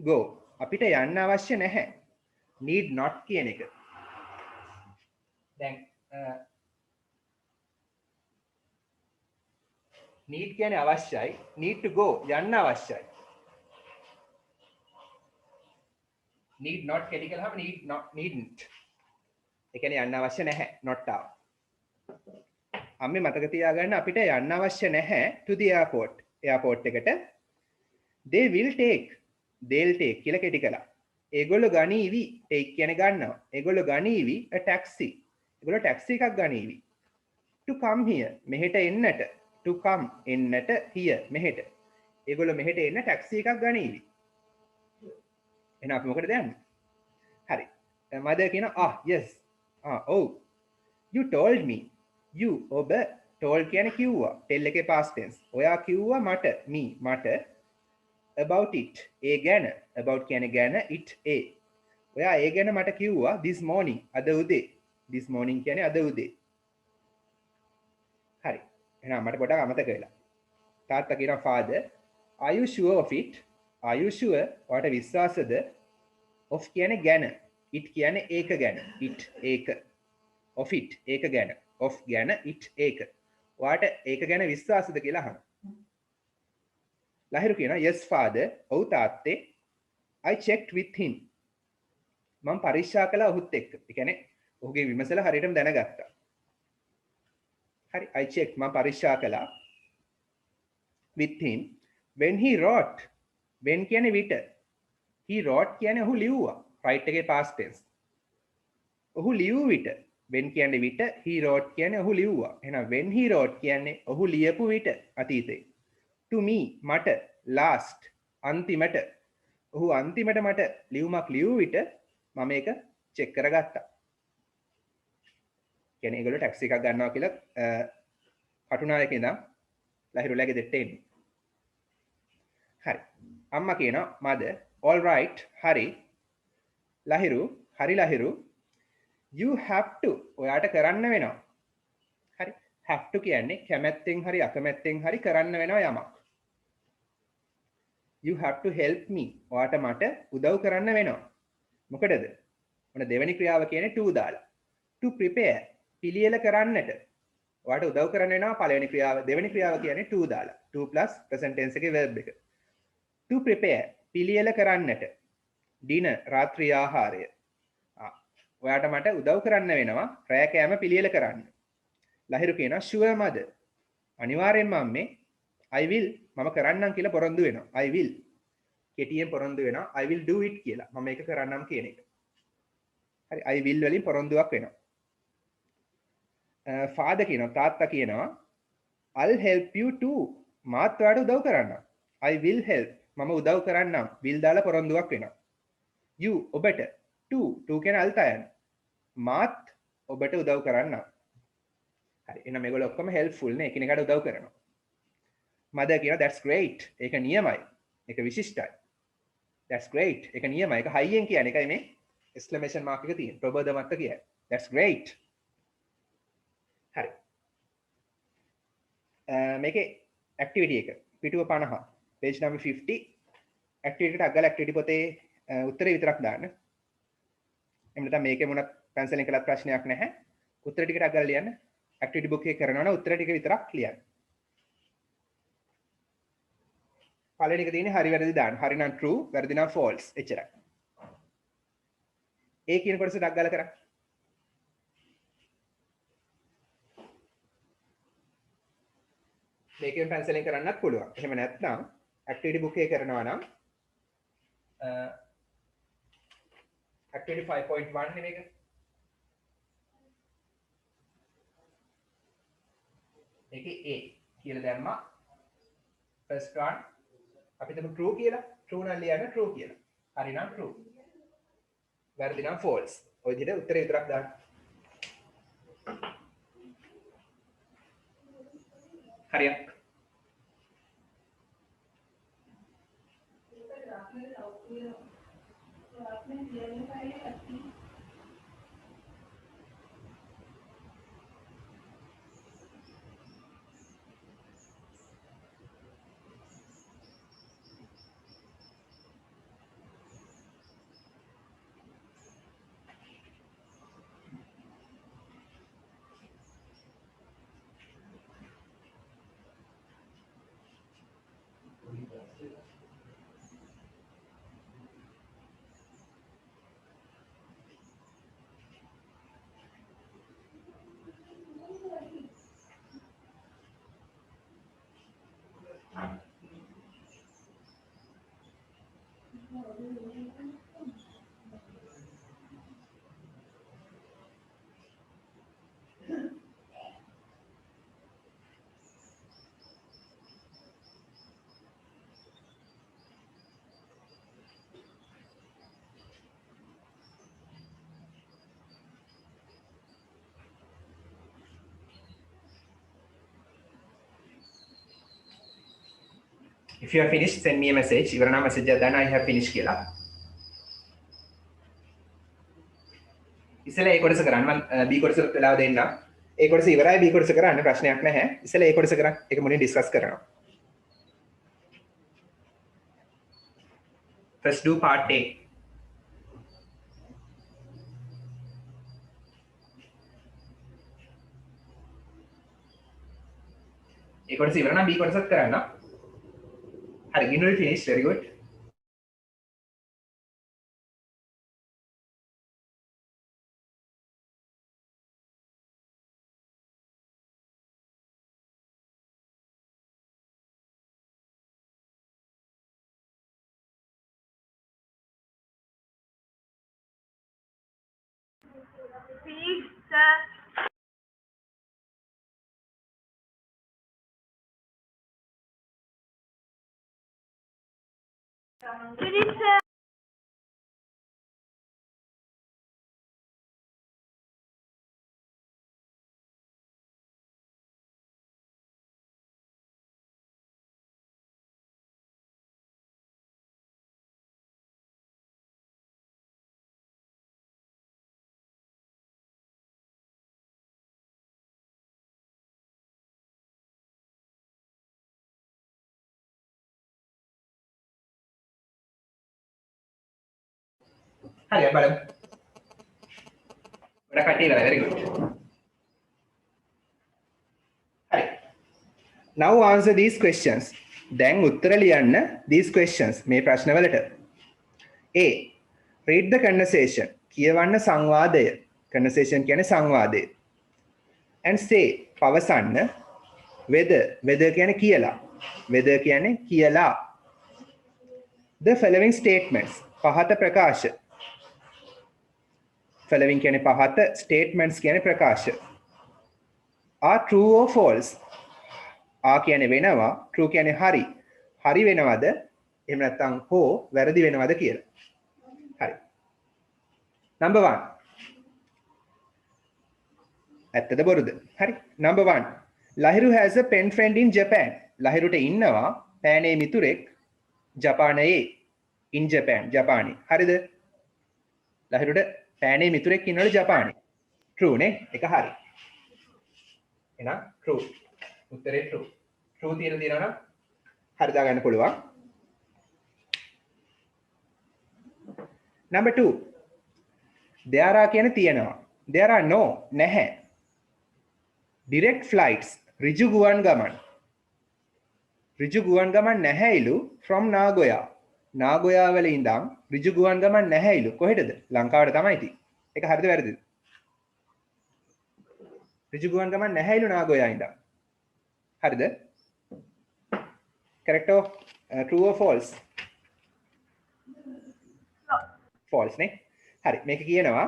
go අපිට යන්න අවශ්‍ය නැහැ. need not කියන එක. දැන් need කියන්නේ අවශ්‍යයි. need to go යන්න අවශ්‍යයි. need not කෙටි කළාම need not needn't. ඒ කියන්නේ යන්න අවශ්‍ය නැහැ. not ආව. අම්මේ මතක තියාගන්න අපිට යන්න අවශ්‍ය නැහැ to the airport. airport එකට they will take they'll take කියලා කෙටි කළා. ඒගොල්ලෝ ගනීවි take කියන්නේ ගන්නවා. ඒගොල්ලෝ ගනීවි a taxi. ඒගොල්ලෝ taxi එකක් ගනීවි. to come here මෙහෙට එන්නට. to come එන්නට here මෙහෙට. ඒගොල්ලෝ මෙහෙට එන්න taxi එකක් ගනීවි. එහෙනම් අපි මොකටද යන්නේ? හරි. mother කියනවා yes. oh you told me. you ඔබ told කියන්නේ කිව්වා. tell එකේ past tense. ඔයා කිව්වා මට me මට about it ඒ ගැන about කියන්නේ ගැන it ඒ ඔයා ඒ ගැන මට කිව්වා this morning අද උදේ this morning කියන්නේ අද උදේ. හරි එහෙනම් මට පොඩක් අමතක වෙලා. තාත්තා කියනවා father are you sure of it? are you sure ඔයාට විශ්වාසද? of කියන්නේ ගැන it කියන්නේ ඒක ගැන it ඒක of it ඒක ගැන of ගැන it ඒක ඔයාට ඒක ගැන විශ්වාසද කියලා අහනවා. ලහිරු කියනවා yes father ඔව් තාත්තේ I checked with him මම පරීක්ෂා කළා ඔහුත් එක්ක. ඒ කියන්නේ ඔහුගේ විමසලා හරියටම දැනගත්තා. හරි I checked මම පරීක්ෂා කළා with him when he wrote when කියන්නේ විට. he wrote කියන්නේ ඔහු ලිව්වා. right එකේ past tense. ඔහු ලියූ විට. when කියන්නේ විට, he wrote කියන්නේ ඔහු ලිව්වා. එහෙනම් when he wrote කියන්නේ ඔහු ලියපු විට අතීතේ. to me මට last අන්තිමට. ඔහු අන්තිමට මට ලියුමක් ලියූ විට මම ඒක චෙක් කරගත්තා. කියන්නේ ඒගොල්ලෝ ටැක්සි එකක් ගන්නවා කියලා කටුනායක ඉඳන් ලහිරුලාගේ දෙට්ට එන්නේ. හරි. අම්මා කියනවා mother all right හරි. ලහිරු හරි ලහිරු you have to ඔයාට කරන්න වෙනවා. හරි. have to කියන්නේ කැමැත්තෙන් හරි අකමැත්තෙන් හරි කරන්න වෙනවා යමක්. you have to help me ඔයාට මට උදව් කරන්න වෙනවා. මොකටද? ඔන්න දෙවෙනි ක්‍රියාව කියන්නේ to දාලා. to prepare පිළියෙල කරන්නට. ඔයාට උදව් කරන්න වෙනවා පළවෙනි ක්‍රියාව. දෙවෙනි ක්‍රියාව කියන්නේ to දාලා. to plus present tense එකේ verb එක. to prepare පිළියෙල කරන්නට. dinner රාත්‍රී ආහාරය. ඔයාට මට උදව් කරන්න වෙනවා රෑ කෑම පිළියෙල කරන්න. ලහිරු කියනවා sure mother අනිවාර්යෙන්ම අම්මේ I will මම කරන්නම් කියලා පොරොන්දු වෙනවා. I will කෙටියෙන් පොරොන්දු වෙනවා I will do it කියලා. මම ඒක කරන්නම් කියන එක. හරි I will වලින් පොරොන්දුවක් වෙනවා. father කියනවා තාත්තා කියනවා I'll help you too මාත් ඔයාට උදව් කරන්නම්. I will help මම උදව් කරන්නම්. will දාලා පොරොන්දුවක් වෙනවා. you ඔබට to කියන අල්තයන් මාත් ඔබට උදව් කරන්නම්. හරි එහෙනම් මේගොල්ලෝ ඔක්කොම helpful නේ එකිනෙකාට උදව් කරනවා. mother කියනවා that's great ඒක නියමයි. ඒක විශිෂ්ටයි. that's great ඒක නියමයි. ඒක හයියෙන් කියන්නේ. ඒකයි මේ exclamation mark එක තියෙන්නේ. ප්‍රබෝධමත්ව කියන්නේ. that's great. හරි. මේකේ activity එක පිටුව 50 page number 50 activity එකට අග්ගල activity පොතේ උත්තරේ විතරක් දාන්න. එහෙම නැත්නම් මේකේ මොනක් පැන්සලෙන් කළත් ප්‍රශ්නයක් නැහැ. උත්තර ටිකට අග්ගල ලියන්න. activity book එකේ කරනවා නම් උත්තර ටික විතරක් ලියන්න. පළවෙනි එක තියෙන්නේ හරි වැරදි දාන්න. හරි නම් true, වැරදි නම් false. එච්චරයි. ඒ කියන කොටස අග්ගල කරා. මේකෙන් පැන්සලෙන් කරන්නත් පුළුවන්. එහෙම නැත්නම් activity book එකේ කරනවා නම් activity 5.1 නේ මේක. ඒකේ A කියලා දැම්මා. first one අපි තමු true කියලා. true නම් ලියන්න true කියලා. හරි නම් true. වැරදි නම් false. ඔය විදිහට උත්තරේ විතරක් දාන්න. හරියට. If you have finished, send me a message. ඉවරනා message එකක් දාන්න I have finished කියලා. ඉස්සෙල්ලා ඒ කොටස කරන්න මම B කොටස වෙලාව දෙන්නම්. ඒ කොටස ඉවරයි B කොටස කරන්න ප්‍රශ්නයක් නැහැ. ඉස්සෙල්ලා ඒ කොටස කරන්න. ඒක මුලින් ඩිස්කස් කරනවා. First do part A. ඒ කොටස ඉවර නම් B කොටසත් කරන්න. හරි, Ginuri finish, very good. It is a හරි අපි බලමු. වැඩ කටේ ඉවරයි. very good. හරි. Now answer these questions. දැන් උත්තර ලියන්න these questions මේ ප්‍රශ්නවලට. A. Read the conversation. කියවන්න සංවාදය. Conversation කියන්නේ සංවාදය. And say පවසන්න whether කියන්නේ කියලා. whether කියන්නේ කියලා. The following statements පහත ප්‍රකාශ. following කියන්නේ පහත, statements කියන්නේ ප්‍රකාශ. are true or false? are කියන්නේ වෙනවා, true කියන්නේ හරි. හරි වෙනවද? එහෙම නැත්නම් හෝ වැරදි වෙනවද කියලා. හරි. number 1. ඇත්තද බොරුද? හරි. number 1. Lahiru has a pen friend in Japan. ලහිරුට ඉන්නවා පෑනේ මිතුරෙක් ජපානයේ. in Japan. ජපානයේ. හරිද? ලහිරුට පෑනේ මිතුරෙක් ඉන්නවලු ජපානයේ. true නේ? ඒක හරි. එහෙනම් true. උත්තරේ true. true තියෙනවා නම් හරි දාගන්න පුළුවන්. number 2. there are කියන්නේ තියෙනවා. there are no නැහැ. direct flights ඍජු ගුවන් ගමන්. ඍජු ගුවන් ගමන් නැහැයිලු from Nagoya. නාගොයා වල ඉඳන් ඍජු ගුවන් ගමන් නැහැයිලු. කොහෙටද? ලංකාවට තමයි ඉතින්. ඒක හරිද වැරදිද? ඍජු ගුවන් ගමන් නැහැයිලු නාගොයා ඉඳන්. හරිද? correct or true or false? false නේ. හරි. මේක කියනවා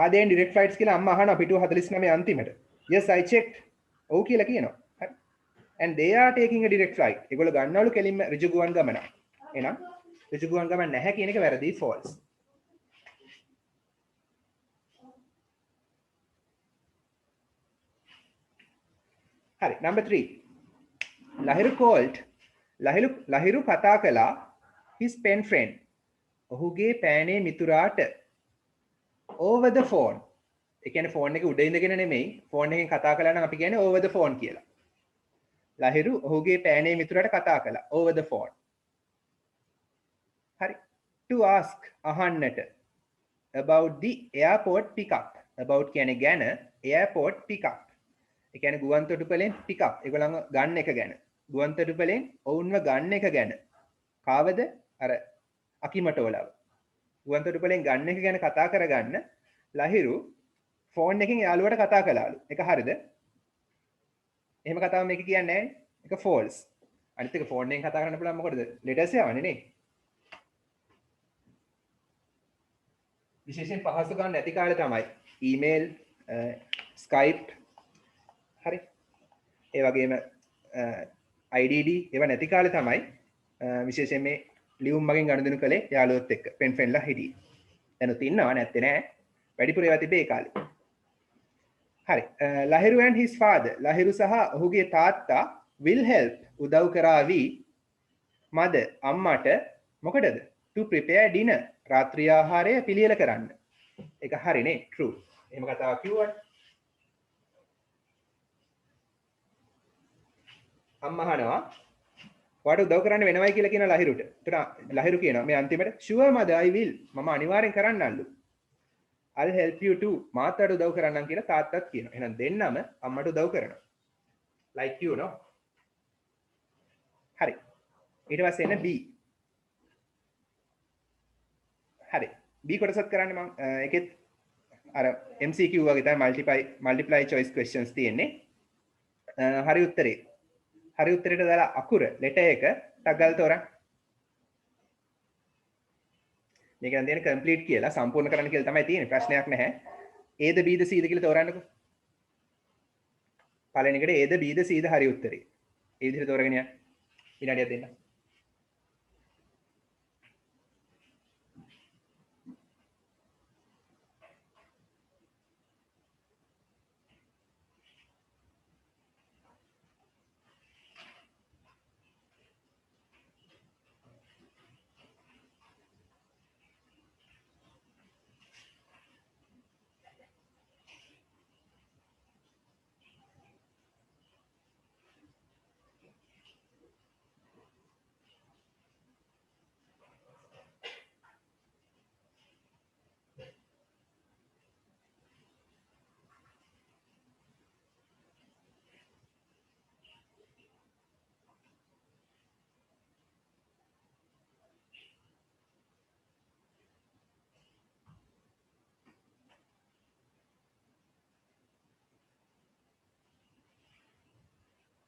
ආදෙන් direct flights කියලා අම්මා අහනවා පිටුව 49 අන්තිමට. yes I checked. ඔව් කියලා කියනවා. හරි. and they are taking a direct flight. ඒගොල්ලෝ ගන්නවලු කෙලින්ම ඍජු ගුවන් ගමන. එහෙනම් ඍජු ගුවන් ගමන් නැහැ කියන එක වැරදි, false. හරි. number 3. ලහිරු කතා කළා his pen friend. ඔහුගේ පෑනේ මිතුරාට over the phone. ඒ කියන්නේ ෆෝන් එක උඩ ඉඳගෙන නෙමෙයි, ෆෝන් එකෙන් කතා කළා නම් අපි කියන්නේ over the phone කියලා. ලහිරු ඔහුගේ පෑනේ මිතුරාට කතා කළා over the phone. හරි. to ask අහන්නට about the airport pickup. about කියන්නේ ගැන, airport pickup. ඒ කියන්නේ ගුවන්තොටුපළෙන් pickup. ඒගොල්ලන්ව ගන්න එක ගැන. ගුවන්තොටුපළෙන් ඔවුන්ව ගන්න එක ගැන. කාවද? අර අකිමටෝලව. ගුවන්තොටුපළෙන් ගන්න එක ගැන කතා කරගන්න ලහිරු ෆෝන් එකකින් යාළුවට කතා කළාලු. ඒක හරිද? එහෙම කතාව මේක කියන්නේ නැහැ. ඒක false. අනිත් එක ෆෝන් එකෙන් කතා කරන්න පුළුවන් මොකටද? letters යවන්නේ නේ. විශේෂයෙන් පහසු ගන්න නැති කාලේ තමයි email, Skype හරි. ඒ වගේම IDD ඒවා නැති කාලේ තමයි විශේෂයෙන් මේ ලියුම් මගෙන් ගනුදෙනු කළේ යාළුවොත් එක්ක පෙන් ෆ්‍රෙන්ඩ්ලා හිටියේ. දැනුත් ඉන්නවා නැත්තේ නෑ. වැඩිපුර ඒවා තිබේ ඒ කාලේ. හරි. Lahiru and his father. Lahiru සහ ඔහුගේ තාත්තා will help උදව් කරાવી mother අම්මට මොකටද? to prepare dinner. රාත්‍රී ආහාරය පිළියෙල කරන්න. ඒක හරිනේ. true. එහෙම කතාවක් කිව්වනේ. අම්මා අහනවා වාට උදව් කරන්න වෙනවයි කියලා කියන ලහිරුට. එතන ලහිරු කියනවා මේ අන්තිමට sure mother I will. මම අනිවාර්යෙන් කරන්නල්ලු. I'll help you too. මාතාට උදව් කරන්නම් කියලා තාත්තත් කියනවා. එහෙනම් දෙන්නම අම්මට උදව් කරනවා. like you no. හරි. ඊට පස්සේ එන B. හරි. B කොටසත් කරන්නේ මම ඒකෙත් අර MCQ වගේ තමයි multiply choice questions තියෙන්නේ. හරි උත්තරේ. හරි උත්තරේට දාලා අකුර letter එක ටක් ගාලා තෝරන්න. මේක නම් දෙන්නේ complete කියලා සම්පූර්ණ කරන්න කියලා තමයි තියෙන්නේ. ප්‍රශ්නයක් නැහැ. A the B the C ද කියලා තෝරන්නකෝ. පළවෙනි එකට A the B the C ද හරි උත්තරේ. ඒ විදිහට තෝරගෙන යන්න. විනාඩියක් දෙන්න.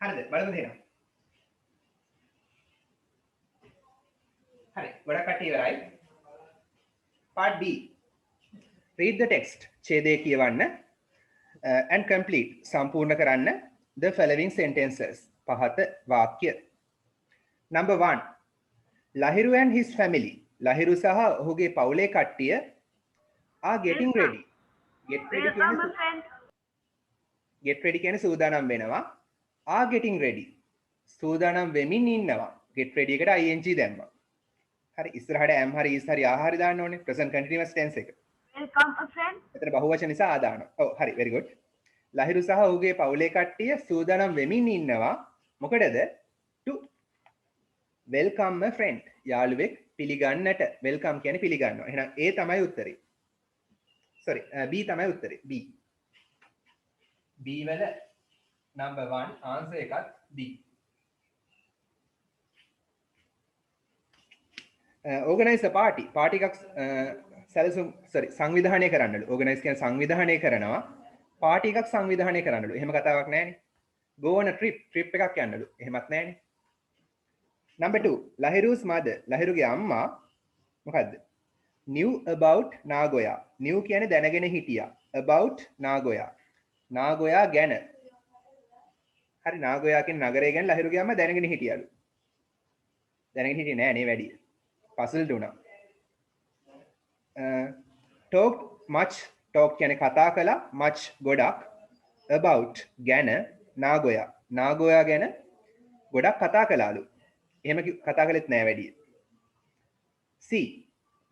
හරිද? බලමු එහෙනම්. හරි. ගොඩක් කට්ටිය ඉවරයි. part B. read the text. ඡේදය කියවන්න and complete. සම්පූර්ණ කරන්න the following sentences. පහත වාක්‍ය. number 1. Lahiru and his family. Lahiru සහ ඔහුගේ පවුලේ කට්ටිය are getting ready. Get ready Welcome, my friend. get ready කියන්නේ සූදානම් වෙනවා. are getting ready. සූදානම් වෙමින් ඉන්නවා. get ready එකට ing දැම්මා. හරි ඉස්සරහට am හරි is හරි are හරි දාන්න ඕනේ. present continuous tense එක. Welcome, my friend. එතන බහුවචන නිසා ආ දානවා. ඔව් හරි very good. ලහිරු සහ ඔහුගේ පවුලේ කට්ටිය සූදානම් වෙමින් ඉන්නවා. මොකටද? to welcome a friend. යාළුවෙක් පිළිගන්නට. welcome කියන්නේ පිළිගන්නවා. එහෙනම් A තමයි උත්තරේ. sorry B තමයි උත්තරේ. B වල number 1 answer එකත් B. organize a party. party එකක් සැලසුම් sorry සංවිධානය කරන්නලු. organize කියන්නේ සංවිධානය කරනවා. party එකක් සංවිධානය කරන්නලු. එහෙම කතාවක් නැහැනේ. go on a trip එකක් යන්නලු. එහෙමත් නැහැනේ. number 2 Lahiru's mother. ලහිරුගේ අම්මා මොකද්ද? knew about Nagoya. knew කියන්නේ දැනගෙන හිටියා. about Nagoya. Nagoya ගැන. හරි Nagoya කියන නගරය ගැන ලහිරුගේ අම්මා දැනගෙන හිටියලු. දැනගෙන හිටියේ නෑ නේ වැඩි. puzzled වුණා. talked much. talk කියන්නේ කතා කළා. much ගොඩක්. about ගැන Nagoya. Nagoya ගැන ගොඩක් කතා කළාලු. එහෙම කතා කළෙත් නෑ වැඩි. C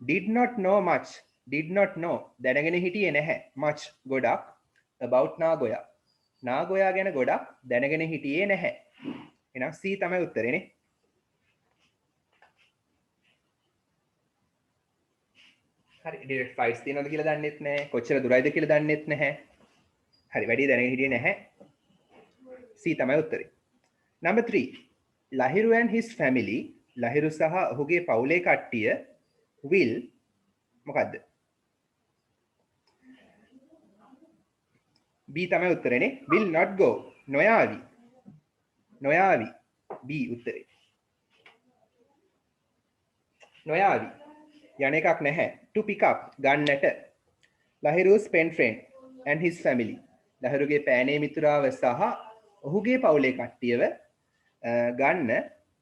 did not know much. did not know දැනගෙන හිටියේ නැහැ. much ගොඩක් about Nagoya. Nagoya ගැන ගොඩක් දැනගෙන හිටියේ නැහැ. එහෙනම් C තමයි උත්තරේනේ. හරි direct flights තියෙනවද කියලා දන්නෙත් නැහැ. කොච්චර දුරයිද කියලා දන්නෙත් නැහැ. හරි වැඩි දැනගෙන හිටියේ නැහැ. C තමයි උත්තරේ. number 3 Lahiru and his family. Lahiru සහ ඔහුගේ පවුලේ කට්ටිය will මොකද්ද? B තමයි උත්තරේනේ. will not go. නොයාවි. නොයාවි. B උත්තරේ. නොයාවි. යන එකක් නැහැ. to pick up ගන්නට. Lahiru's pen friend and his family. ලහිරුගේ පෑනේ මිතුරාව සහ ඔහුගේ පවුලේ කට්ටියව ගන්න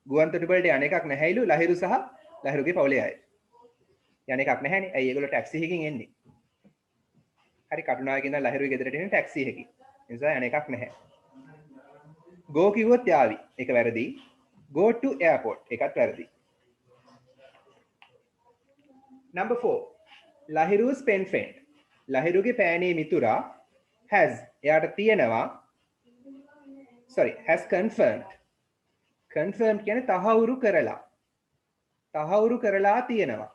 ගුවන් තොටුපළට යන එකක් නැහැයිලු ලහිරු සහ ලහිරුගේ පවුලේ අය. යන එකක් නැහැනේ. ඇයි ඒගොල්ලෝ ටැක්සි එකකින් එන්නේ? හරි කටුනායකින් ඉඳන් ලහිරුගේ ගෙදරට එන්නේ ටැක්සි එකකින්. ඒ නිසා යන එකක් නැහැ. go කිව්වොත් යාවි. ඒක වැරදි. go to airport ඒකත් වැරදි. number 4 Lahiru's pen friend. ලහිරුගේ පෑනේ මිතුරා has එයාට තියෙනවා has confirmed. confirmed කියන්නේ තහවුරු කරලා. තහවුරු කරලා තියෙනවා.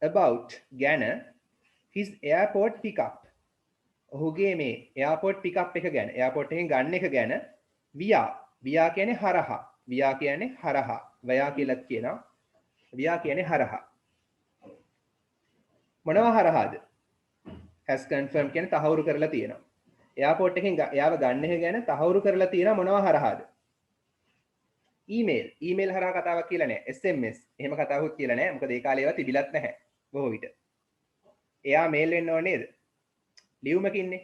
about ගැන his airport pickup. ඔහුගේ මේ airport pickup එක ගැන airport එකෙන් ගන්න එක ගැන via කියන්නේ හරහා. via කියන්නේ හරහා. via කියලා කියනවා. via කියන්නේ හරහා. මොනවා හරහාද? has confirmed කියන්නේ තහවුරු කරලා තියෙනවා. airport එකෙන් එයාව ගන්න එක ගැන තහවුරු කරලා තියෙනවා මොනවා හරහාද? ඊමේල් හරහා කතාවක් කියලා නෑ. SMS එහෙම කතාවකුත් කියලා නෑ. මොකද ඒ කාලේ ඒවා තිබිලත් නැහැ බොහෝ විට. එයා මේල් වෙන්න ඕනේ නේද? ලියුමකින්නේ.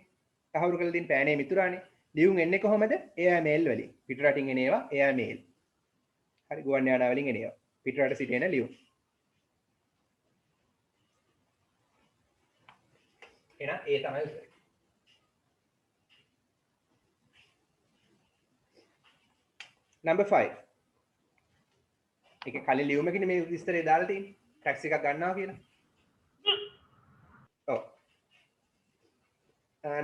තහවුරු කරලා දින් පෑනේ මිතුරානේ. ලියුම් එන්නේ කොහමද? එයා මේල් වලින්. පිටරටින් එන ඒවා එයා මේල්. හරි ගුවන් යානා වලින් එන ඒවා. පිටරට සිටින ලියුම්. එහෙනම් ඒ තමයි උත්තරේ. number 5 ඒක කලින් ලියුමකින් මේ විස්තරය දාලා තියෙන්නේ ටැක්සි එකක් ගන්නවා කියලා. ඔව්.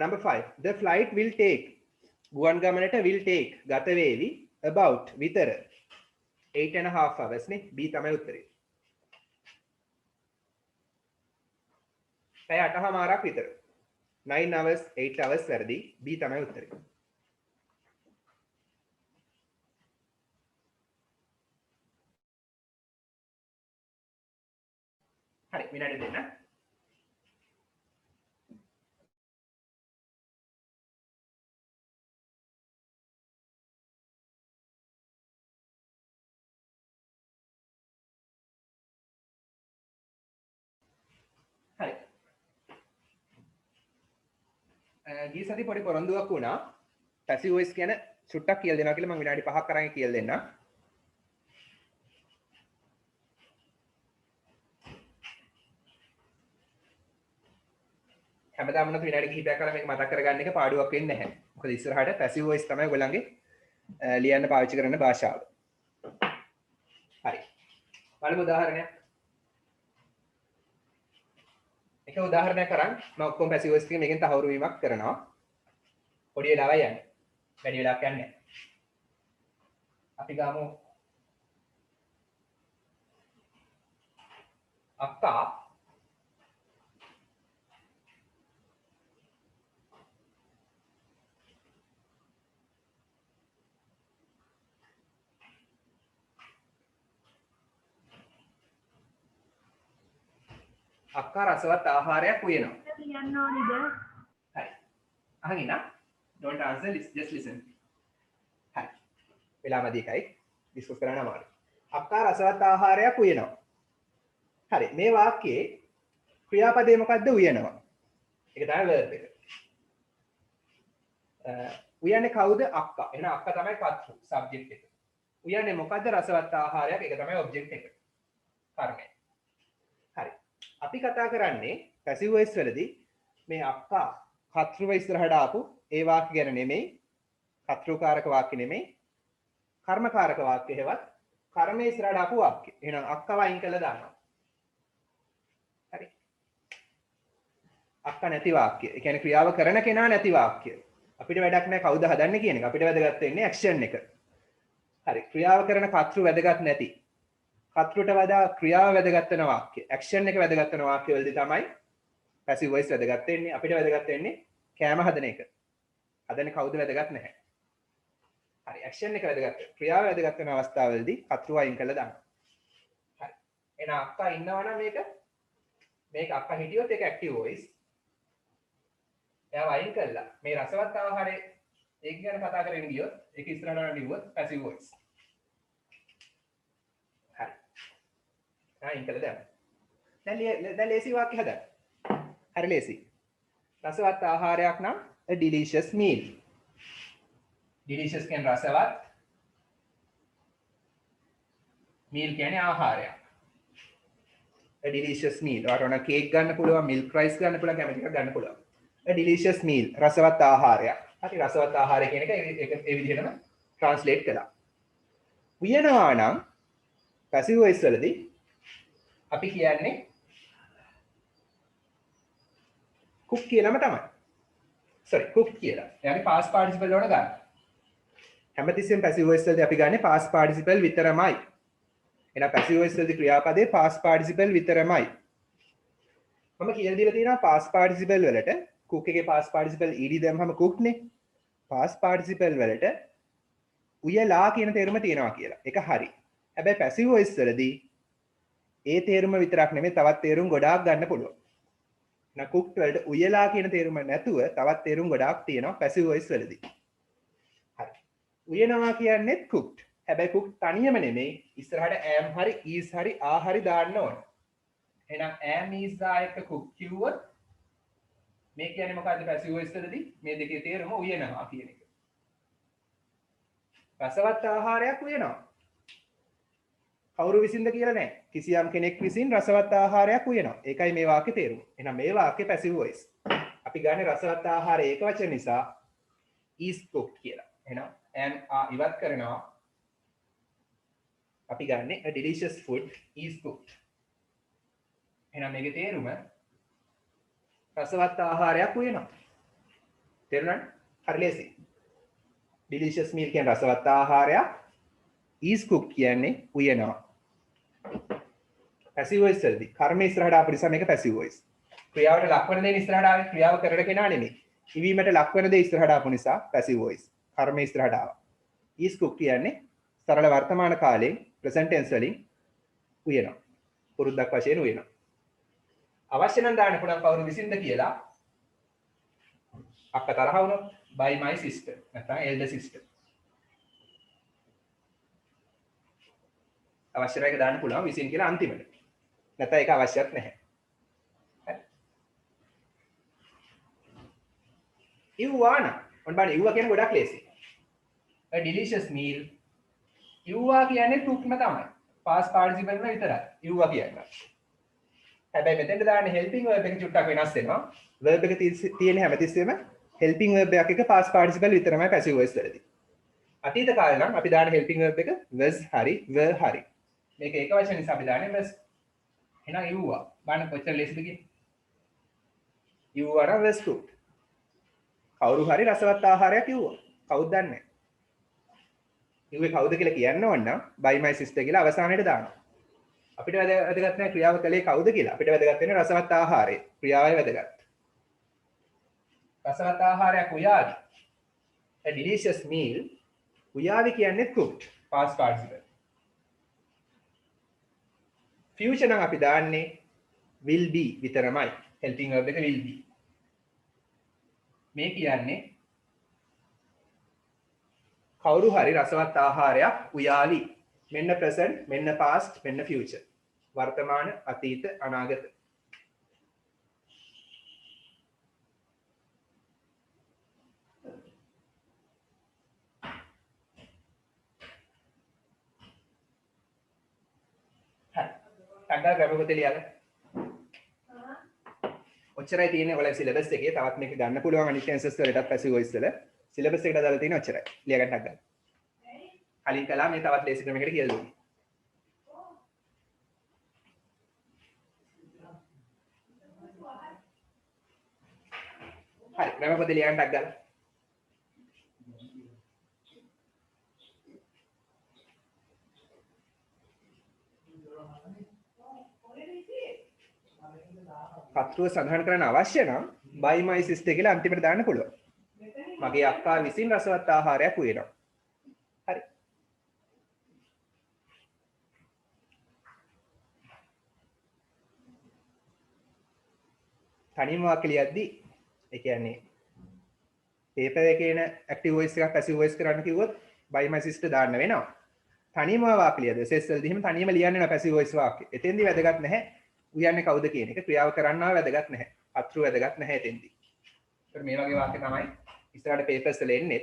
number 5 the flight will take ගුවන් ගමනට will take ගත වේවි about විතර 8.5 hours නේ. B තමයි උත්තරේ. පැය 8:00මාරක් විතර. 9 hours 8 hours වැරදි. B තමයි උත්තරේ. හරි විනාඩි දෙන්න. ගිය සති පොඩි පොරොන්දුවක් වුණා පැසිව් වොයිස් කියන චුට්ටක් කියලා දෙනවා කියලා මම විනාඩි 5ක් කරන් කියලා දෙන්නම්. හැමදාම නම් විනාඩි කිහිපයක් කරලා මේක මතක් කරගන්න එක පාඩුවක් වෙන්නේ නැහැ. මොකද ඉස්සරහට පැසිව් වොයිස් තමයි ඔයගොල්ලන්ගේ ලියන්න පාවිච්චි කරන භාෂාව. හරි. බලමු උදාහරණයක්. එක උදාහරණයක් කරන් මම ඔක්කොම පැසිව් වොයිස් ටික මේකෙන් තහවුරු වීමක් කරනවා. පොඩි වෙලාවක් යන්නේ. වැඩි වෙලාවක් යන්නේ නැහැ. අපි ගමු අක්කා අක්කා රසවත් ආහාරයක් උයනවා. ලියන්න ඕනේද? හරි. අහන් ඉන්න. Don't answer, just listen. හරි. වෙලාමදී එකයි ඩිස්කස් කරන්න අමාරුයි. අක්කා රසවත් ආහාරයක් උයනවා. හරි. මේ වාක්‍යයේ ක්‍රියාපදේ මොකද්ද උයනවා? ඒක තමයි verb එක. උයන්නේ කවුද? අක්කා. එහෙනම් අක්කා තමයි කර්තෘ subject එක. උයන්නේ මොකද්ද? රසවත් ආහාරයක්. ඒක තමයි object එක. කර්මය. හරි. අපි කතා කරන්නේ පැසිව් වොයිස් වලදී මේ අක්කා කර්තෘව ඉස්සරහට ආපු ඒ වාක්‍ය ගැන නෙමෙයි, කර්තෘකාරක වාක්‍ය නෙමෙයි, කර්මකාරක වාක්‍ය හේවත් කර්මයේ ඉස්සරහට ආපු වාක්‍ය. එහෙනම් අක්කව අයින් කළා දානවා. හරි. අක්කා නැති වාක්‍ය. ඒ කියන්නේ ක්‍රියාව කරන කෙනා නැති වාක්‍ය. අපිට වැඩක් නැහැ කවුද හදන්නේ කියන එක. අපිට වැදගත් වෙන්නේ ඇක්ෂන් එක. හරි. ක්‍රියාව කරන කර්තෘ වැදගත් නැති. කර්තෘට වඩා ක්‍රියාව වැදගත් වෙන වාක්‍ය. ඇක්ෂන් එක වැදගත් වෙන වාක්‍ය වලදී තමයි පැසිව් වොයිස් වැදගත් වෙන්නේ. අපිට වැදගත් වෙන්නේ කෑම හදන එක. හදන්නේ කවුද වැදගත් නැහැ. හරි. ඇක්ෂන් එක වැදගත්. ක්‍රියාව වැදගත් වෙන අවස්ථාවවලදී කර්තෘ අයින් කළා දානවා. හරි. එහෙනම් අක්කා ඉන්නවනම් මේක අක්කා හිටියොත් ඒක ඇක්ටිව් වොයිස්. එයාව අයින් කළා. මේ රසවත් ආහාරයේ ඒක ගැන කතා කරගෙන ගියොත් ඒක ඉස්සරහට නිවුවොත් පැසිව් වොයිස්. හරි. අයින් කළා දාන්න. දැන් ලේසි වාක්‍ය හදන්න. හරි ලේසි. රසවත් ආහාරයක් නම් a delicious meal. delicious කියන්නේ රසවත්. meal කියන්නේ ආහාරයක්. a delicious meal. ඔයාලට ඕන කේක් ගන්න පුළුවන්, milk rice ගන්න පුළුවන්, කැමති එකක් ගන්න පුළුවන්. a delicious meal. රසවත් ආහාරයක්. හරි රසවත් ආහාරය කියන එක ඒ විදිහටම translate කළා. උයනවා නම් passive voice වලදී අපි කියන්නේ cook කියලාම තමයි. sorry cook කියලා. එයාගේ past participle වල ගන්න. හැමතිස්සෙම passive voice වලදී අපි ගන්නේ past participle විතරමයි. එහෙනම් passive voice වලදී ක්‍රියාපදේ past participle විතරමයි. මම කියලා දීලා තියෙනවා past participle වලට cook එකේ past participle ed දැම්මම cook නේ. past participle වලට උයලා කියන තේරුම තියෙනවා කියලා. ඒක හරි. හැබැයි passive voice වලදී ඒ තේරුම විතරක් නෙමෙයි තවත් තේරුම් ගොඩාක් ගන්න පුළුවන්. එහෙනම් cooked වලට උයලා කියන තේරුම නැතුව තවත් තේරුම් ගොඩාක් තියෙනවා passive voice වලදී. හරි. උයනවා කියන්නේ cooked. හැබැයි cooked තනියම නෙමෙයි ඉස්සරහට am හරි is හරි are හරි දාන්න ඕන. එහෙනම් am is are එක cook කිව්වොත් මේ කියන්නේ මොකද්ද passive voice වලදී මේ දෙකේ තේරුම උයනවා කියන එක. රසවත් ආහාරයක් උයනවා. කවුරු විසින්ද කියලා නැහැ. කිසියම් කෙනෙක් විසින් රසවත් ආහාරයක් උයනවා. ඒකයි මේ වාක්‍යේ තේරුම. එහෙනම් මේ වාක්‍යේ passive voice. අපි ගන්නේ රසවත් ආහාරය ඒක වචන නිසා is cooked කියලා. එහෙනම් am are ඉවත් කරනවා. අපි ගන්නේ a delicious food is cooked. එහෙනම් මේකේ තේරුම රසවත් ආහාරයක් උයනවා. තේරුණාද? හරි ලේසි. delicious meal කියන්නේ රසවත් ආහාරයක්. is cooked කියන්නේ උයනවා. passive voice වලදී කර්ම ඉස්සරහට ආපු නිසා මේක passive voice. ක්‍රියාවට ලක්වන දේ ඉස්සරහට ආවේ ක්‍රියාව කරන කෙනා නෙමෙයි. ඉවීමට ලක්වන දේ ඉස්සරහට ආපු නිසා passive voice. කර්ම ඉස්සරහට ආවා. is cooked කියන්නේ සරල වර්තමාන කාලේ present tense වලින් උයනවා. පුරුද්දක් වශයෙන් උයනවා. අවශ්‍ය නම් දාන්න පුළුවන් කවුරු විසින්ද කියලා. අක්කා තරහ වුණොත් by my sister නැත්නම් elder sister. අවශ්‍ය නැහැ දාන්න පුළුවන් විසින් කියලා අන්තිමට. නැත්නම් ඒක අවශ්‍යත් නැහැ. හරි. ඉව්වා නම් ඔන්න බලන්න ඉව්වා කියන්නේ ගොඩක් ලේසි. a delicious meal ඉව්වා කියන්නේ cookම තමයි. past participle එක විතරයි. ඉව්වා කියන්නේ. හැබැයි මෙතෙන්ට දාන්නේ helping verb එක චුට්ටක් වෙනස් වෙනවා. verb එක තියෙන හැමතිස්සෙම helping verb එකක් එක past participle විතරමයි passive voice වලදී. අතීත කාලේ නම් අපි දාන helping verb එක was හරි were හරි. මේක එක වචන නිසා අපි දාන්නේ was. එහෙනම් ඉව්වා. බලන්න කොච්චර ලේසිද කියන්නේ. ඉව්වා නම් was cooked. කවුරු හරි රසවත් ආහාරයක් ඉව්වා. කවුද දන්නේ නැහැ. ඉව්වේ කවුද කියලා කියන්න ඕන නම් by my sister කියලා අවසානයේට දානවා. අපිට වැදගත් නැහැ ක්‍රියාව කළේ කවුද කියලා. අපිට වැදගත් වෙන්නේ රසවත් ආහාරය. ක්‍රියාවයි වැදගත්. රසවත් ආහාරයක් උයාවි. a delicious meal උයාවි කියන්නේ cooked past participle. future නම් අපි දාන්නේ will be විතරමයි. helping verb එක will be. මේ කියන්නේ කවුරු හරි රසවත් ආහාරයක් උයාවි. මෙන්න present, මෙන්න past, මෙන්න future. වර්තමාන, අතීත, අනාගත. ටග්ගා ග්‍රැමර් පොතේ ලියලා. ඔච්චරයි තියෙන්නේ ඔයාලගේ සිලබස් එකේ. තවත් මේක ගන්න පුළුවන් අනිත් ටෙන්සස් වලටත් පැසිව් වොයිස් වල. සිලබස් එකට දාලා තියෙන ඔච්චරයි. ලියා ගන්න ටග්ගා. කලින් කළා මේ තවත් ලේසි ක්‍රමයකට කියලා දුන්නේ. හරි ග්‍රැමර් පොතේ ලියා ගන්න ටග්ගා. පත්‍රුව සඳහන් කරන්න අවශ්‍ය නම් by my sister කියලා අන්තිමට දාන්න පුළුවන්. මගේ අක්කා විසින් රසවත් ආහාරයක් උයනවා. හරි. තනියම වාක්‍ය ලියද්දී ඒ කියන්නේ පේපර් එකේ එන ඇක්ටිව් වොයිස් එකක් පැසිව් වොයිස් කරන්න කිව්වොත් by my sister දාන්න වෙනවා. තනියම වාක්‍ය ලියද්දී SS වලදී එහෙම තනියම ලියන්න වෙනවා පැසිව් වොයිස් වාක්‍ය. එතෙන්දී වැදගත් නැහැ. උයන්නේ කවුද කියන එක ක්‍රියාව කරන්නව වැදගත් නැහැ. අත්‍රු වැදගත් නැහැ එතෙන්දී. ඒත් මේ වගේ වාක්‍ය තමයි ඉස්සරහට පේපර්ස් වල එන්නේ.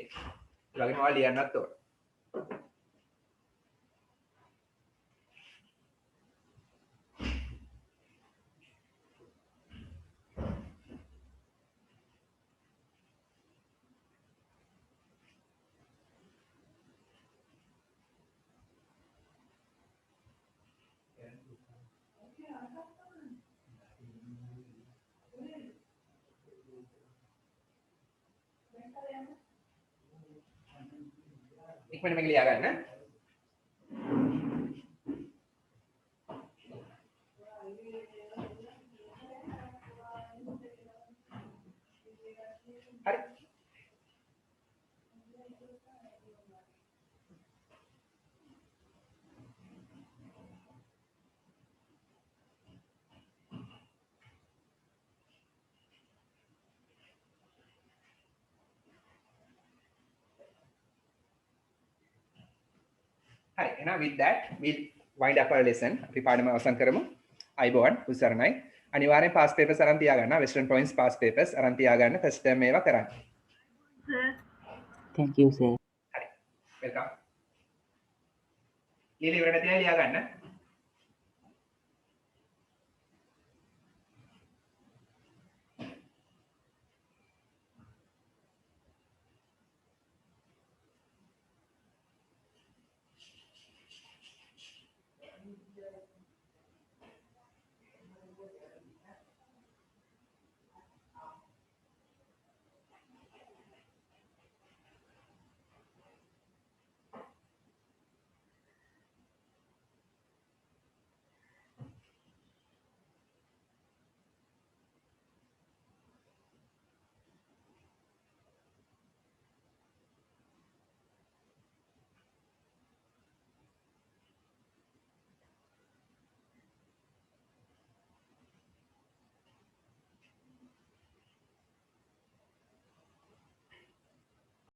ඒ වගේම ඔයාලා ලියන්නත් ඕන. ඉක්මනට මේක ලියා ගන්න. හරි. Hi, and with that, we'll wind up our lesson. අපි පාඩම අවසන් කරමු. අයිබෝන් උසරණයි. අනිවාර්යෙන් past papers අරන් තියාගන්න. Western Province past papers අරන් තියාගන්න. first term ඒවා කරන්න. Sir. Thank you, sir. හරි. welcome. ලියලා ඉවර නැති අය ලියා ගන්න.